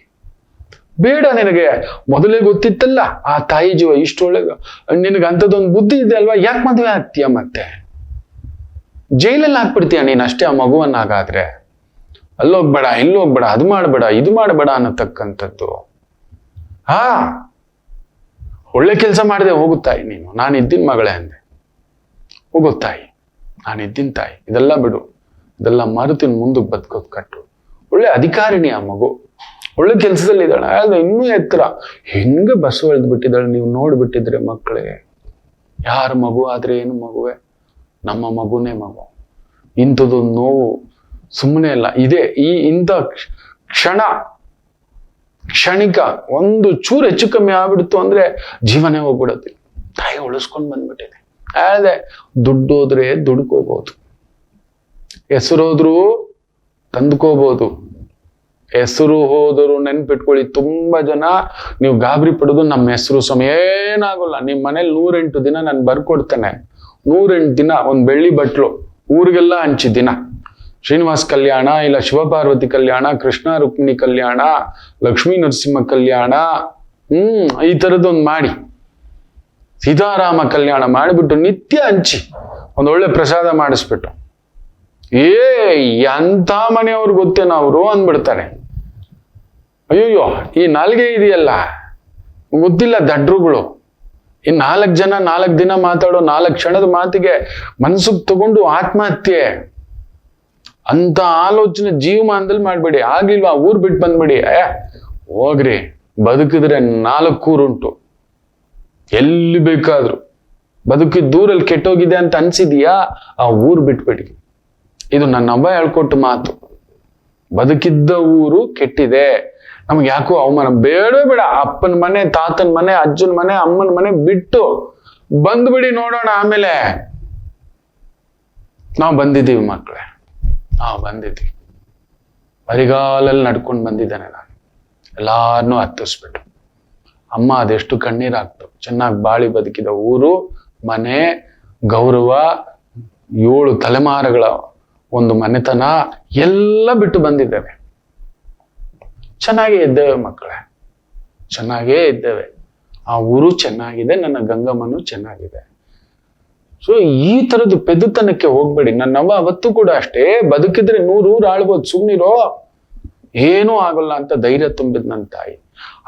ಬೇಡ ನಿನಗೆ. ಮೊದಲೇ ಗೊತ್ತಿತ್ತಲ್ಲ ಆ ತಾಯಿ ಜೀವ ಇಷ್ಟು ಒಳ್ಳೆದು. ನಿನಗೆ ಅಂಥದ್ದೊಂದು ಬುದ್ಧಿ ಇದೆ ಅಲ್ವಾ? ಯಾಕೆ ಮದುವೆ ಆಗ್ತೀಯ? ಮತ್ತೆ ಜೈಲಲ್ಲಿ ಹಾಕ್ಬಿಡ್ತೀಯ ನೀನ್ ಅಷ್ಟೇ ಆ ಮಗುವನ್ನಾಗಾದ್ರೆ. ಅಲ್ಲೋಗ್ಬೇಡ, ಇಲ್ಲೋಗ್ಬೇಡ, ಅದು ಮಾಡಬೇಡ, ಇದು ಮಾಡಬೇಡ ಅನ್ನತಕ್ಕಂಥದ್ದು. ಒಳ್ಳೆ ಕೆಲಸ ಮಾಡಿದೆ, ಹೋಗುತ್ತಾಯಿ ನೀನು. ನಾನು ಇದ್ದಿನ ಮಗಳೇ ಅಂದೆ. ಹೋಗುತ್ತಾಯಿ, ನಾನು ಇದ್ದಿನ ತಾಯಿ. ಇದೆಲ್ಲ ಬಿಡು, ಇದೆಲ್ಲ ಮರುತಿನ ಮುಂದಕ್ಕೆ ಬದುಕೋದು ಕಟ್ಟು. ಒಳ್ಳೆ ಅಧಿಕಾರಿಣಿ ಆ ಮಗು. ಒಳ್ಳೆ ಕೆಲಸದಲ್ಲಿ ಇದ್ದಾಳೆ. ಇನ್ನೂ ಎತ್ತರ. ಹೆಂಗೆ ಬಸ್ ಎಳ್ದು ಬಿಟ್ಟಿದ್ದಾಳೆ ನೀವು ನೋಡ್ಬಿಟ್ಟಿದ್ರೆ ಮಕ್ಕಳೇ. ಯಾರ ಮಗು ಆದ್ರೆ ಏನು ಮಗುವೆ? ನಮ್ಮ ಮಗುನೇ ಮಗು. ಇಂಥದ್ದೊಂದು ನೋವು ಸುಮ್ಮನೆ ಅಲ್ಲ. ಇಂಥ ಕ್ಷಣಿಕ ಒಂದು ಚೂರು ಹೆಚ್ಚು ಕಮ್ಮಿ ಆಗ್ಬಿಡ್ತು ಅಂದ್ರೆ ಜೀವನೇ ಹೋಗ್ಬಿಡತ್ತೆ. ತಾಯಿ ಉಳಿಸ್ಕೊಂಡ್ ಬಂದ್ಬಿಟ್ಟಿದೆ. ದುಡ್ಡು ಹೋದ್ರೆ ದುಡ್ಕೋಬಹುದು, ಹೆಸರೋದ್ರು ತಂದ್ಕೋಬಹುದು. ಹೆಸರು ಹೋದರು ನೆನ್ಪಿಟ್ಕೊಳ್ಳಿ. ತುಂಬಾ ಜನ ನೀವು ಗಾಬರಿ ಪಡೋದು, ನಮ್ಮ ಹೆಸರು ಏನಾಗೋಲ್ಲ. ನಿಮ್ ಮನೇಲಿ 108 ದಿನ ನಾನು ಬರ್ಕೊಡ್ತೇನೆ. 108 ದಿನ ಒಂದ್ ಬೆಳ್ಳಿ ಬಟ್ಲು ಊರಿಗೆಲ್ಲ ಹಂಚಿ ದಿನ. ಶ್ರೀನಿವಾಸ ಕಲ್ಯಾಣ, ಇಲ್ಲ ಶಿವಪಾರ್ವತಿ ಕಲ್ಯಾಣ, ಕೃಷ್ಣ ರುಕ್ಮಿಣಿ ಕಲ್ಯಾಣ, ಲಕ್ಷ್ಮೀ ನರಸಿಂಹ ಕಲ್ಯಾಣ, ಈ ತರದೊಂದು ಮಾಡಿ, ಸೀತಾರಾಮ ಕಲ್ಯಾಣ ಮಾಡಿಬಿಟ್ಟು ನಿತ್ಯ ಹಂಚಿ ಒಂದೊಳ್ಳೆ ಪ್ರಸಾದ ಮಾಡಿಸ್ಬಿಟ್ಟು, ಎಂಥ ಮನೆಯವ್ರು ಗೊತ್ತೇನೋ ಅವರು ಅಂದ್ಬಿಡ್ತಾರೆ. ಅಯ್ಯೋ, ಈ ನಾಲ್ಗೆ ಇದೆಯಲ್ಲ ಗೊತ್ತಿಲ್ಲ ದಡ್ರುಗಳು. ಈ 4 ಜನ 4 ದಿನ ಮಾತಾಡೋ 4 ಕ್ಷಣದ ಮಾತಿಗೆ ಮನ್ಸಿಗೆ ತಗೊಂಡು ಆತ್ಮಹತ್ಯೆ ಅಂತ ಆಲೋಚನೆ ಜೀವಮಾನದಲ್ಲಿ ಮಾಡ್ಬೇಡಿ. ಆಗ್ಲಿಲ್ವಾ ಊರ್ ಬಿಟ್ಟು ಬಂದ್ಬಿಡಿ. ಹೋಗ್ರಿ, ಬದುಕಿದ್ರೆ 4 ಊರುಂಟು, ಎಲ್ಲಿ ಬೇಕಾದ್ರು. ಬದುಕಿದ ದೂರಲ್ಲಿ ಕೆಟ್ಟೋಗಿದೆ ಅಂತ ಅನ್ಸಿದ್ಯಾ, ಆ ಊರು ಬಿಟ್ಬಿಡಿ. ಇದು ನನ್ನ ಹಬ್ಬ ಹೇಳ್ಕೊಟ್ಟು ಮಾತು. ಬದುಕಿದ್ದ ಊರು ಕೆಟ್ಟಿದೆ, ನಮ್ಗೆ ಯಾಕೋ ಅವಮಾನ. ಬೇಡವೇ ಬೇಡ. ಅಪ್ಪನ ಮನೆ, ತಾತನ ಮನೆ, ಅಜ್ಜನ ಮನೆ, ಅಮ್ಮನ ಮನೆ ಬಿಟ್ಟು ಬಂದ್ಬಿಡಿ, ನೋಡೋಣ ಆಮೇಲೆ. ನಾವು ಬಂದಿದ್ದೀವಿ ಮಕ್ಕಳೇ, ನಾವು ಬಂದಿದ್ದೀವಿ. ಬರಿಗಾಲಲ್ಲಿ ನಡ್ಕೊಂಡು ಬಂದಿದ್ದೇನೆ ನಾನು. ಎಲ್ಲಾರನ್ನೂ ಹತ್ತಿಸ್ಬಿಟ್ಟು ಅಮ್ಮ ಅದೆಷ್ಟು ಕಣ್ಣೀರಾಗ್ತು. ಚೆನ್ನಾಗಿ ಬಾಳಿ ಬದುಕಿದ ಊರು, ಮನೆ, ಗೌರವ, 7 ತಲೆಮಾರುಗಳ ಒಂದು ಮನೆತನ ಎಲ್ಲ ಬಿಟ್ಟು ಬಂದಿದ್ದೇವೆ. ಚೆನ್ನಾಗೇ ಇದ್ದೇವೆ ಮಕ್ಕಳೇ, ಚೆನ್ನಾಗೇ ಇದ್ದೇವೆ. ಆ ಊರು ಚೆನ್ನಾಗಿದೆ, ನನ್ನ ಗಂಗಮ್ಮನು ಚೆನ್ನಾಗಿದೆ. ಸೊ ಈ ತರದ್ದು ಪೆದ್ದುತನಕ್ಕೆ ಹೋಗ್ಬೇಡಿ. ನನ್ನವ್ವ ಅವತ್ತು ಕೂಡ ಅಷ್ಟೇ, ಬದುಕಿದ್ರೆ 100 ಊರು ಆಳ್ಬೋದು, ಸುಮ್ನಿರೋ, ಏನೂ ಆಗೋಲ್ಲ ಅಂತ ಧೈರ್ಯ ತುಂಬಿದ್ ನನ್ನ ತಾಯಿ.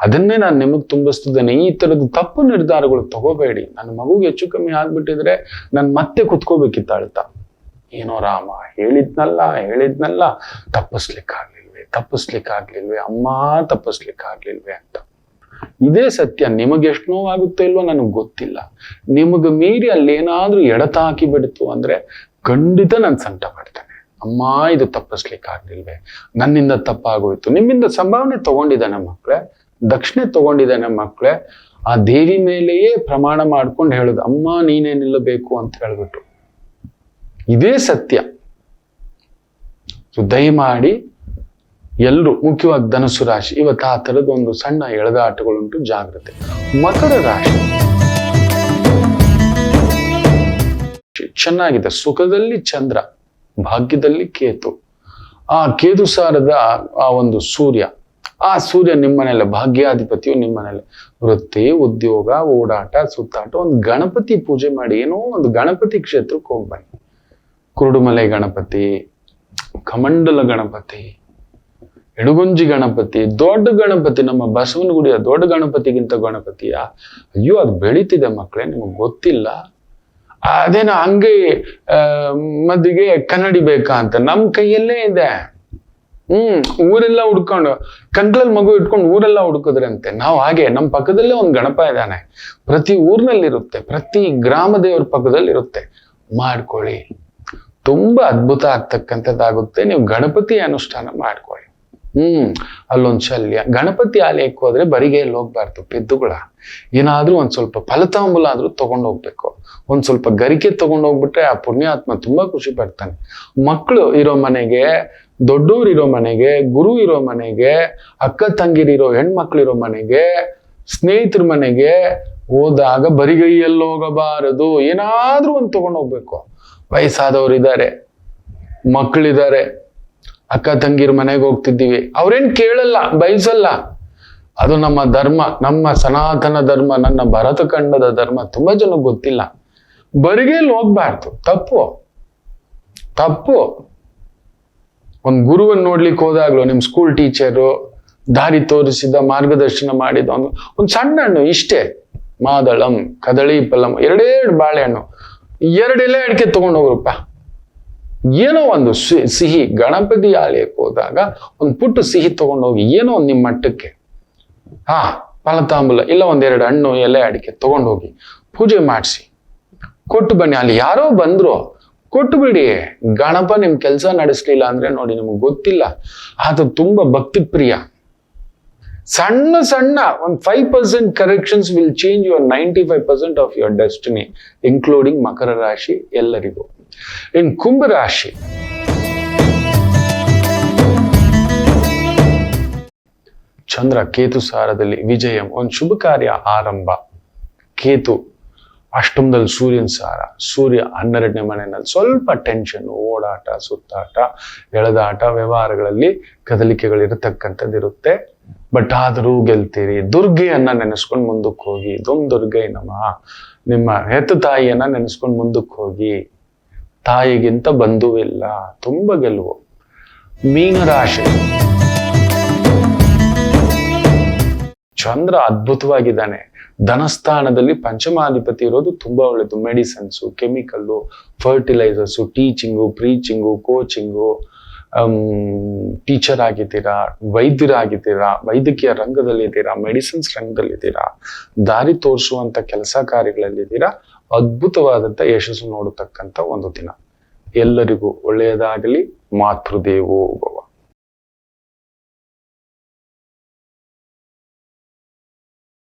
ಅದನ್ನೇ ನಾನು ನಿಮಗ್ ತುಂಬಿಸ್ತಿದ್ದೇನೆ. ಈ ತರದ್ದು ತಪ್ಪು ನಿರ್ಧಾರಗಳು ತಗೋಬೇಡಿ. ನನ್ನ ಮಗುಗೆ ಹೆಚ್ಚು ಕಮ್ಮಿ ಆಗ್ಬಿಟ್ಟಿದ್ರೆ ನಾನು ಮತ್ತೆ ಕುತ್ಕೋಬೇಕಿತ್ತು ಅಳ್ತಾ. ಏನೋ ರಾಮ ಹೇಳಿದ್ನಲ್ಲ ತಪ್ಪಿಸ್ಲಿಕ್ಕಾಗ್ಲಿಲ್ವೇ ಅಮ್ಮ, ತಪ್ಪಿಸ್ಲಿಕ್ಕಾಗ್ಲಿಲ್ವೇ ಅಂತ. ಇದೇ ಸತ್ಯ. ನಿಮಗೆ ಎಷ್ಟು ನೋವಾಗುತ್ತೋ ಇಲ್ವೋ ನನಗೆ ಗೊತ್ತಿಲ್ಲ. ನಿಮಗೆ ಮೀರಿ ಅಲ್ಲೇನಾದ್ರೂ ಎಡತ ಹಾಕಿ ಬಿಡ್ತು ಅಂದ್ರೆ ಖಂಡಿತ ನಾನು ಸಂಕಟ ಪಡ್ತೇನೆ. ಅಮ್ಮ, ಇದು ತಪ್ಪಿಸ್ಲಿಕ್ಕಾಗ್ಲಿಲ್ವೇ, ನನ್ನಿಂದ ತಪ್ಪಾಗೋಯ್ತು. ನಿಮ್ಮಿಂದ ಸಂಭಾವನೆ ತಗೊಂಡಿದ್ದಾನೆ ಮಕ್ಕಳೇ, ದಕ್ಷಿಣೆ ತಗೊಂಡಿದ್ದಾನೆ ಮಕ್ಕಳೇ. ಆ ದೇವಿ ಮೇಲೆಯೇ ಪ್ರಮಾಣ ಮಾಡ್ಕೊಂಡು ಹೇಳುದು, ಅಮ್ಮ ನೀನೇ ನಿಲ್ಲಬೇಕು ಅಂತ ಹೇಳ್ಬಿಟ್ಟು. ಇದೇ ಸತ್ಯ. ದಯಮಾಡಿ ಎಲ್ರು, ಮುಖ್ಯವಾಗಿ ಧನುಸು ರಾಶಿ, ಇವತ್ತು ಆ ತರದ ಒಂದು ಸಣ್ಣ ಎಳೆದಾಟಗಳುಂಟು, ಜಾಗ್ರತೆ. ಮಕರ ರಾಶಿ ಚೆನ್ನಾಗಿದೆ. ಸುಖದಲ್ಲಿ ಚಂದ್ರ, ಭಾಗ್ಯದಲ್ಲಿ ಕೇತು. ಆ ಕೇತು ಸಾರದ ಆ ಒಂದು ಸೂರ್ಯ ಆ ಸೂರ್ಯ ನಿಮ್ಮನೇಲೆ, ಭಾಗ್ಯಾಧಿಪತಿಯು ನಿಮ್ಮನೇಲೆ. ವೃತ್ತಿ, ಉದ್ಯೋಗ, ಓಡಾಟ, ಸುತ್ತಾಟ, ಒಂದು ಗಣಪತಿ ಪೂಜೆ ಮಾಡಿ, ಏನೋ ಒಂದು ಗಣಪತಿ ಕ್ಷೇತ್ರಕ್ಕೆ ಹೋಗ್ಬನ್ನಿ. ಕುರುಡುಮಲೆ ಗಣಪತಿ, ಕಮಂಡಲ ಗಣಪತಿ, ಎಡುಗುಂಜಿ ಗಣಪತಿ, ದೊಡ್ಡ ಗಣಪತಿ, ನಮ್ಮ ಬಸವನಗುಡಿಯ ದೊಡ್ಡ ಗಣಪತಿಗಿಂತ ಗಣಪತಿಯ, ಅಯ್ಯೋ ಅದು ಬೆಳೀತಿದೆ ಮಕ್ಕಳೇ, ನಿಮಗೆ ಗೊತ್ತಿಲ್ಲ. ಅದೇನೋ ಹಂಗೆ ಮದ್ದಿಗೆ ಕನ್ನಡಿ ಬೇಕಾ ಅಂತ, ನಮ್ ಕೈಯಲ್ಲೇ ಇದೆ. ಊರೆಲ್ಲ ಹುಡ್ಕೊಂಡು, ಕಂಕ್ಳಲ್ಲಿ ಮಗು ಇಟ್ಕೊಂಡು ಊರೆಲ್ಲ ಹುಡುಕಿದ್ರಂತೆ. ನಾವು ಹಾಗೆ, ನಮ್ಮ ಪಕ್ಕದಲ್ಲೇ ಒಂದು ಗಣಪ ಇದ್ದಾನೆ, ಪ್ರತಿ ಊರ್ನಲ್ಲಿರುತ್ತೆ, ಪ್ರತಿ ಗ್ರಾಮ ದೇವ್ರ ಪಕ್ಕದಲ್ಲಿ ಇರುತ್ತೆ. ಮಾಡ್ಕೊಳ್ಳಿ, ತುಂಬಾ ಅದ್ಭುತ ಆಗ್ತಕ್ಕಂಥದ್ದಾಗುತ್ತೆ. ನೀವು ಗಣಪತಿ ಅನುಷ್ಠಾನ ಮಾಡ್ಕೊಳ್ಳಿ. ಅಲ್ಲೊಂದ್ ಶಲ್ಯ. ಗಣಪತಿ ಆಲಯಕ್ಕೆ ಹೋದ್ರೆ ಬರಿಗೆಯಲ್ಲಿ ಹೋಗ್ಬಾರ್ದು, ಪೆದ್ದುಗಳ. ಏನಾದ್ರೂ ಒಂದ್ ಸ್ವಲ್ಪ ಫಲತಾಂಬೂಲ ಆದ್ರೂ ತಗೊಂಡೋಗ್ಬೇಕು. ಒಂದ್ ಸ್ವಲ್ಪ ಗರಿಕೆ ತಗೊಂಡೋಗ್ಬಿಟ್ರೆ ಆ ಪುಣ್ಯಾತ್ಮ ತುಂಬಾ ಖುಷಿ ಪಡ್ತಾನೆ. ಮಕ್ಕಳು ಇರೋ ಮನೆಗೆ, ದೊಡ್ಡೋರು ಇರೋ ಮನೆಗೆ, ಗುರು ಇರೋ ಮನೆಗೆ, ಅಕ್ಕ ತಂಗಿರಿರೋ ಹೆಣ್ಮಕ್ಳಿರೋ ಮನೆಗೆ, ಸ್ನೇಹಿತರ ಮನೆಗೆ ಹೋದಾಗ ಬರಿಗೈಯಲ್ಲಿ ಹೋಗಬಾರದು. ಏನಾದ್ರೂ ಒಂದ್ ತಗೊಂಡೋಗ್ಬೇಕು. ವಯಸ್ಸಾದವ್ರು ಇದ್ದಾರೆ, ಮಕ್ಕಳಿದ್ದಾರೆ, ಅಕ್ಕ ತಂಗಿರ ಮನೆಗೆ ಹೋಗ್ತಿದ್ದೀವಿ, ಅವ್ರೇನ್ ಕೇಳಲ್ಲ, ಬಯಸಲ್ಲ. ಅದು ನಮ್ಮ ಧರ್ಮ, ನಮ್ಮ ಸನಾತನ ಧರ್ಮ, ನನ್ನ ಭರತ ಖಂಡದ ಧರ್ಮ. ತುಂಬಾ ಜನಕ್ಕೆ ಗೊತ್ತಿಲ್ಲ. ಬರಿಗೇಲಿ ಹೋಗ್ಬಾರ್ದು, ತಪ್ಪು ತಪ್ಪು. ಒಂದ್ ಗುರುವನ್ನ ನೋಡ್ಲಿಕ್ಕೆ ಹೋದಾಗ್ಲೂ ನಿಮ್ ಸ್ಕೂಲ್ ಟೀಚರು ದಾರಿ ತೋರಿಸಿದ, ಮಾರ್ಗದರ್ಶನ ಮಾಡಿದ ಒಂದ್ ಸಣ್ಣ ಹಣ್ಣು ಇಷ್ಟೇ, ಮಾದಳಂ, ಕದಳಿ ಫಲಂ, ಎರಡೆರಡು ಬಾಳೆಹಣ್ಣು, 2 ಎಲೆ ಅಡಿಕೆ ತಗೊಂಡೋಗ್ರಪ್ಪ. ಏನೋ ಒಂದು ಸಿಹಿ, ಗಣಪತಿ ಆಲಯಕ್ಕೆ ಹೋದಾಗ ಒಂದು ಪುಟ್ಟ ಸಿಹಿ ತಗೊಂಡೋಗಿ, ಏನೋ ಒಂದು ನಿಮ್ಮ ಮಟ್ಟಕ್ಕೆ. ಫಲತಾಂಬೂಲ ಇಲ್ಲ, 1-2 ಹಣ್ಣು, ಎಲೆ ಅಡಿಕೆ ತಗೊಂಡೋಗಿ ಪೂಜೆ ಮಾಡಿಸಿ ಕೊಟ್ಟು ಬನ್ನಿ. ಅಲ್ಲಿ ಯಾರೋ ಬಂದ್ರು, ಕೊಟ್ಟು ಬಿಡಿ. ಗಣಪ ನಿಮ್ ಕೆಲಸ ನಡೆಸ್ಲಿಲ್ಲ ಅಂದ್ರೆ ನೋಡಿ, ನಿಮ್ಗೆ ಗೊತ್ತಿಲ್ಲ, ಅದು ತುಂಬಾ ಭಕ್ತಿ ಪ್ರಿಯ. ಸಣ್ಣ ಸಣ್ಣ ಒಂದು 5% corrections will change your 95% of your destiny, including ಮಕರ ರಾಶಿ ಎಲ್ಲರಿಗೂ. ಇನ್ ಕುಂಭ ರಾಶಿ, ಚಂದ್ರ ಕೇತು ಸಾರದಲ್ಲಿ ವಿಜಯಂ, ಒಂದು ಶುಭ ಕಾರ್ಯ ಆರಂಭ. ಕೇತು ಅಷ್ಟಮದಲ್ಲಿ ಸೂರ್ಯನ ಸಾರ, ಸೂರ್ಯ 12ನೇ ಮನೆಯಲ್ಲಿ ಸ್ವಲ್ಪ ಟೆನ್ಷನ್, ಓಡಾಟ, ಸುತ್ತಾಟ, ಎಳೆದಾಟ, ವ್ಯವಹಾರಗಳಲ್ಲಿ ಕದಲಿಕೆಗಳಿರತಕ್ಕಂಥದ್ದಿರುತ್ತೆ. ಬಟ್ ಆದರೂ ಗೆಲ್ತೀರಿ. ದುರ್ಗೆಯನ್ನ ನೆನೆಸ್ಕೊಂಡು ಮುಂದಕ್ಕೆ ಹೋಗಿ, ದುರ್ಗೈ ನಮಃ. ನಿಮ್ಮ ಹೆತ್ತ ತಾಯಿಯನ್ನ ನೆನೆಸ್ಕೊಂಡು ಮುಂದಕ್ಕೆ ಹೋಗಿ, ತಾಯಿಗಿಂತ ಬಂಧುವಿಲ್ಲ. ತುಂಬ ಗೆಲುವು. ಮೀನರಾಶಿ, ಚಂದ್ರ ಅದ್ಭುತವಾಗಿದ್ದಾನೆ. ಧನಸ್ಥಾನದಲ್ಲಿ ಪಂಚಮಾಧಿಪತಿ ಇರೋದು ತುಂಬಾ ಒಳ್ಳೇದು. Medicines, chemical, fertilisers, teaching, preaching, coaching, teacher ಆಗಿದ್ದೀರಾ, ವೈದ್ಯರಾಗಿದ್ದೀರಾ, ವೈದ್ಯಕೀಯ ರಂಗದಲ್ಲಿದ್ದೀರಾ, ಮೆಡಿಸಿನ್ಸ್ ರಂಗದಲ್ಲಿದ್ದೀರಾ, ದಾರಿ ತೋರಿಸುವಂತ ಕೆಲಸ ಕಾರ್ಯಗಳಲ್ಲಿದ್ದೀರಾ, ಅದ್ಭುತವಾದಂಥ ಯಶಸ್ಸು ನೋಡತಕ್ಕಂಥ ಒಂದು ದಿನ. ಎಲ್ಲರಿಗೂ ಒಳ್ಳೆಯದಾಗಲಿ. ಮಾತೃದೇವೋ ಭವ.